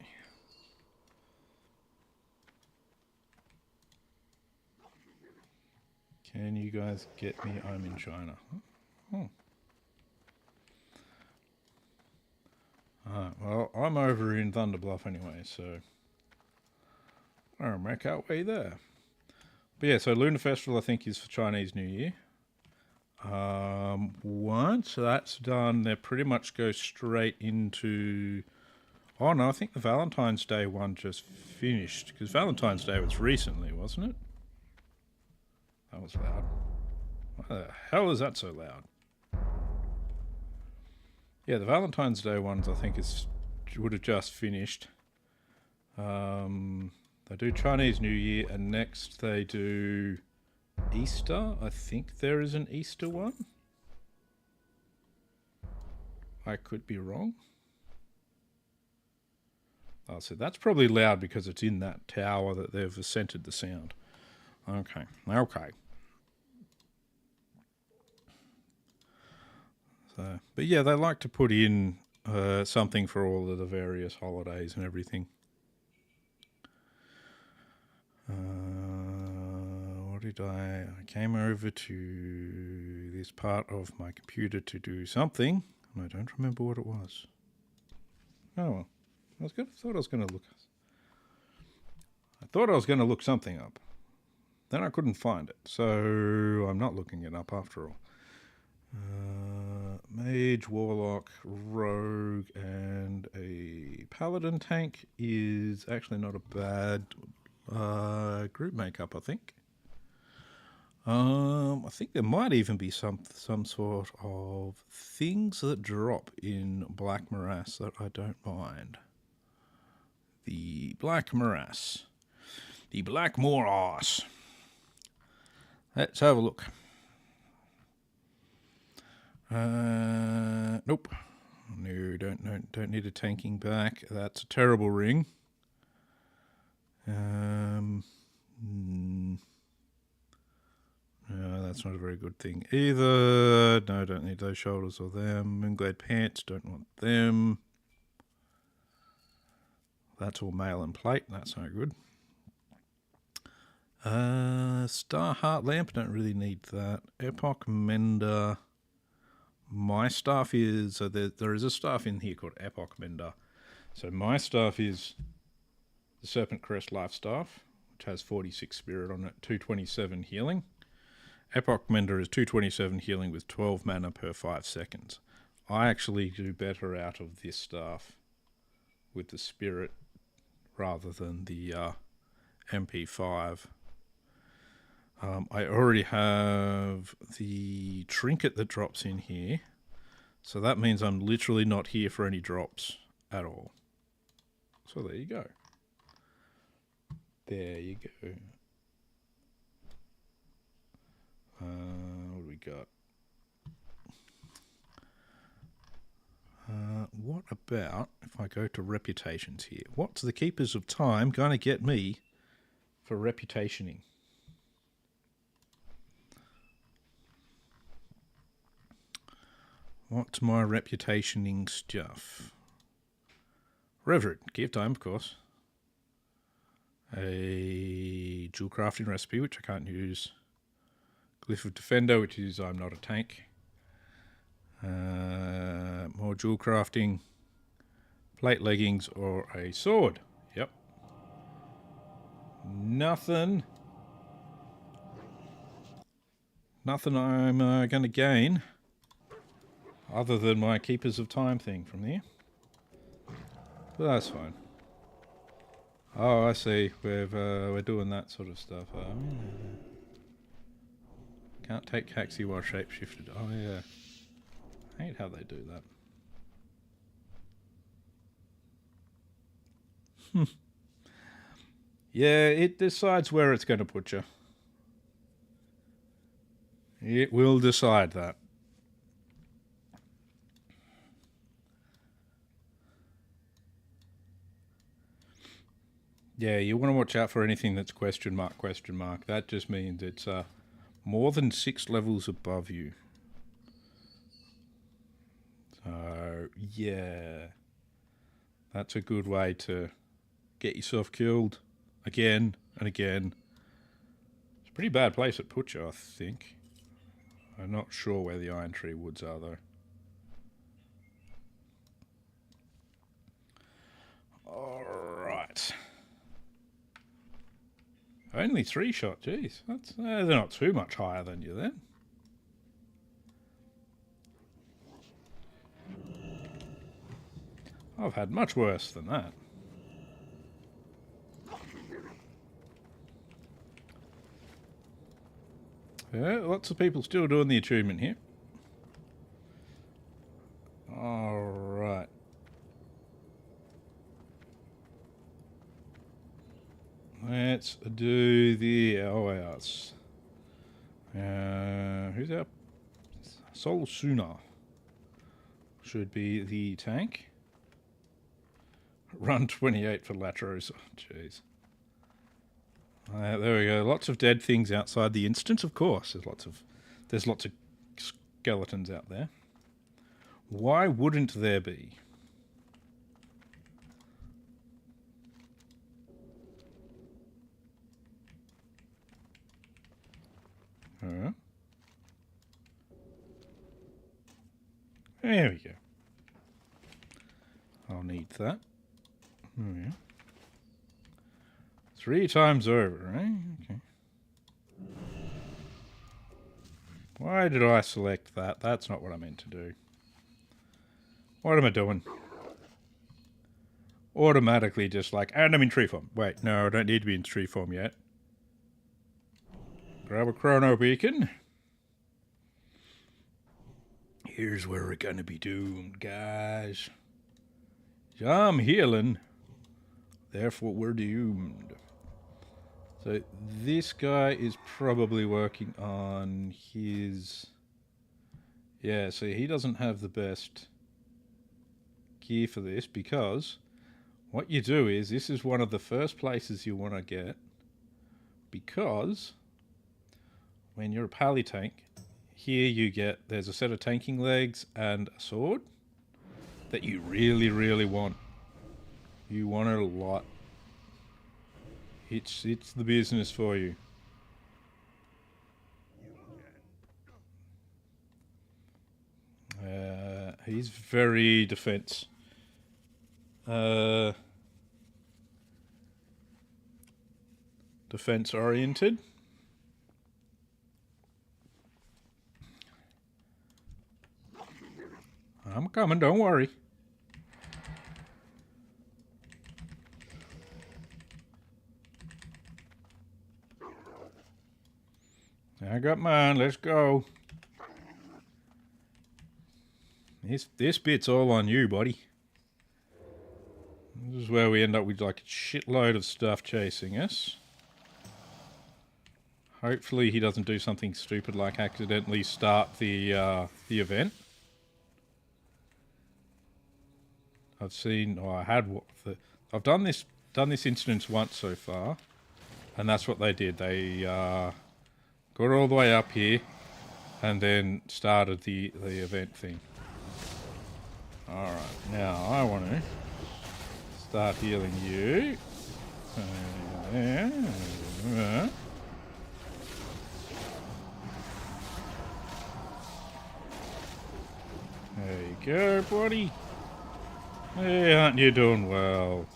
Can you guys get me? I'm in China. Oh. Alright, well, I'm over in Thunderbluff anyway, so I'll make our way there. But yeah, so Lunar Festival I think is for Chinese New Year. Once that's done, they pretty much go straight into... Oh no, I think the Valentine's Day one just finished, because Valentine's Day was recently, wasn't it? That was loud. Why the hell is that so loud? Yeah, the Valentine's Day ones I think is would have just finished. They do Chinese New Year, and next they do Easter. I think there is an Easter one. I could be wrong. Oh, so that's probably loud because it's in that tower that they've centered the sound. Okay. So, but yeah, they like to put in something for all of the various holidays and everything. What did I came over to this part of my computer to do something, and I don't remember what it was. Oh well. I thought I was going to look something up. Then I couldn't find it, so I'm not looking it up after all. Mage, Warlock, Rogue, and a Paladin tank is actually not a bad group makeup, I think. I think there might even be some sort of things that drop in Black Morass that I don't mind. The Black Morass. The Black Morass. Let's have a look. Nope. No, don't need a tanking back. That's a terrible ring. No, that's not a very good thing either. No, don't need those shoulders or them. Moonglade pants, don't want them. That's all mail and plate. That's no good. Star Heart Lamp, don't really need that. Epoch Mender. My staff is... So there is a staff in here called Epoch Mender. So my staff is the Serpent Crest Life Staff, which has 46 spirit on it, 227 healing. Epoch Mender is 227 healing with 12 mana per 5 seconds. I actually do better out of this staff with the spirit rather than the MP5. I already have the trinket that drops in here, so that means I'm literally not here for any drops at all. So there you go. There you go. What do we got? What about if I go to reputations here? What's the Keepers of Time going to get me for reputationing? What's my reputationing stuff? Reverend, key of time, of course. A dual crafting recipe, which I can't use. Glyph of Defender, which is I'm not a tank. More dual crafting. Plate leggings or a sword. Yep. Nothing I'm going to gain other than my Keepers of Time thing from there. But that's fine. Oh, I see. We're doing that sort of stuff. Can't take Caxi while shapeshifted. Oh yeah. I hate how they do that. Yeah, it decides where it's going to put you. It will decide that. Yeah, you want to watch out for anything that's question mark. That just means it's more than 6 levels above you. So, yeah. That's a good way to get yourself killed again and again. It's a pretty bad place it puts you, I think. I'm not sure where the Iron Tree Woods are, though. Alright. Only 3 shot, jeez. That's, they're not too much higher than you then. I've had much worse than that. Yeah, lots of people still doing the achievement here. Alright. Let's do the OS. Who's up? Sol Suna should be the tank. Run 28 for Latros. Oh, jeez. There we go. Lots of dead things outside the instance, of course. There's lots of skeletons out there. Why wouldn't there be? There we go. I'll need that. Oh, yeah. 3 times over, eh? Okay. Why did I select that? That's not what I meant to do. What am I doing? Automatically just like, and I'm in tree form. Wait, no, I don't need to be in tree form yet. Grab a chrono beacon. Here's where we're gonna be doomed, guys. I'm healing. Therefore, we're doomed. So this guy is probably working on his... Yeah, so he doesn't have the best gear for this because what you do is, this is one of the first places you want to get, because when you're a pally tank, here you get, there's a set of tanking legs and a sword that you really, really want. You want it a lot. It's the business for you. He's very defense. Defense oriented. I'm coming, don't worry. I got mine, let's go. This bit's all on you, buddy. This is where we end up with like a shitload of stuff chasing us. Hopefully he doesn't do something stupid like accidentally start the event. I've seen, I've done this instance once so far, and that's what they did. They got all the way up here, and then started the event thing. All right, now I want to start healing you. There you go, buddy. Hey, aren't you doing well?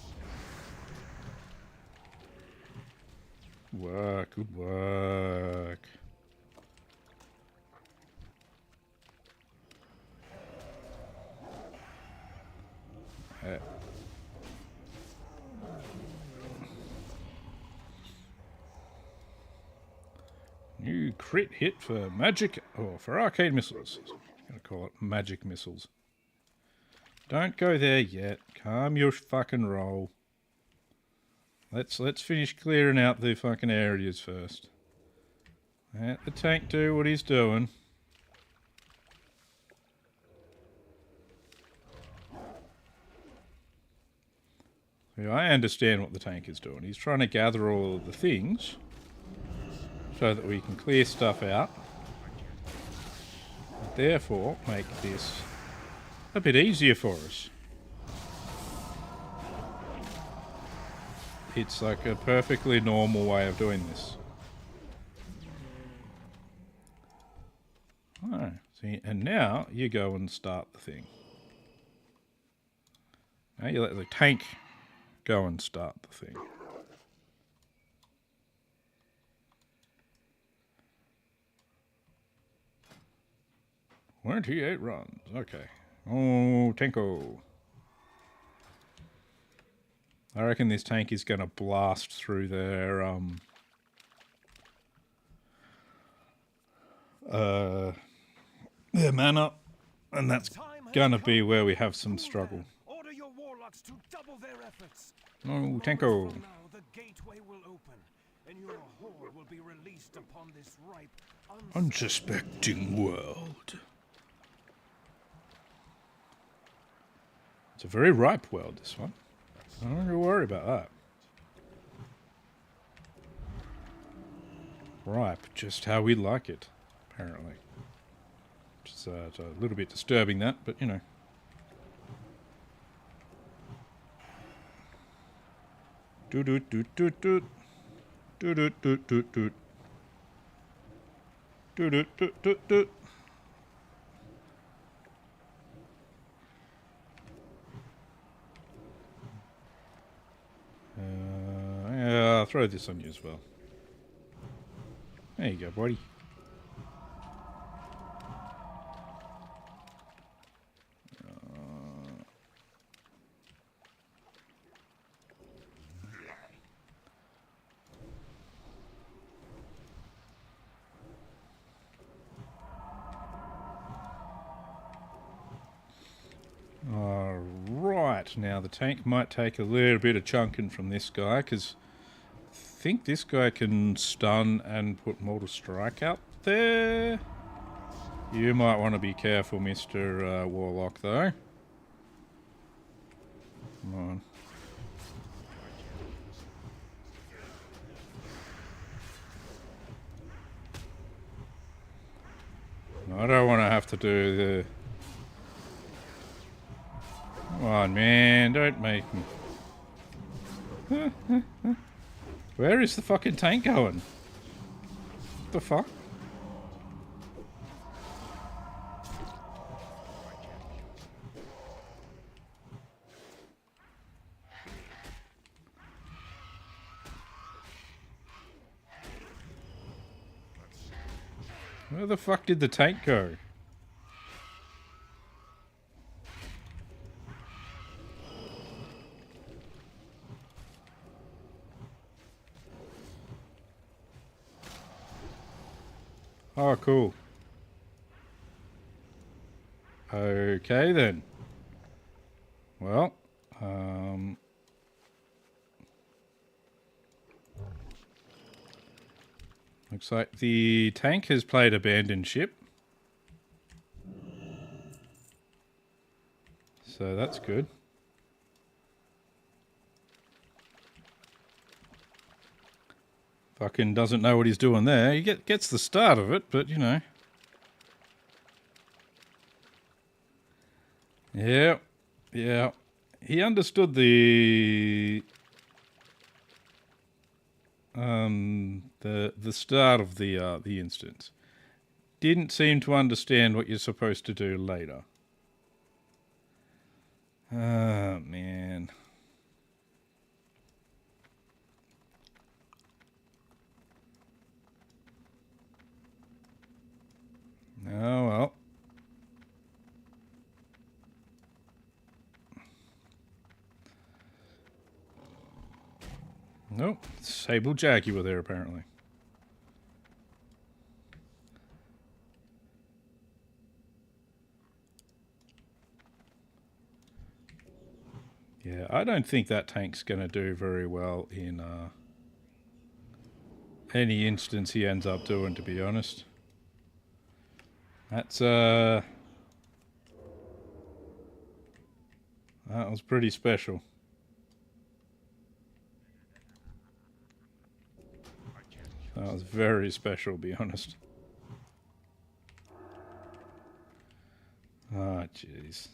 Good work. New crit hit for for arcade missiles. I'm gonna call it magic missiles. Don't go there yet. Calm your fucking roll. Let's finish clearing out the fucking areas first. Let the tank do what he's doing. See, I understand what the tank is doing. He's trying to gather all of the things so that we can clear stuff out. And therefore, make this a bit easier for us. It's like a perfectly normal way of doing this. Oh, see, and now you go and start the thing. Now you let the tank go and start the thing. "28 runs. Okay. Oh, Tanko. I reckon this tank is going to blast through their mana, and that's going to be where we have some struggle. Order your warlocks to double their efforts. Oh, Tanko. Now the gateway will open. and your horde will be released upon this ripe, Unsuspecting world. It's a very ripe world, this one. I don't really worry about that. Ripe, just how we like it, apparently. It's a little bit disturbing, that, but you know. Doot doot doot doot doot. Doot doot doot doot doot. Doot doot doot doot doot. Yeah, I'll throw this on you as well. There you go, buddy. Alright, now the tank might take a little bit of chunking from this guy, because I think this guy can stun and put Mortal Strike out there. You might want to be careful, Mr. Warlock, though. Come on. I don't want to have to do the... Come on, man, don't make me... Where is the fucking tank going? What the fuck? Where the fuck did the tank go? Oh, cool. Okay, then. Well, looks like the tank has played abandoned ship. So that's good. Fucking doesn't know what he's doing there. He gets the start of it, but you know. Yeah, yeah. He understood the start of the instance. Didn't seem to understand what you're supposed to do later. Oh man. Oh well. Nope, Sable Jaguar there apparently. Yeah, I don't think that tank's going to do very well in any instance he ends up doing, to be honest. That's that was pretty special. That was very special, to be honest. Ah, jeez.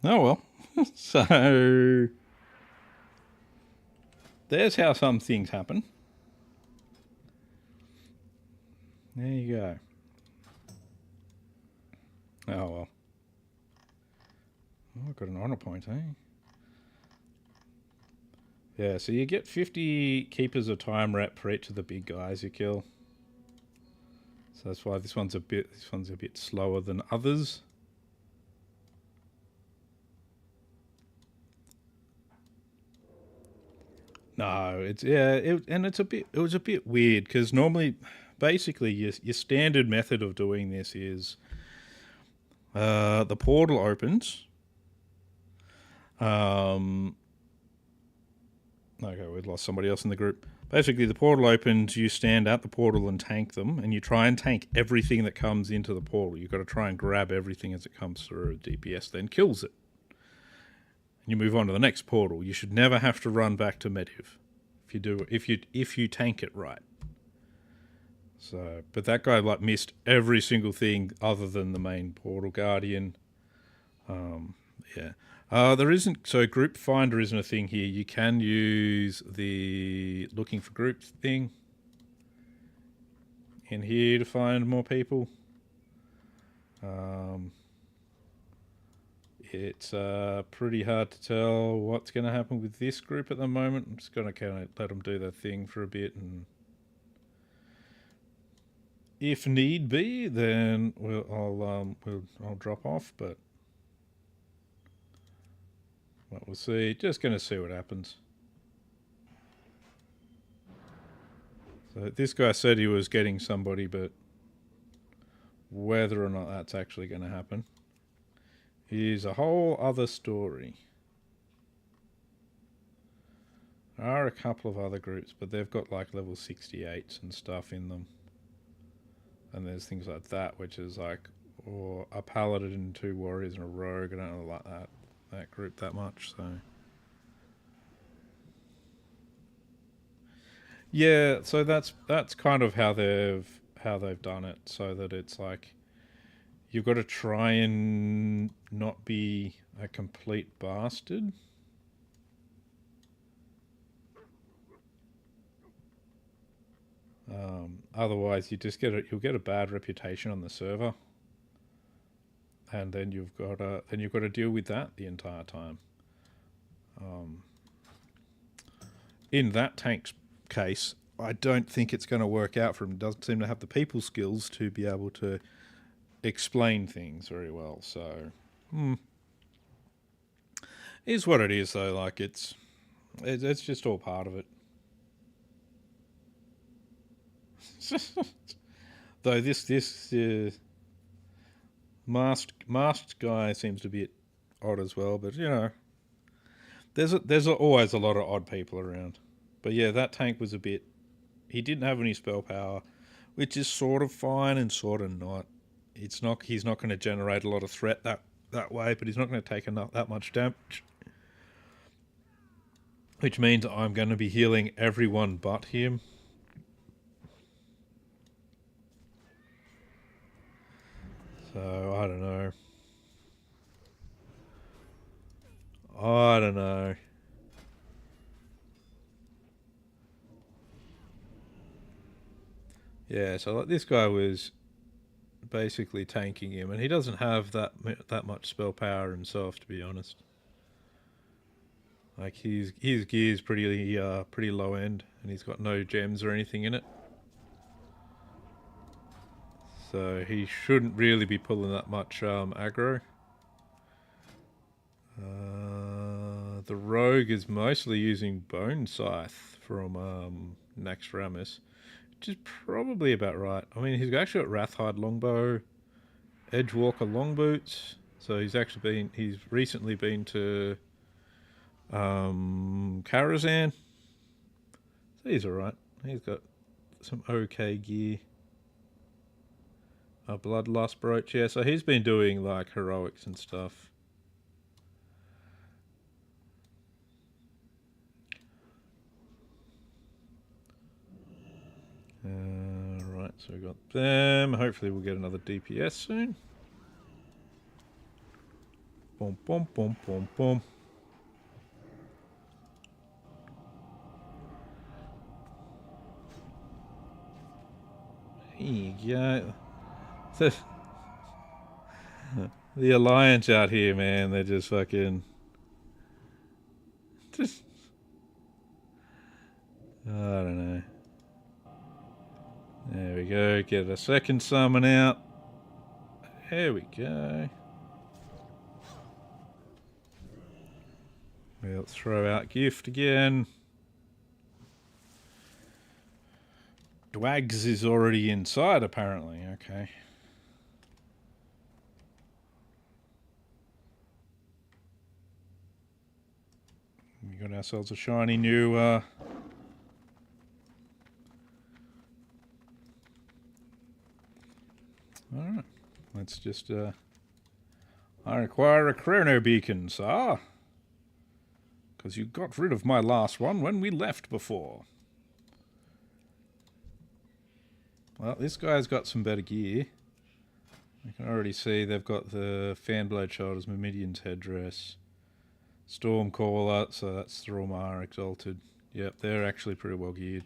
Oh well. So there's how some things happen. There you go. Oh well. Oh, I got an honor point, eh? Yeah, so you get 50 keepers of time rep for each of the big guys you kill. So that's why this one's a bit slower than others. No, it was a bit weird because normally basically your standard method of doing this is the portal opens. Okay, we've lost somebody else in the group. Basically, the portal opens, you stand at the portal and tank them, and you try and tank everything that comes into the portal. You've got to try and grab everything as it comes through. DPS then kills it. And you move on to the next portal. You should never have to run back to Mediv if you tank it right. So, but that guy like missed every single thing other than the main portal guardian. Yeah. There isn't, so group finder isn't a thing here. You can use the looking for groups thing in here to find more people. It's pretty hard to tell what's going to happen with this group at the moment. I'm just going to kind of let them do their thing for a bit, and if need be, then I'll drop off, but we'll see. Just going to see what happens. So this guy said he was getting somebody, but whether or not that's actually going to happen is a whole other story. There are a couple of other groups, but they've got like level 68s and stuff in them. And there's things like that, which is like, or a paladin and 2 warriors and a rogue. I don't really like that group that much, so yeah. So that's kind of how they've done it, so that it's like you've got to try and not be a complete bastard. Otherwise, you'll get a bad reputation on the server. And then you've got to deal with that the entire time. In that tank's case, I don't think it's going to work out for him. He doesn't seem to have the people skills to be able to explain things very well. So, is what it is though. Like it's just all part of it. Though this masked guy seems to be odd as well, but you know, there's always a lot of odd people around. But yeah, that tank was a bit. He didn't have any spell power, which is sort of fine and sort of not. He's not going to generate a lot of threat that way, but he's not going to take that much damage. Which means I'm going to be healing everyone but him. So, I don't know. Yeah, so like this guy was basically tanking him, and he doesn't have that much spell power himself, to be honest. Like his gear's pretty low end, and he's got no gems or anything in it. So he shouldn't really be pulling that much aggro. The rogue is mostly using Bone Scythe from Naxxramas, which is probably about right. I mean, he's actually got Wrathhide Longbow, Edgewalker Longboots. So he's recently been to Karazhan. So he's alright. He's got some okay gear. A Bloodlust Brooch, yeah, so he's been doing like heroics and stuff. Right, so we got them. Hopefully we'll get another DPS soon. Boom, boom, boom, boom, boom. There you go. The Alliance out here, man, they're just fucking... I don't know. There we go, get a second summon out. There we go. We'll throw out gift again. Dwags is already inside, apparently. Okay. We got ourselves a shiny new... Alright. Let's just... I require a chrono beacon, sir. Because you got rid of my last one when we left before. Well, this guy's got some better gear. I can already see they've got the Fanblade shoulders, Myrmidion's headdress, Stormcaller, so that's Thormar Exalted. Yep, they're actually pretty well geared.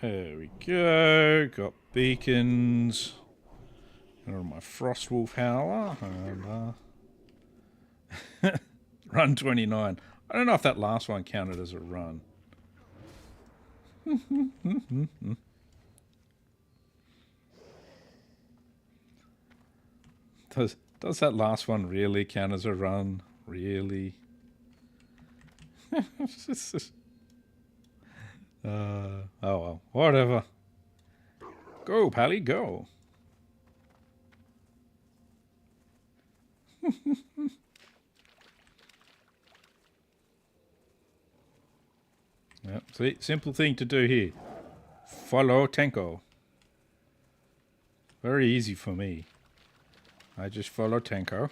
There we go. Got beacons. Got my Frostwolf Howler. And, run 29. I don't know if that last one counted as a run. Does that last one really count as a run? Really? Oh well, whatever. Go, Pally, go. Yep, see, simple thing to do here. Follow Tenko. Very easy for me. I just follow Tenko.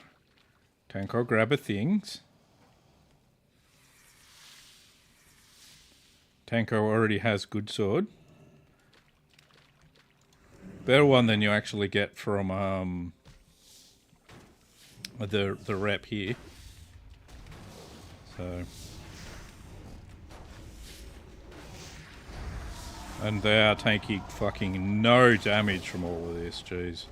Tenko grab a things. Tenko already has good sword. Better one than you actually get from the rep here. So, and they are taking fucking no damage from all of this, jeez.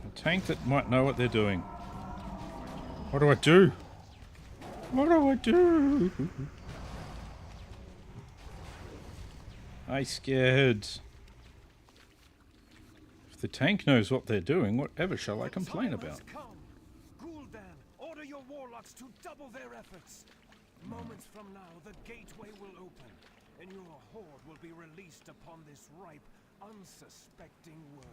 A tank that might know what they're doing. What do I do? What do I do? I scared. If the tank knows what they're doing, whatever shall I complain about? Gul'dan, order your warlocks to double their efforts. Moments from now, the gateway will open, and your horde will be released upon this ripe, unsuspecting world.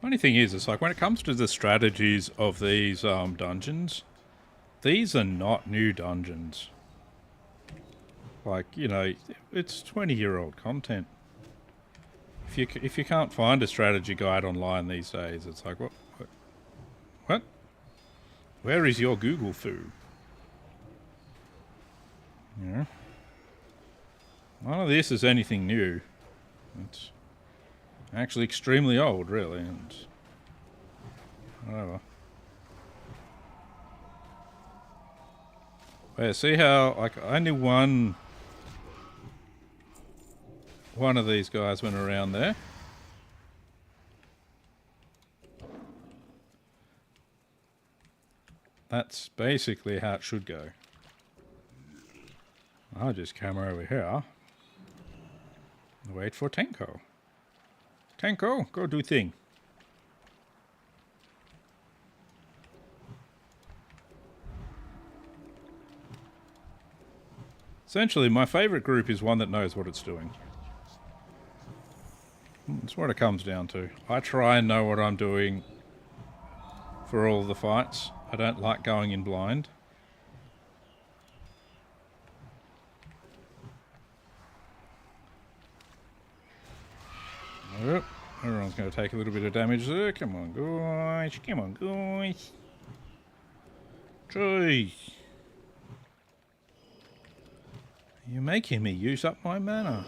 Funny thing is, it's like when it comes to the strategies of these dungeons, these are not new dungeons. Like, you know, it's 20-year-old content. If you can't find a strategy guide online these days, it's like, what? Where is your Google foo? Yeah. None of this is anything new. It's actually extremely old, really, and whatever. Yeah, see how, like, only one of these guys went around there. That's basically how it should go. I'll just come over here and wait for Tenko. Tenko, go do thing. Essentially, my favorite group is one that knows what it's doing. That's what it comes down to. I try and know what I'm doing for all the fights. I don't like going in blind. Oh, everyone's going to take a little bit of damage there. Come on, guys. Come on, guys. Jeez. You're making me use up my mana.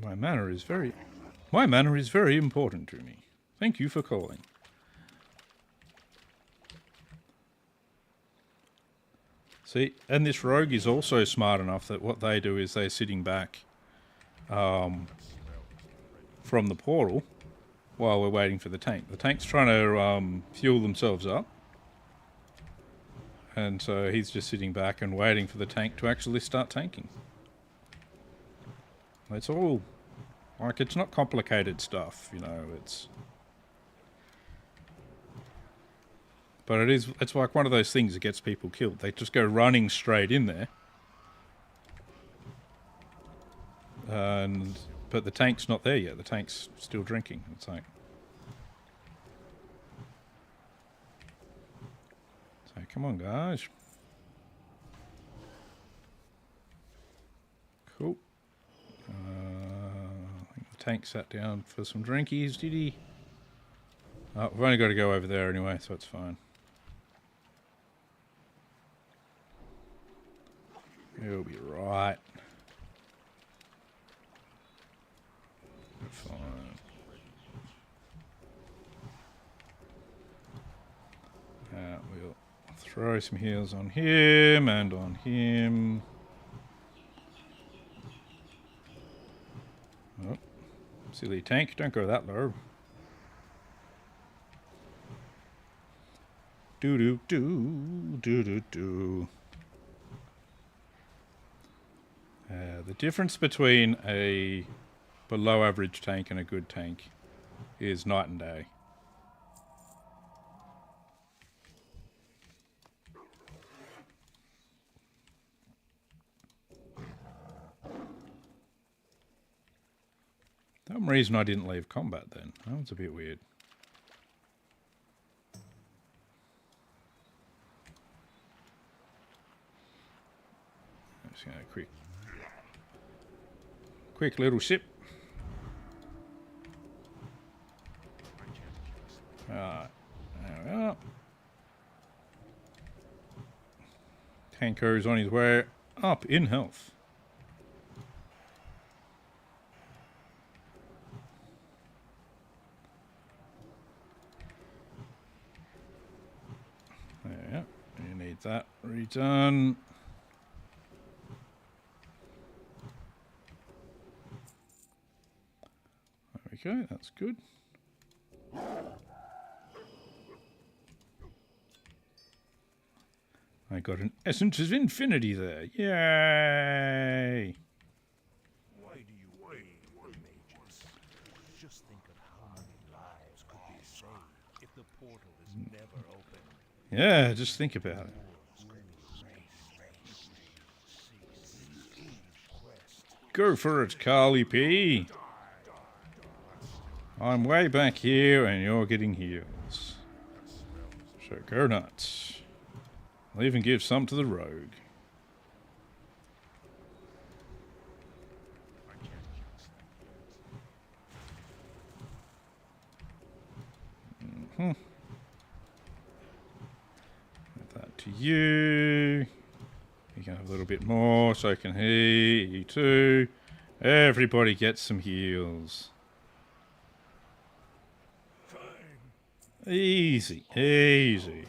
My mana is very important to me. Thank you for calling. See, and this rogue is also smart enough that what they do is they're sitting back from the portal, while we're waiting for the tank. The tank's trying to fuel themselves up. And so he's just sitting back and waiting for the tank to actually start tanking. It's all, like, it's not complicated stuff, you know, it's... But it's like one of those things that gets people killed. They just go running straight in there. But the tank's not there yet. The tank's still drinking. It's like... So, come on, guys. Cool. I think the tank sat down for some drinkies, did he? Oh, we've only got to go over there anyway, so it's fine. He'll be right. Fine. We'll throw some heals on him and on him. Oh, silly tank, don't go that low. Do. The difference between a below average tank and a good tank is night and day. Some reason I didn't leave combat then. That was a bit weird. I'm just going to quick little sip. Alright, there we are. Tanker's on his way up in health. There we are. You need that redone. Okay, that's good. I got an Essence of Infinity there. Yay! Why do you wait, mages? Just think of how many lives could be saved if the portal is never open. Yeah, just think about it. Go for it, Carly P. I'm way back here and you're getting heals. So go nuts. I'll even give some to the rogue. Give that to you. You can have a little bit more, so can he. You too. Everybody gets some heals. Easy, easy.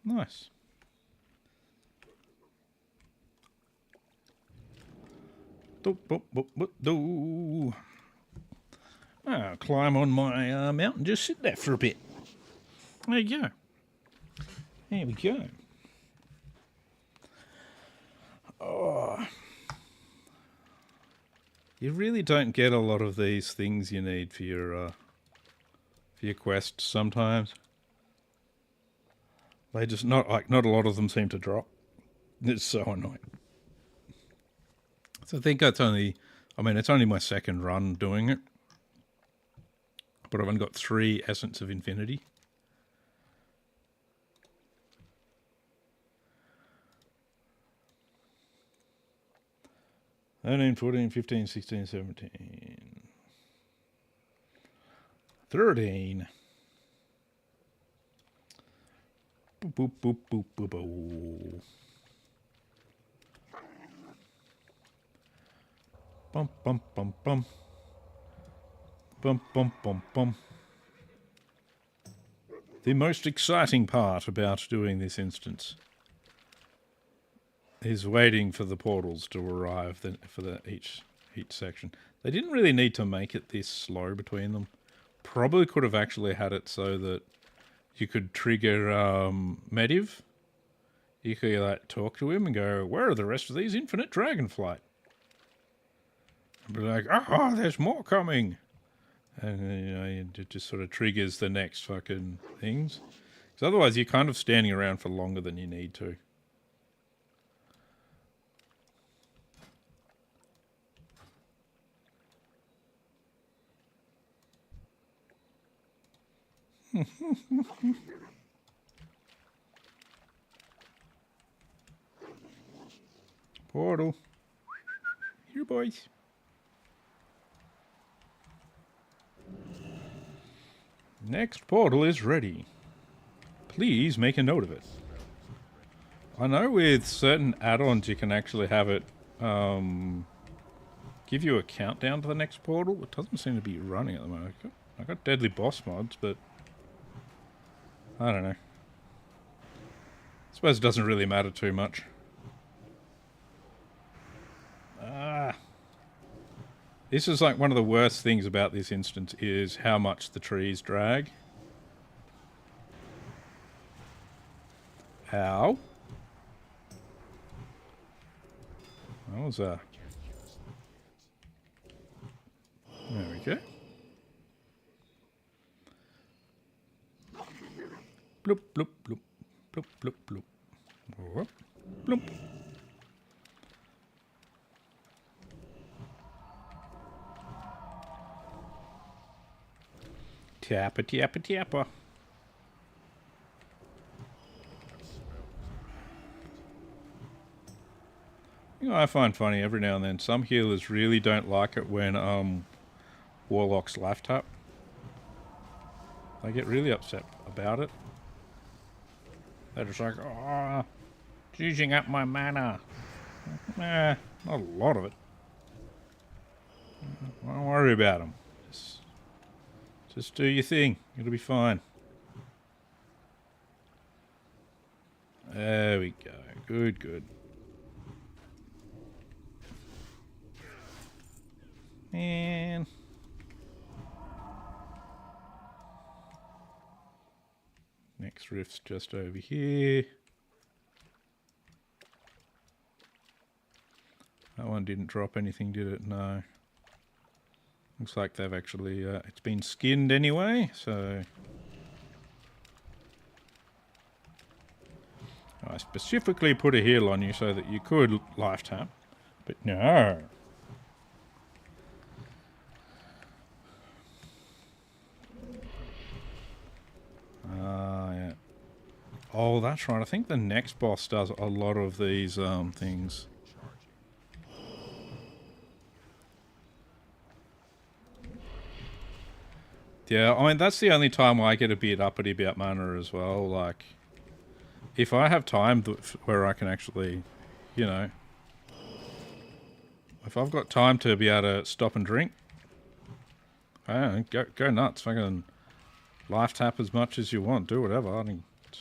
Nice. I'll climb on my mountain, just sit there for a bit. There you go. There we go. Oh. You really don't get a lot of these things you need for your quests sometimes. They just not a lot of them seem to drop. It's so annoying. So I think it's only my second run doing it. But I've only got 3 Essence of Infinity. $13, $14, $15, $16, $17, $13. Boop, boop, boop, boop, boop, boop. Bum, bum, bum, bum. Bum, bum, bum, bum. The most exciting part about doing this instance is waiting for the portals to arrive for each each section. They didn't really need to make it this slow between them. Probably could have actually had it so that you could trigger Mediv. You could like talk to him and go, "Where are the rest of these infinite dragonflight?" And be like, "Oh, there's more coming." And you know, it just sort of triggers the next fucking things. Because otherwise you're kind of standing around for longer than you need to. Portal. Here, boys. Next portal is ready. Please make a note of it. I know with certain add-ons you can actually have it give you a countdown to the next portal. It doesn't seem to be running at the moment. I got deadly boss mods, but I don't know. I suppose it doesn't really matter too much. This is like one of the worst things about this instance is how much the trees drag. Ow. That was a... There we go. Bloop, bloop, bloop. Bloop, bloop, bloop. Whoop, bloop. Tappa, tappa, tappa. You know, I find funny every now and then, some healers really don't like it when Warlocks life tap. They get really upset about it. They're just like, oh, it's using up my mana. Nah, not a lot of it. Don't worry about them. Just do your thing. It'll be fine. There we go. Good, good. And next rift's just over here. That one didn't drop anything, did it? No. Looks like they've actually, it's been skinned anyway, so... I specifically put a heal on you so that you could life tap, but no. Yeah. Oh, that's right. I think the next boss does a lot of these things. Yeah, I mean, that's the only time I get a bit uppity about mana as well. Like, if I have time where I can actually, you know, if I've got time to be able to stop and drink, I don't know, go nuts. Fucking life tap as much as you want. Do whatever. I mean, it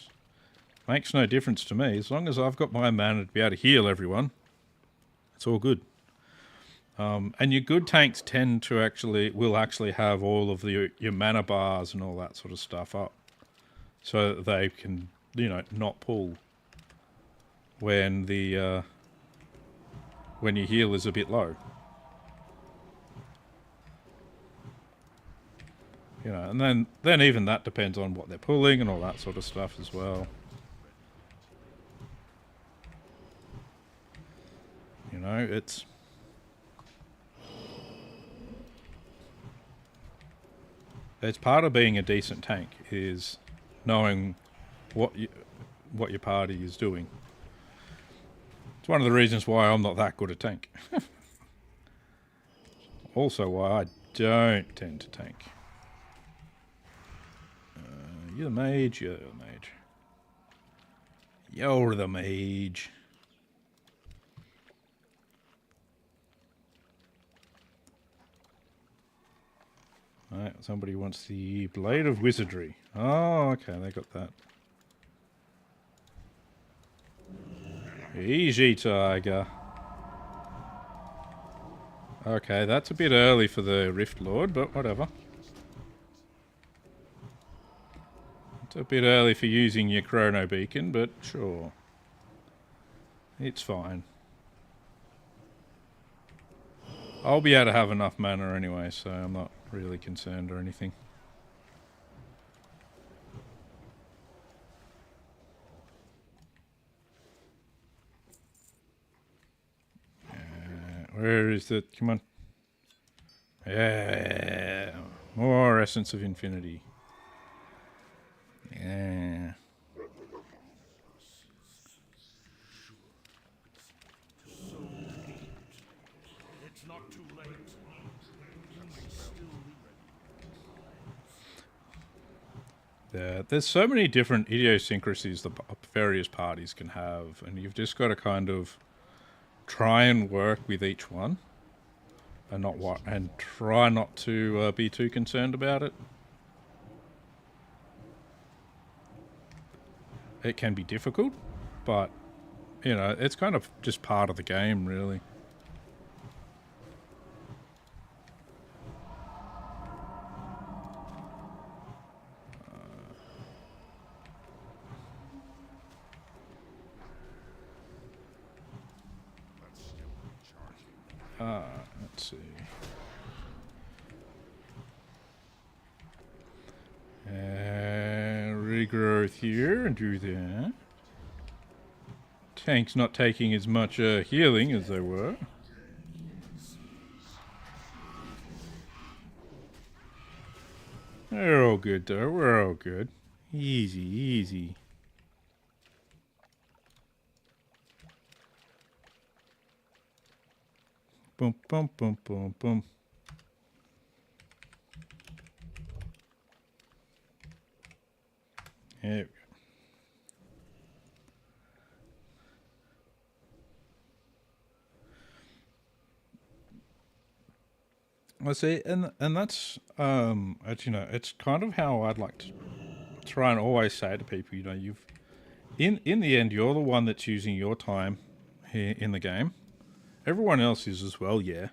makes no difference to me. As long as I've got my mana to be able to heal everyone, it's all good. And your good tanks tend to will actually have all of your mana bars and all that sort of stuff up, so that they can, you know, not pull when the when your heal is a bit low. You know, and then even that depends on what they're pulling and all that sort of stuff as well. You know, it's part of being a decent tank is knowing what your party is doing. It's one of the reasons why I'm not that good at tank. Also why I don't tend to tank. You're the mage, you're the mage. You're the mage. Alright, somebody wants the Blade of Wizardry. Oh, okay, they got that. Easy, tiger. Okay, that's a bit early for the Rift Lord, but whatever. It's a bit early for using your Chrono Beacon, but sure. It's fine. I'll be able to have enough mana anyway, so I'm not really concerned or anything. Where is it? Come on. Yeah. More Essence of Infinity. Yeah. It's not too late. You may still There's so many different idiosyncrasies the various parties can have, and you've just got to kind of try and work with each one, and try not to be too concerned about it. It can be difficult, but you know, it's kind of just part of the game, really. Let's see. Regrowth here and do that. Tank's not taking as much healing as they were. They're all good though, we're all good. Easy, easy. Boom, boom, boom, boom, boom. There we go. Well, see, and that's you know, it's kind of how I'd like to try and always say to people, you know, you've in the end, you're the one that's using your time here in the game. Everyone else is as well, yeah.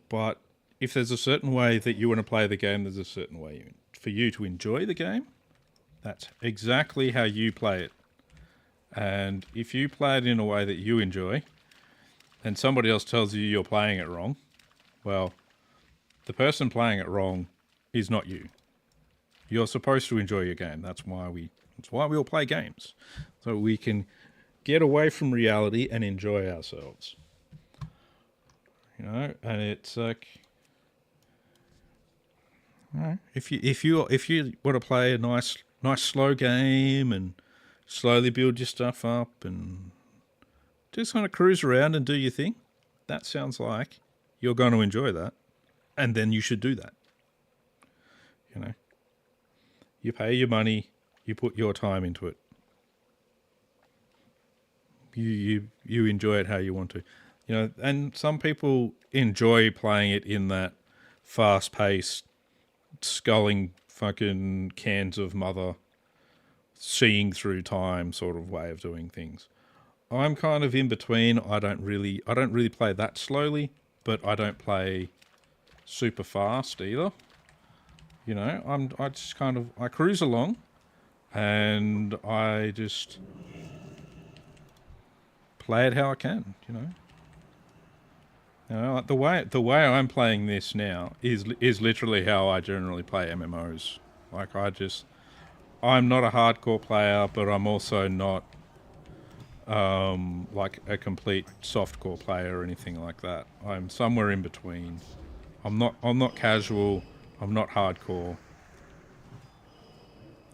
But if there's a certain way that you want to play the game, there's a certain way for you to enjoy the game. That's exactly how you play it. And if you play it in a way that you enjoy, and somebody else tells you you're playing it wrong, well, the person playing it wrong is not you. You're supposed to enjoy your game. That's why we all play games. So we can get away from reality and enjoy ourselves. You know, and it's like, you know, if you want to play a nice slow game and slowly build your stuff up and just kind of cruise around and do your thing, that sounds like you're going to enjoy that, and then you should do that. You know, you pay your money, you put your time into it. You enjoy it how you want to, you know. And some people enjoy playing it in that fast-paced, sculling fucking cans of mother, seeing through time sort of way of doing things. I'm kind of in between. I don't really play that slowly, but I don't play super fast either. You know, I cruise along, and I just play it how I can, you know. You know, like the way I'm playing this now is literally how I generally play MMOs. Like I'm not a hardcore player, but I'm also not like a complete softcore player or anything like that. I'm somewhere in between. I'm not casual. I'm not hardcore.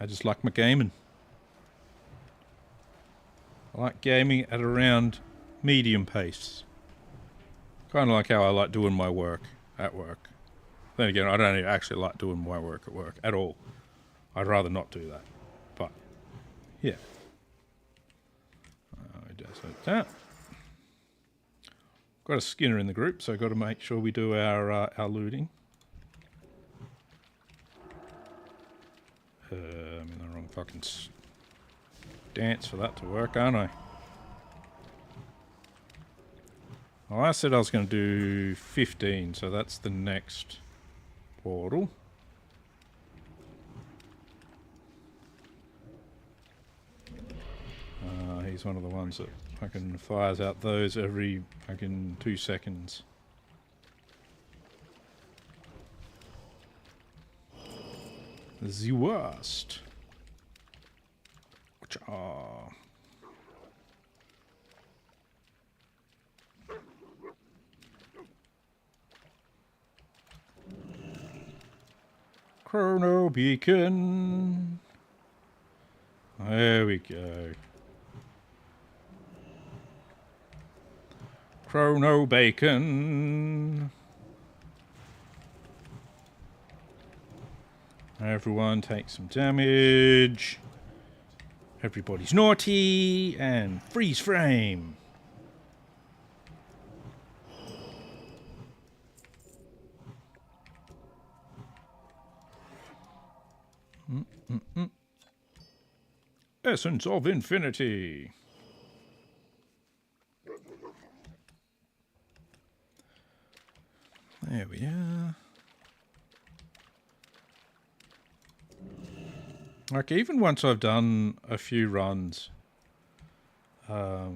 I just like my gaming. I like gaming at around medium pace. Kind of like how I like doing my work at work. Then again, I don't actually like doing my work at work at all. I'd rather not do that. But, yeah. Just like that. Got a Skinner in the group, so got to make sure we do our looting. I'm in the wrong fucking dance for that to work, aren't I? Well, I said I was going to do 15, so that's the next portal. He's one of the ones that fucking fires out those every fucking 2 seconds. The worst. Ah. Chrono beacon. There we go. Chrono bacon. Everyone take some damage. Everybody's naughty and freeze frame. Essence of Infinity. There we are. Like, even once I've done a few runs, you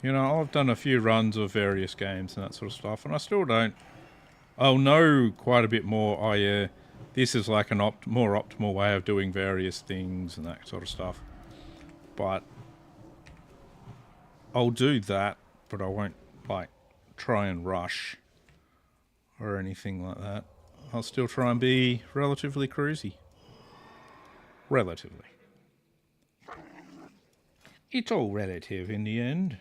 know, I've done a few runs of various games and that sort of stuff, and I still don't. I'll know quite a bit more. Oh yeah, this is like an more optimal way of doing various things and that sort of stuff. But I'll do that, but I won't like try and rush or anything like that. I'll still try and be relatively cruisy. Relatively. It's all relative in the end.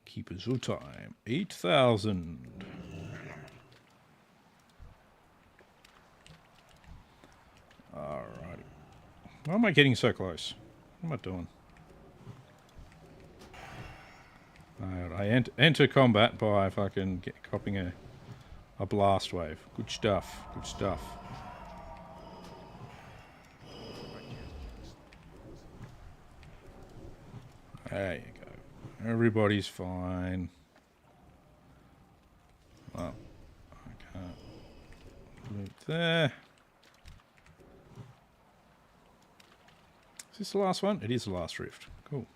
Keepers of time, 8,000. Alrighty. Why am I getting so close? What am I doing? Alright, I enter combat by fucking copying a blast wave. Good stuff, good stuff. There you go. Everybody's fine. Well, I can't move there. Is this the last one? It is the last rift. Cool.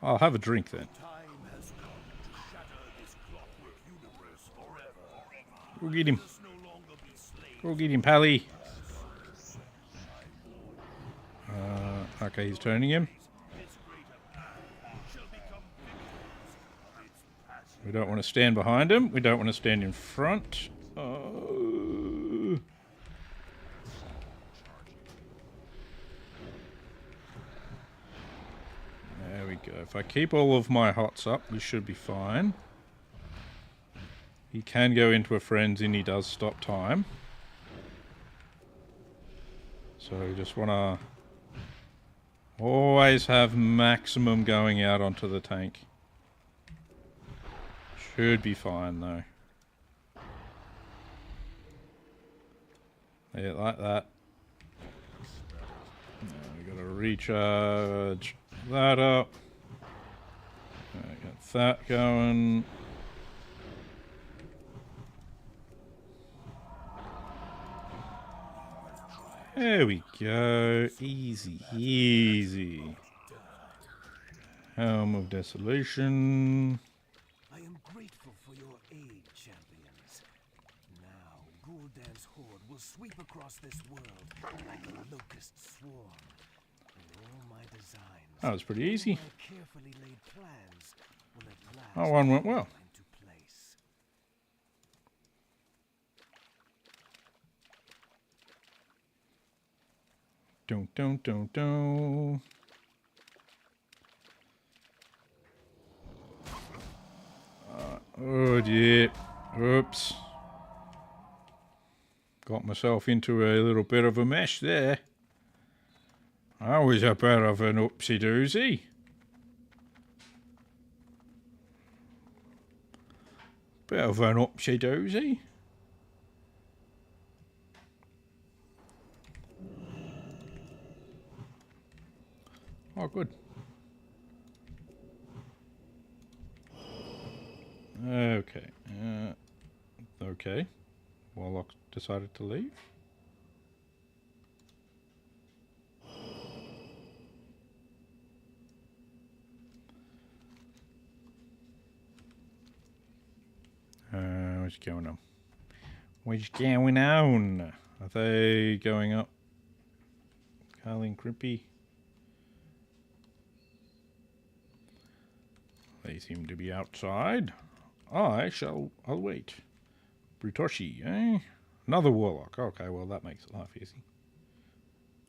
I'll have a drink then. Go get him. Go get him, Pally. Okay, he's turning him. We don't want to stand behind him. We don't want to stand in front. Oh. There we go. If I keep all of my hots up, we should be fine. He can go into a frenzy and he does stop time. So we just want to always have maximum going out onto the tank. Should be fine though. Yeah, like that. Now we gotta recharge that up. Got that going. There we go. Easy, easy. Helm of Desolation. I am grateful for your aid, champions. Now, Gul'dan's horde will sweep across this world like a locust swarm. And all my designs, That was pretty easy. all my carefully laid plans will at last That one went well. fall into place. Don't. Oh dear. Oops. Got myself into a little bit of a mess there. That was a bit of an oopsie doozy. Bit of an oopsie doozy. Oh, good. Okay. Okay. Warlock decided to leave. What's going on? What's going on? Are they going up? Carly and Crimpy? They seem to be outside. I'll wait. Brutoshi, eh? Another warlock. Okay, well that makes life easy.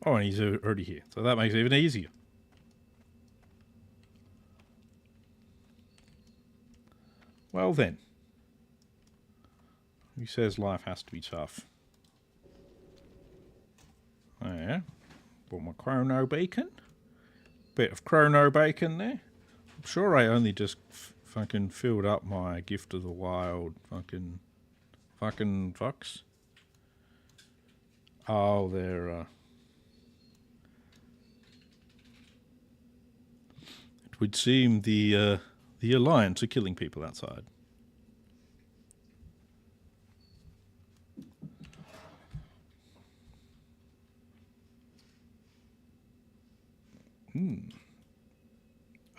Oh, and he's already here, so that makes it even easier. Well then. Who says life has to be tough? Oh yeah. Bought my chrono bacon. Bit of chrono bacon there. I'm sure I only just fucking filled up my gift of the wild fucking fucks. Oh, they're it would seem the Alliance are killing people outside.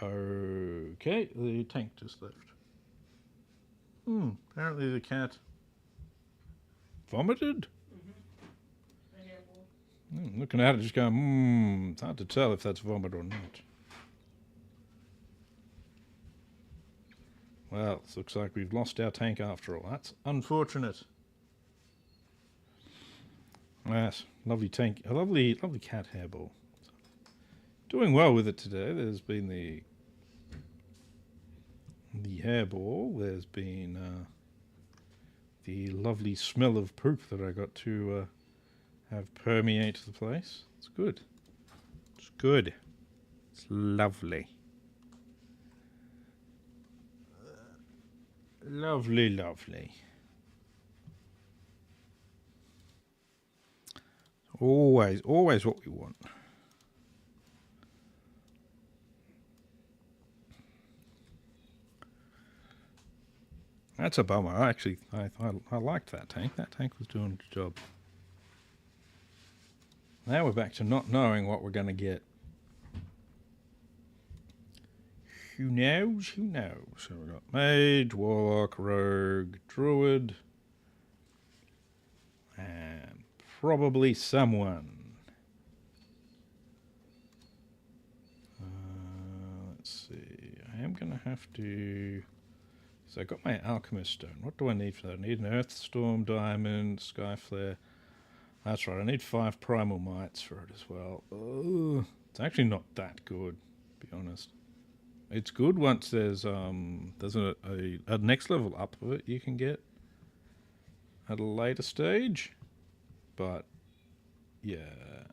Okay, the tank just left. Apparently the cat vomited? Looking at it, just going, it's hard to tell if that's vomit or not. Well, it looks like we've lost our tank after all. That's unfortunate. Yes, lovely tank, a lovely cat hairball. Doing well with it today. There's been the hairball. There's been the lovely smell of poop that I got to have permeate the place. It's good. It's good. It's lovely. Lovely, lovely. Always what we want. That's a bummer. I liked that tank. That tank was doing the job. Now we're back to not knowing what we're going to get. Who knows? Who knows? So we've got Mage, Warlock, Rogue, Druid, and probably someone. Let's see. I am going to have to... So I got my Alchemist Stone. What do I need for that? I need an Earthstorm Diamond, Skyflare. That's right, I need 5 Primal Mites for it as well. It's actually not that good, to be honest. It's good once there's a next level up of it you can get at a later stage. But, yeah.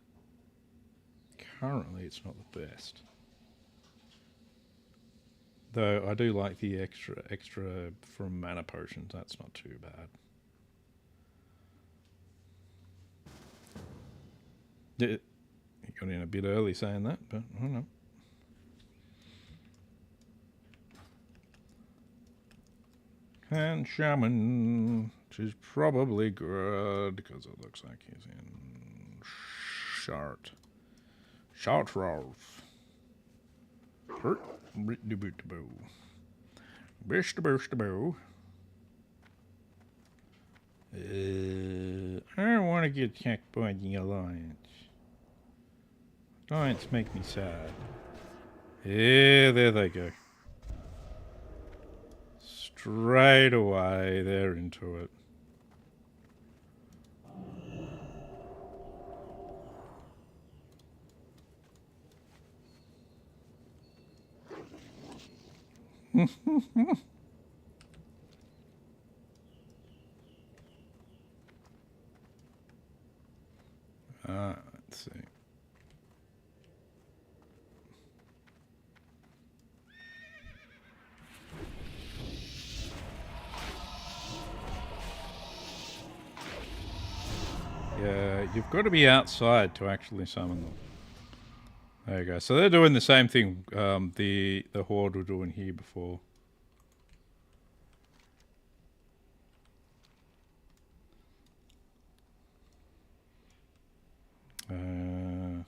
Currently it's not the best. Though I do like the extra from mana potions. That's not too bad. You got in a bit early saying that, but I don't know. And Shaman, which is probably good because it looks like he's in Shart Rolf. Hurt. Bish the bow. I don't want to get attacked by the Alliance. Alliance make me sad. Yeah, there they go. Straight away, they're into it. Let's see. Yeah, you've got to be outside to actually summon them. There you go. So they're doing the same thing the Horde were doing here before. I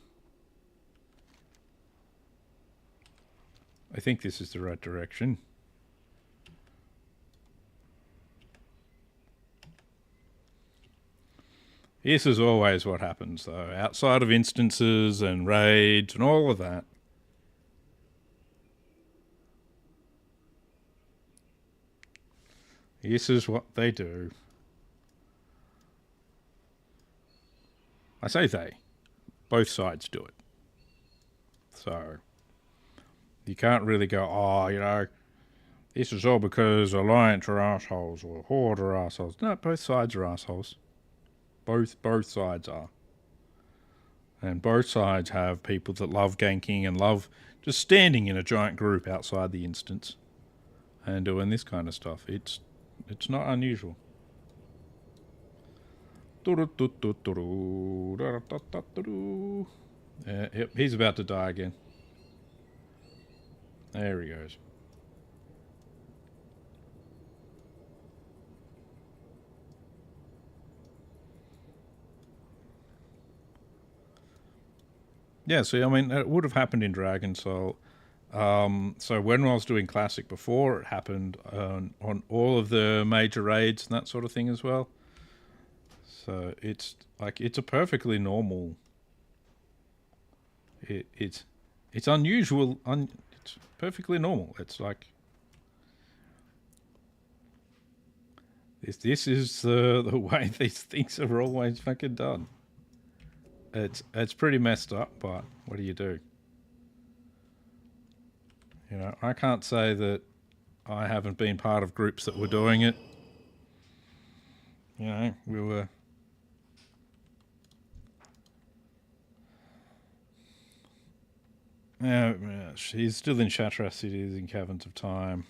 think this is the right direction. This is always what happens, though. Outside of instances and raids and all of that. This is what they do. I say they. Both sides do it. So, you can't really go, oh, you know, this is all because Alliance are assholes or Horde are assholes. No, both sides are assholes. Both sides are. And both sides have people that love ganking and love just standing in a giant group outside the instance and doing this kind of stuff. It's not unusual. Yep, he's about to die again. There he goes. Yeah, see, I mean, it would have happened in Dragon Soul. So when I was doing Classic before, it happened on all of the major raids and that sort of thing as well. So it's like, it's a perfectly normal... It's unusual, it's perfectly normal. It's like... This is the way these things are always fucking done. It's pretty messed up, but what do you do? You know, I can't say that I haven't been part of groups that were doing it. You know, we were... He's still in Shattrath Cities in Caverns of Time.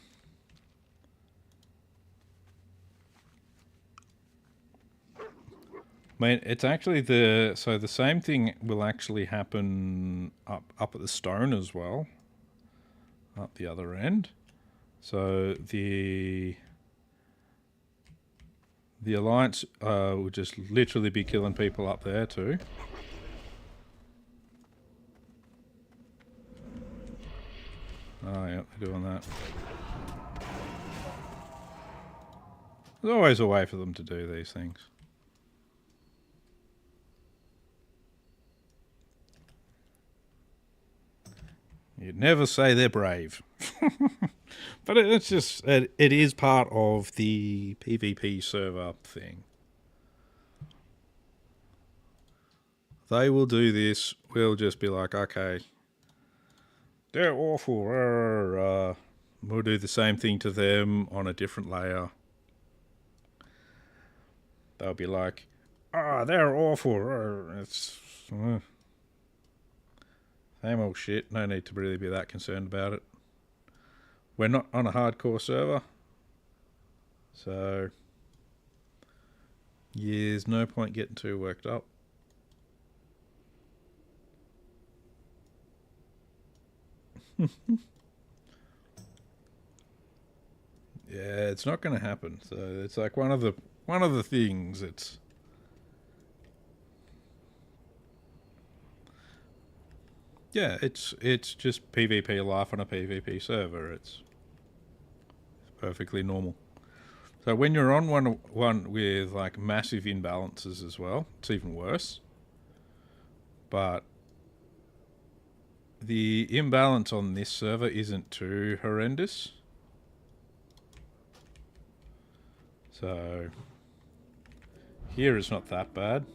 I mean, it's actually the same thing will actually happen up at the stone as well, up the other end. So the Alliance will just literally be killing people up there too. Oh yeah, they're doing that. There's always a way for them to do these things. You'd never say they're brave. But it's just, it is part of the PvP server thing. They will do this, we'll just be like, okay, they're awful. We'll do the same thing to them on a different layer. They'll be like, they're awful. It's... same old shit. No need to really be that concerned about it. We're not on a hardcore server. So, yeah, there's no point getting too worked up. Yeah, it's not going to happen. So it's like one of the things. It's... yeah, it's just PvP life on a PvP server. It's perfectly normal. So when you're on one with like massive imbalances as well, it's even worse. But the imbalance on this server isn't too horrendous. So here it's not that bad.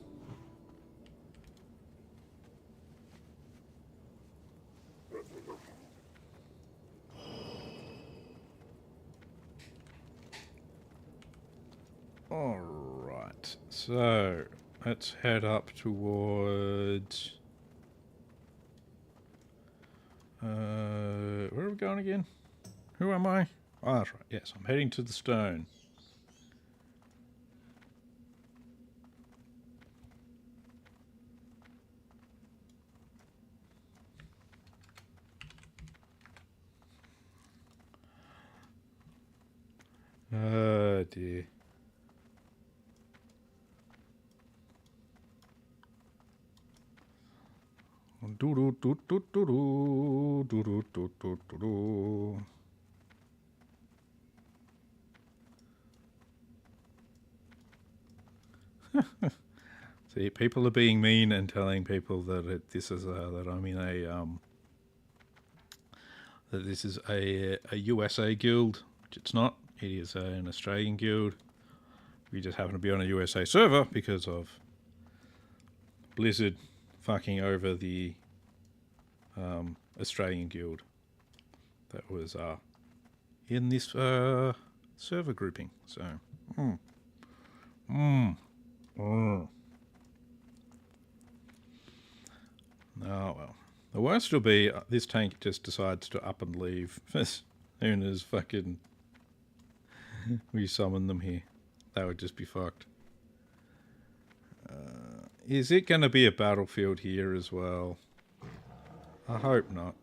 Alright, so let's head up towards... where are we going again? Who am I? Oh, that's right. Yes, I'm heading to the stone. Oh dear. Do do do do do do do do do do do do. See, people are being mean and telling people that this is that I'm in a that this is a USA guild, which it's not. It is an Australian guild. We just happen to be on a USA server because of Blizzard fucking over the Australian guild that was in this server grouping. So, Oh well. The worst will be this tank just decides to up and leave as soon as fucking we summon them here. That would just be fucked. Is it going to be a battlefield here as well? I hope not.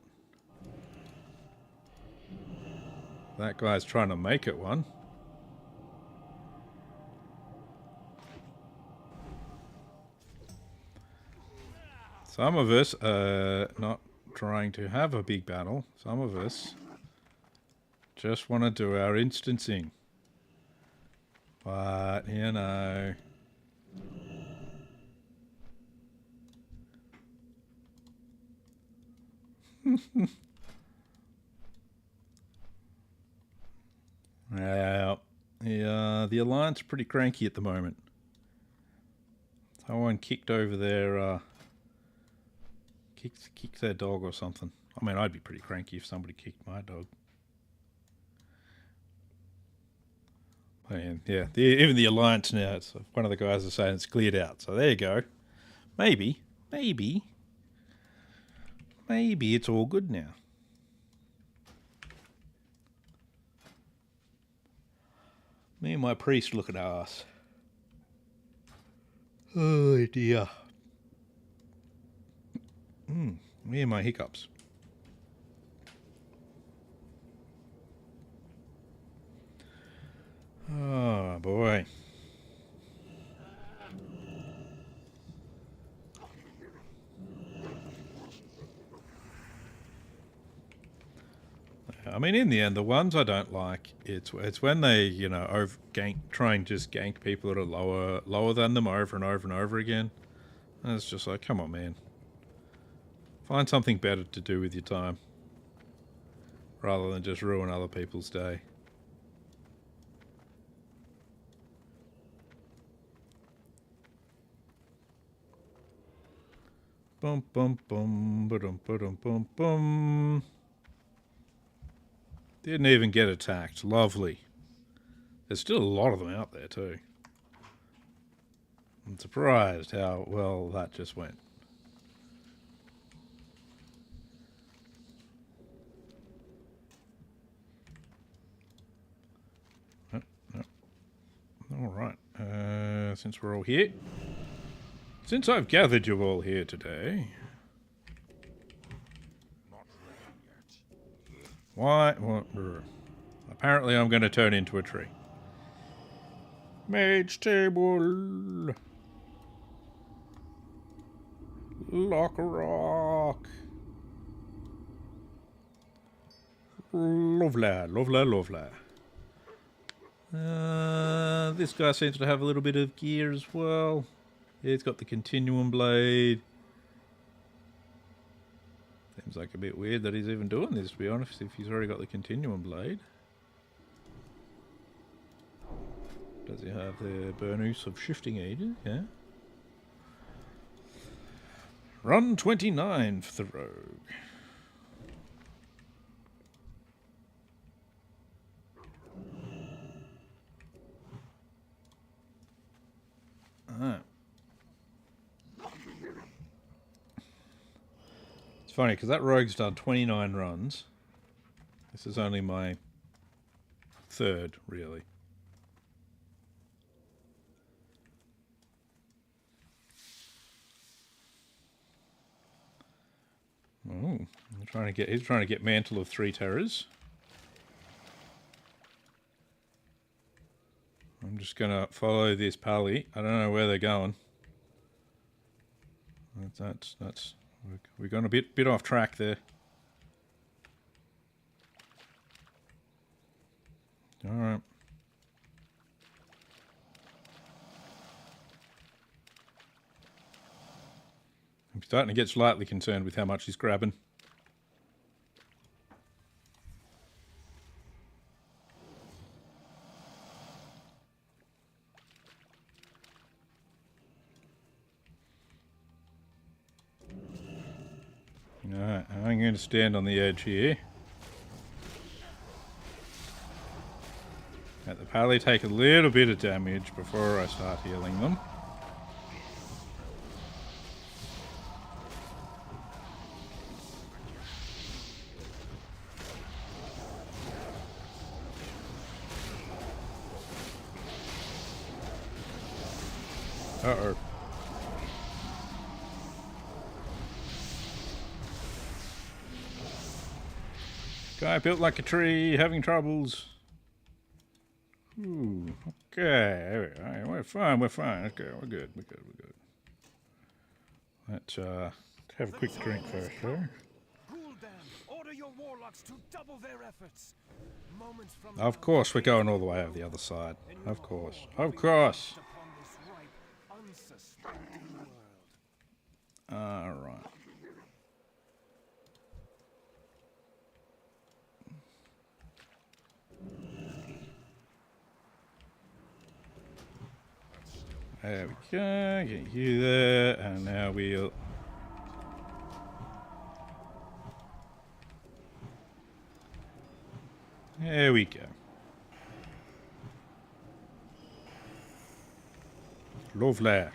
That guy's trying to make it one. Some of us are not trying to have a big battle. Some of us just want to do our instancing. But, you know... Well, the Alliance are pretty cranky at the moment. Someone kicked over their... kicked their dog or something. I mean, I'd be pretty cranky if somebody kicked my dog. And yeah, even the Alliance now, it's one of the guys is saying it's cleared out. So there you go. Maybe it's all good now. Me and my priest look at us. Oh dear. Me and my hiccups. Oh boy. I mean, in the end, the ones I don't like, it's when they, you know, try and just gank people that are lower than them over and over and over again. And it's just like, come on, man. Find something better to do with your time, rather than just ruin other people's day. Bum bum bum ba-dum ba-dum bum bum. Didn't even get attacked. Lovely. There's still a lot of them out there too. I'm surprised how well that just went. All right. Since we're all here, since I've gathered you all here today, why? Apparently, I'm going to turn into a tree. Mage table, lock rock. Lovely. This guy seems to have a little bit of gear as well. Yeah, he's got the continuum blade. Seems like a bit weird that he's even doing this, to be honest, if he's already got the continuum blade. Does he have the burnous of shifting agent? Yeah. Run 29 for the rogue. It's funny because that rogue's done 29 runs. This is only my third, really. Oh, he's trying to get Mantle of Three Terrors. I'm just going to follow this pally. I don't know where they're going. We're going a bit off track there. All right. I'm starting to get slightly concerned with how much he's grabbing. Alright, I'm going to stand on the edge here. Let the pally take a little bit of damage before I start healing them. Uh-oh. Guy built like a tree, having troubles. Ooh, okay. We're fine, Okay, we're good. Let's have a quick drink first, sir. Order your warlocks to double their efforts. Moments from Of course, we're going all the way over the other side. Of course. Alright. There we go, get you there, and now we'll... There we go. Lovely.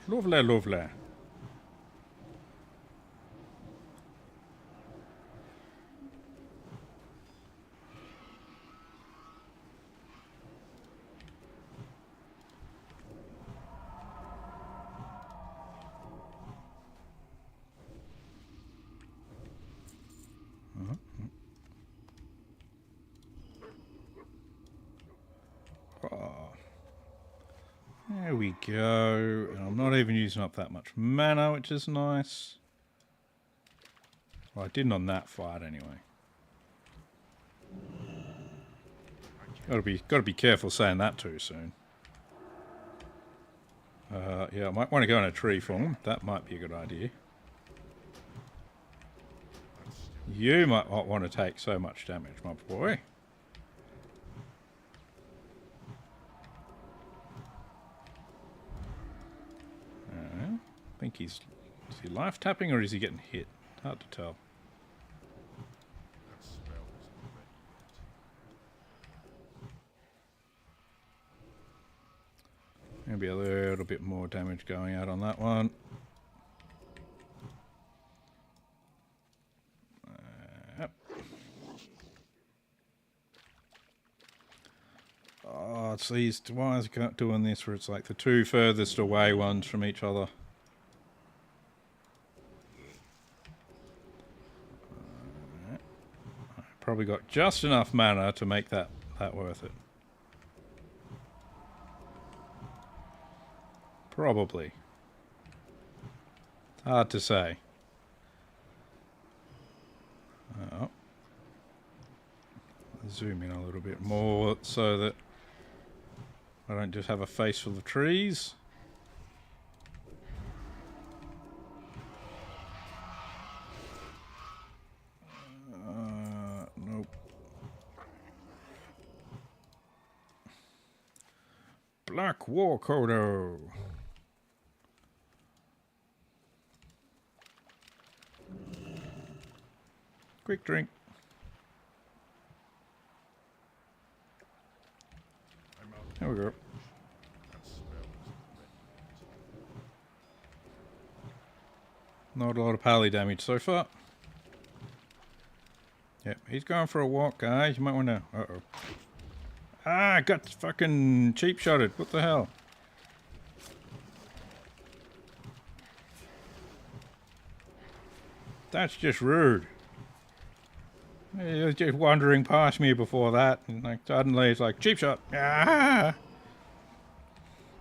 There we go. And I'm not even using up that much mana, which is nice. Well, I didn't on that fight anyway. Gotta be careful saying that too soon. Yeah, I might want to go in a tree form. That might be a good idea. You might not want to take so much damage, my boy. I think is he life tapping or is he getting hit? Hard to tell. Maybe a little bit more damage going out on that one. Yep. Oh, it's these. Why is it doing this where it's like the two furthest away ones from each other? Probably got just enough mana to make that worth it. Probably. Hard to say. Oh. Zoom in a little bit more so that I don't just have a face full of trees. Nope. Black War Kodo. Quick drink. There we go. Not a lot of pally damage so far. Yep, he's going for a walk, guys. You might want to... Uh-oh. Ah, I got fucking cheap shotted. What the hell? That's just rude. He was just wandering past me before that, and like suddenly it's like cheap shot. Ah!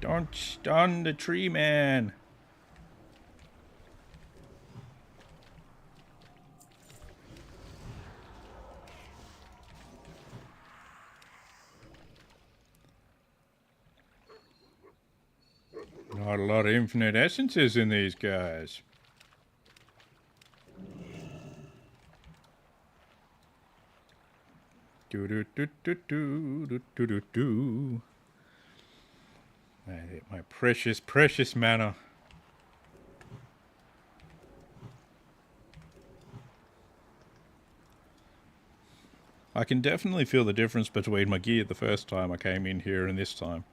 Don't stun the tree man. Not a lot of infinite essences in these guys. Do do do do do do do do do. My precious, precious mana. I can definitely feel the difference between my gear the first time I came in here and this time.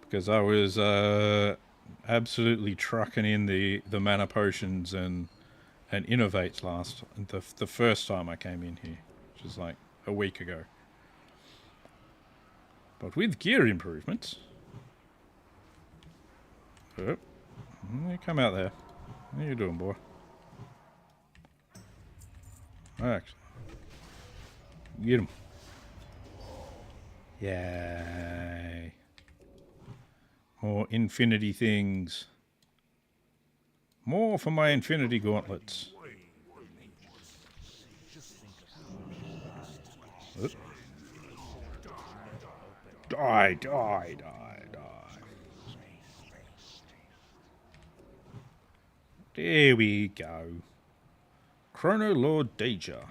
Because I was absolutely trucking in the mana potions and innovates the first time I came in here, which was like a week ago. But with gear improvements... Oh, you come out there. How you doing, boy? Actually, get him. Yay. More infinity things. More for my infinity gauntlets. Oh. Die, die, die, die. There we go. Chrono Lord Deja.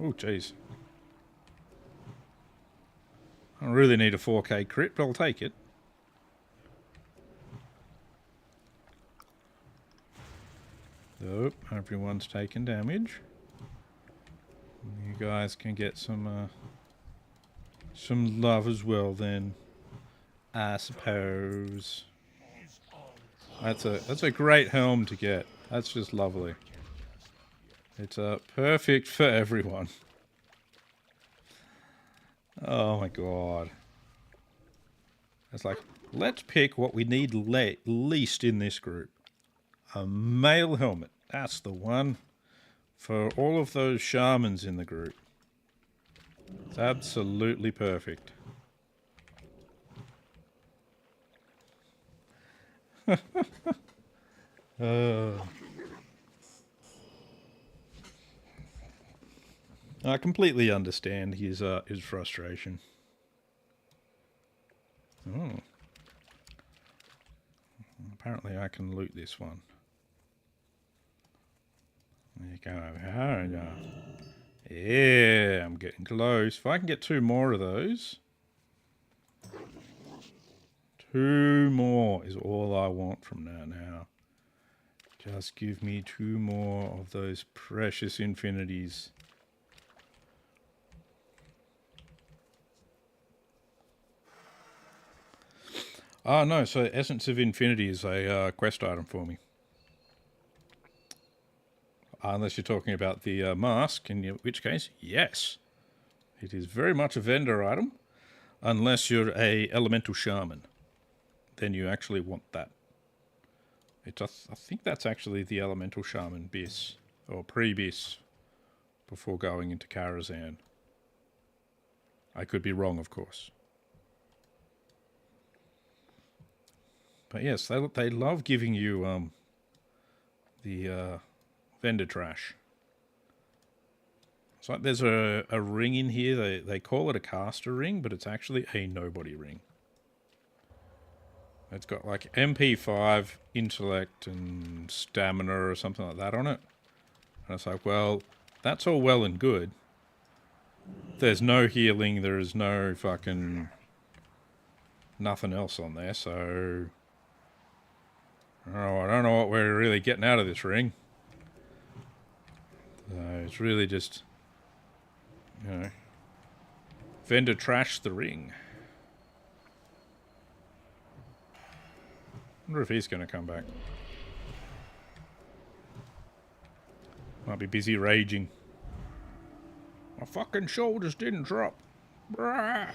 Oh, jeez. I don't really need a 4K crit, but I'll take it. Oh, everyone's taking damage. You guys can get some love as well then, I suppose. That's a great helm to get. That's just lovely. It's perfect for everyone. Oh my god. It's like, let's pick what we need least in this group. A male helmet. That's the one. For all of those shamans in the group. It's absolutely perfect. I completely understand his frustration. Oh. Apparently I can loot this one. There you go. Yeah, I'm getting close. If I can get 2 more of those. 2 more is all I want from now. Just give me 2 more of those precious infinities. Oh no, so Essence of Infinity is a quest item for me. Unless you're talking about the mask, in which case, yes. It is very much a vendor item. Unless you're a elemental shaman. Then you actually want that. I think that's actually the elemental shaman bis. Or pre-bis. Before going into Karazhan. I could be wrong, of course. But yes, they love giving you the vendor trash. It's like there's a ring in here. They call it a caster ring, but it's actually a nobody ring. It's got like MP5, intellect, and stamina or something like that on it. And it's like, well, that's all well and good. There's no healing. There is no fucking nothing else on there, so... I don't know what we're really getting out of this ring. It's really just, you know, vendor trash the ring. Wonder if he's going to come back. Might be busy raging. My fucking shoulders didn't drop. Now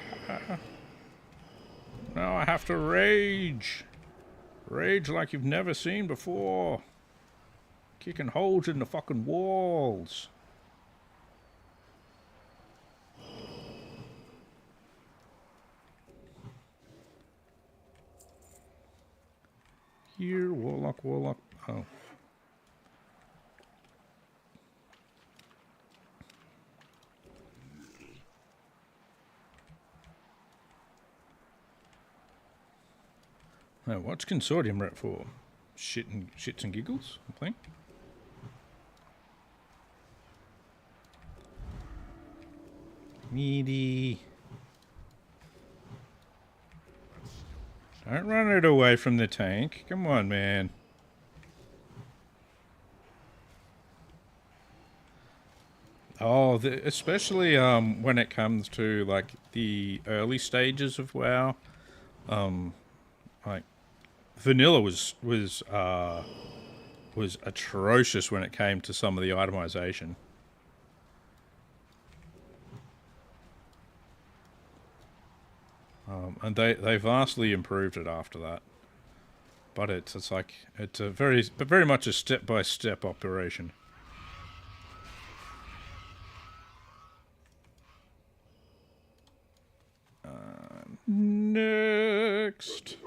I have to rage. Rage like you've never seen before. Kicking holes in the fucking walls. here. Warlock, warlock. Oh. Now, what's Consortium rep for? Shits and giggles, I think. Meaty. Don't run it away from the tank. Come on, man. Oh, especially when it comes to like the early stages of WoW, like vanilla was atrocious when it came to some of the itemization. And they vastly improved it after that. But it's like it's a very much a step-by-step operation. Next.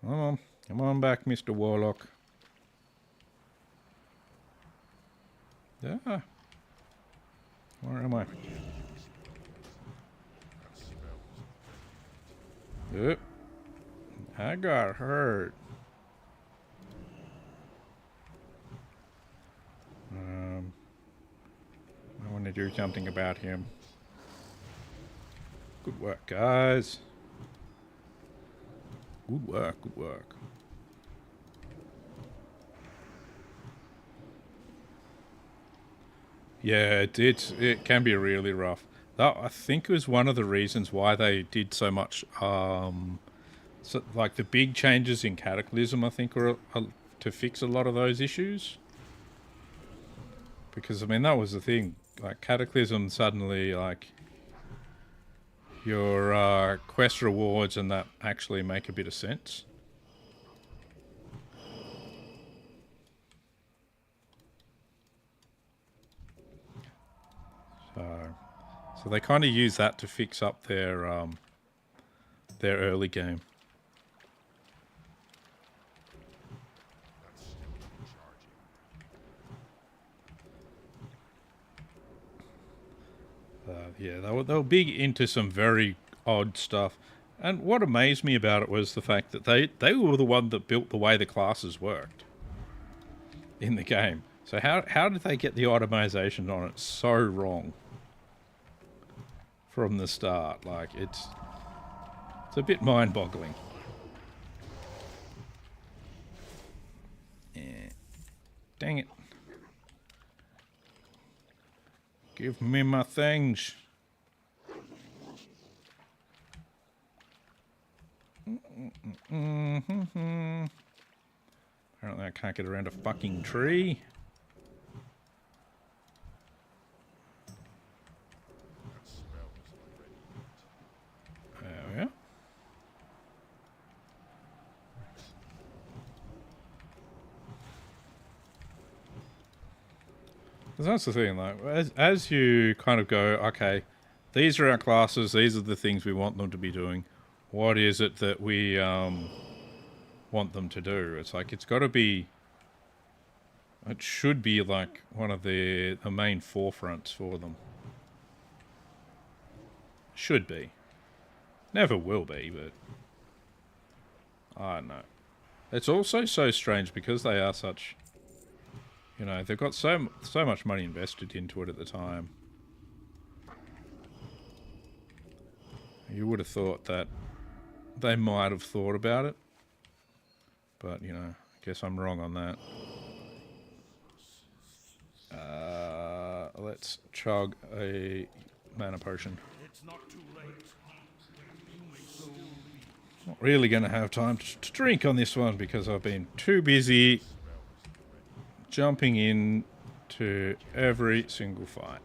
Come on back, Mr. Warlock. Yeah. Where am I? Yep. I got hurt. I want to do something about him. Good work, guys. Good work, good work. Yeah, it can be really rough. That I think was one of the reasons why they did so much. So, like the big changes in Cataclysm, I think, were to fix a lot of those issues. Because I mean, that was the thing. Like Cataclysm, suddenly, like your quest rewards and that actually make a bit of sense. So they kind of use that to fix up their early game. Yeah, they were big into some very odd stuff. And what amazed me about it was the fact that they were the one that built the way the classes worked in the game. So how did they get the automation on it so wrong from the start? Like it's a bit mind-boggling. Yeah. Dang it. Give me my things. Apparently I can't get around a fucking tree. There we are. That's the thing, like, as you kind of go, okay, these are our classes, these are the things we want them to be doing. What is it that we want them to do? It's like, it's got to be, it should be like one of the main forefronts for them. Should be. Never will be, but I don't know. It's also so strange because they are such... You know, they've got so much money invested into it at the time. You would have thought that they might have thought about it. But, you know, I guess I'm wrong on that. Let's chug a mana potion. It's not too late. Not really going to have time to drink on this one because I've been too busy jumping in to every single fight.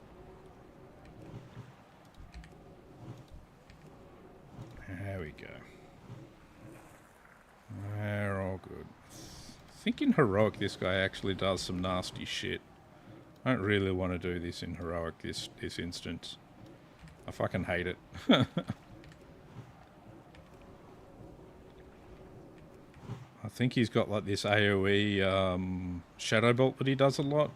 There we go. They're all good. I think in Heroic this guy actually does some nasty shit. I don't really want to do this in Heroic this instance. I fucking hate it. think he's got like this AoE shadow bolt that he does a lot,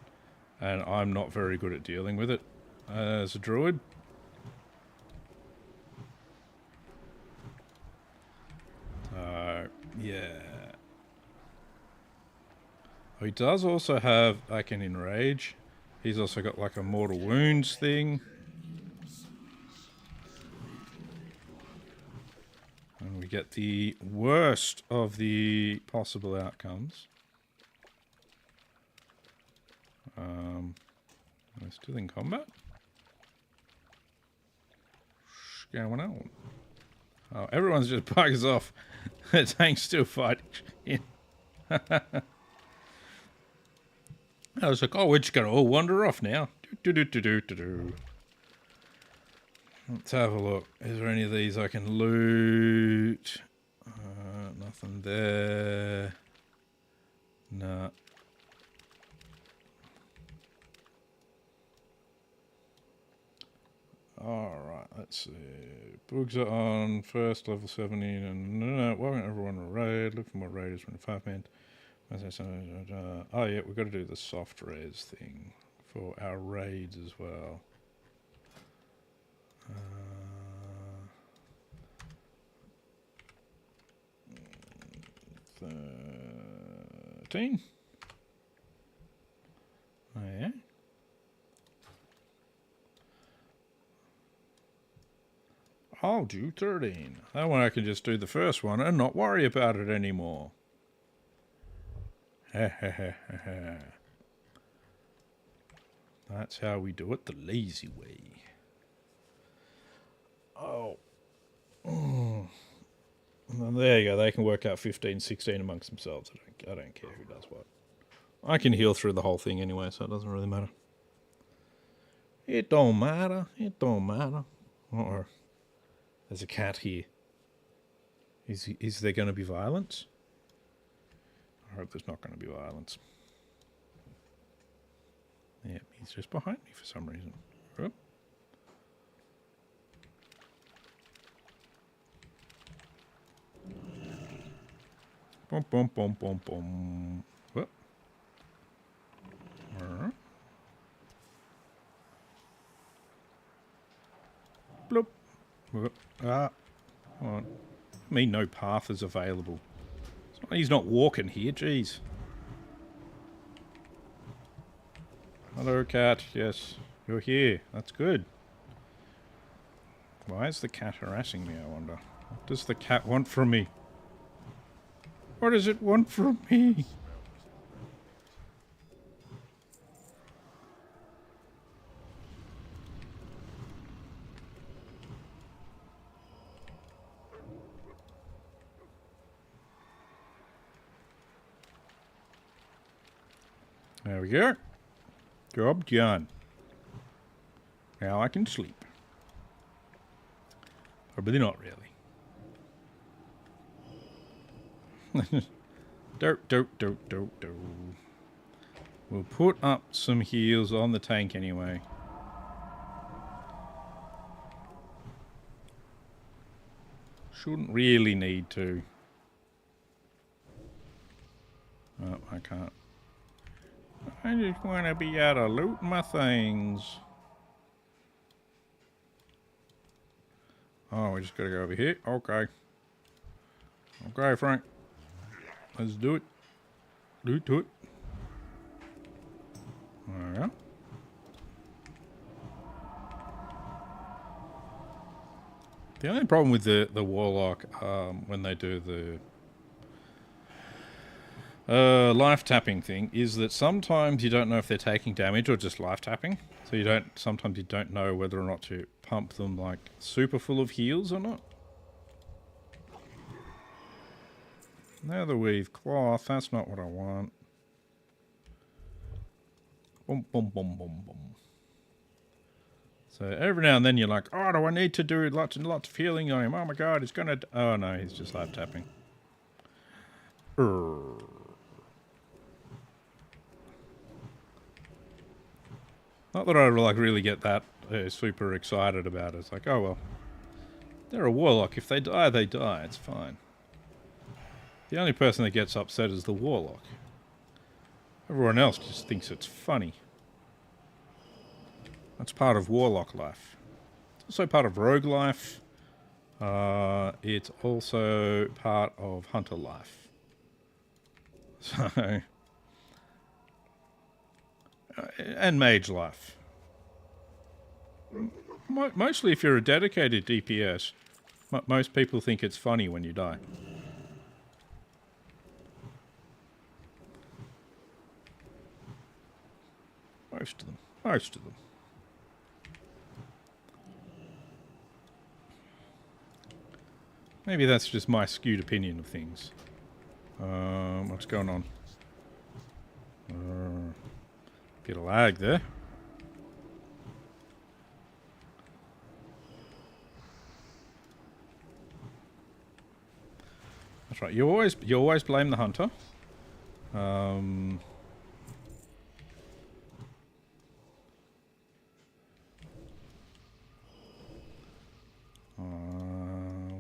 and I'm not very good at dealing with it as a druid. Yeah. Oh, he does also have, like, an enrage. He's also got like a mortal wounds thing. And we get the worst of the possible outcomes. We're still in combat. What's going on? Oh, everyone's just buggers off. The tank's still fighting. I was like, oh, we're just going to all wander off now. Let's have a look. Is there any of these I can loot? Nothing there. Nah. Alright, let's see. Bugs are on first level 17 and no, welcome everyone to raid. Look for more raiders from the 5-man. Oh yeah, we've got to do the soft res thing for our raids as well. 13. Oh yeah. I'll do 13. That one I can just do the first one and not worry about it anymore. That's how we do it the lazy way. Oh. Well, there you go. They can work out 15, 16 amongst themselves. I don't care who does what. I can heal through the whole thing anyway, so it doesn't really matter. It don't matter. It don't matter. Uh-oh. There's a cat here. Is there going to be violence? I hope there's not going to be violence. Yeah, he's just behind me for some reason. Oh. Boom, boom, boom, boom, boom. Whoop. Bloop. Whoop. Ah. Come on. I mean, no path is available. He's not walking here, jeez. Hello, cat. Yes, you're here. That's good. Why is the cat harassing me, I wonder? What does the cat want from me? What does it want from me? There we go. Job done. Now I can sleep. Probably not really. Dope. We'll put up some heals on the tank anyway. Shouldn't really need to. Oh, I can't. I just want to be able to loot my things. Oh, we just gotta go over here. Okay. Okay, Frank. Let's do it. Do it. There we go. The only problem with the warlock when they do the life tapping thing is that sometimes you don't know if they're taking damage or just life tapping. So sometimes you don't know whether or not to pump them like super full of heals or not. Nether weave cloth, that's not what I want. Boom. So every now and then you're like, oh, do I need to do lots and lots of healing on him? Oh my god, he's gonna... Oh no, he's just life tapping. Not that I really get that super excited about it. It's like, oh well, they're a warlock. If they die, they die. It's fine. The only person that gets upset is the warlock. Everyone else just thinks it's funny. That's part of warlock life. It's also part of rogue life. It's also part of hunter life. So... and mage life. Mostly if you're a dedicated DPS, most people think it's funny when you die. Most of them. Most of them. Maybe that's just my skewed opinion of things. What's going on? Bit of lag there. That's right. You always blame the hunter. What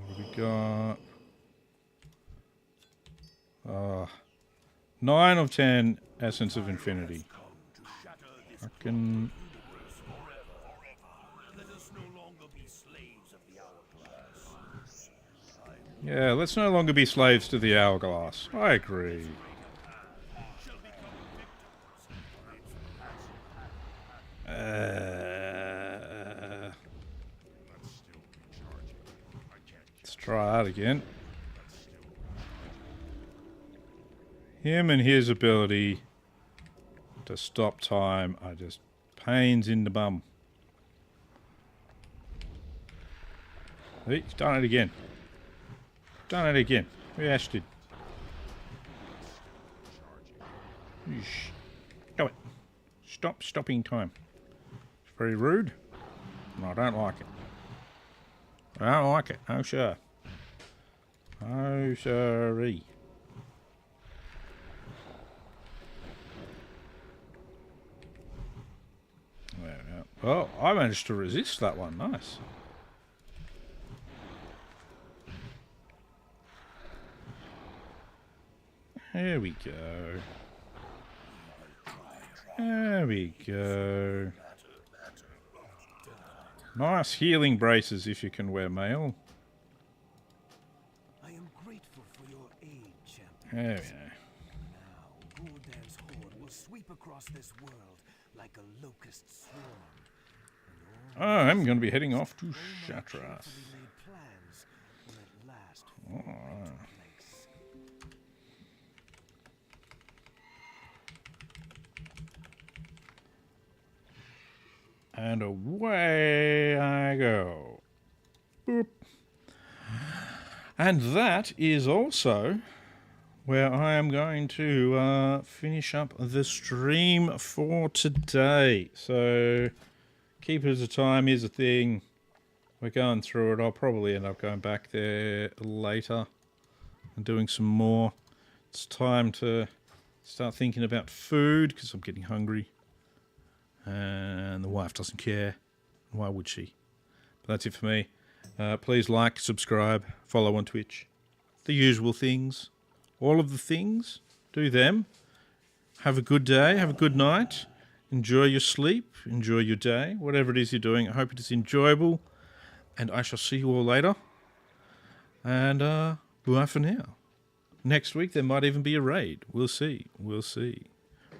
have we got? 9 of 10 Essence of Infinity. Fucking... yeah, let's no longer be slaves to the hourglass. I agree. Let's try that again. Him and his ability to stop time are just pains in the bum. He's done it again. Done it again. We Ash did. Go it. Stop stopping time. It's very rude. And I don't like it. I don't like it. Oh, sure. Oh, sorry. There we go. Oh, I managed to resist that one. Nice. There we go. There we go. Nice healing braces if you can wear mail. I am grateful for your aid, champion. There we go. Now, Gul'dan's horde will sweep across this world like a locust swarm. I'm going to be heading off to All my Shattrath. carefully laid plans will at last fall into place. And away I go. Boop. And that is also where I am going to finish up the stream for today. So, Keepers of Time is a thing. We're going through it. I'll probably end up going back there later and doing some more. It's time to start thinking about food because I'm getting hungry. And the wife doesn't care. Why would she? But that's it for me. Please like, subscribe, follow on Twitch. The usual things. All of the things. Do them. Have a good day. Have a good night. Enjoy your sleep. Enjoy your day. Whatever it is you're doing. I hope it is enjoyable. And I shall see you all later. And bye for now. Next week there might even be a raid. We'll see. We'll see.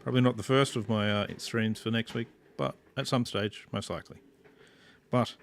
Probably not the first of my streams for next week. But at some stage, most likely. But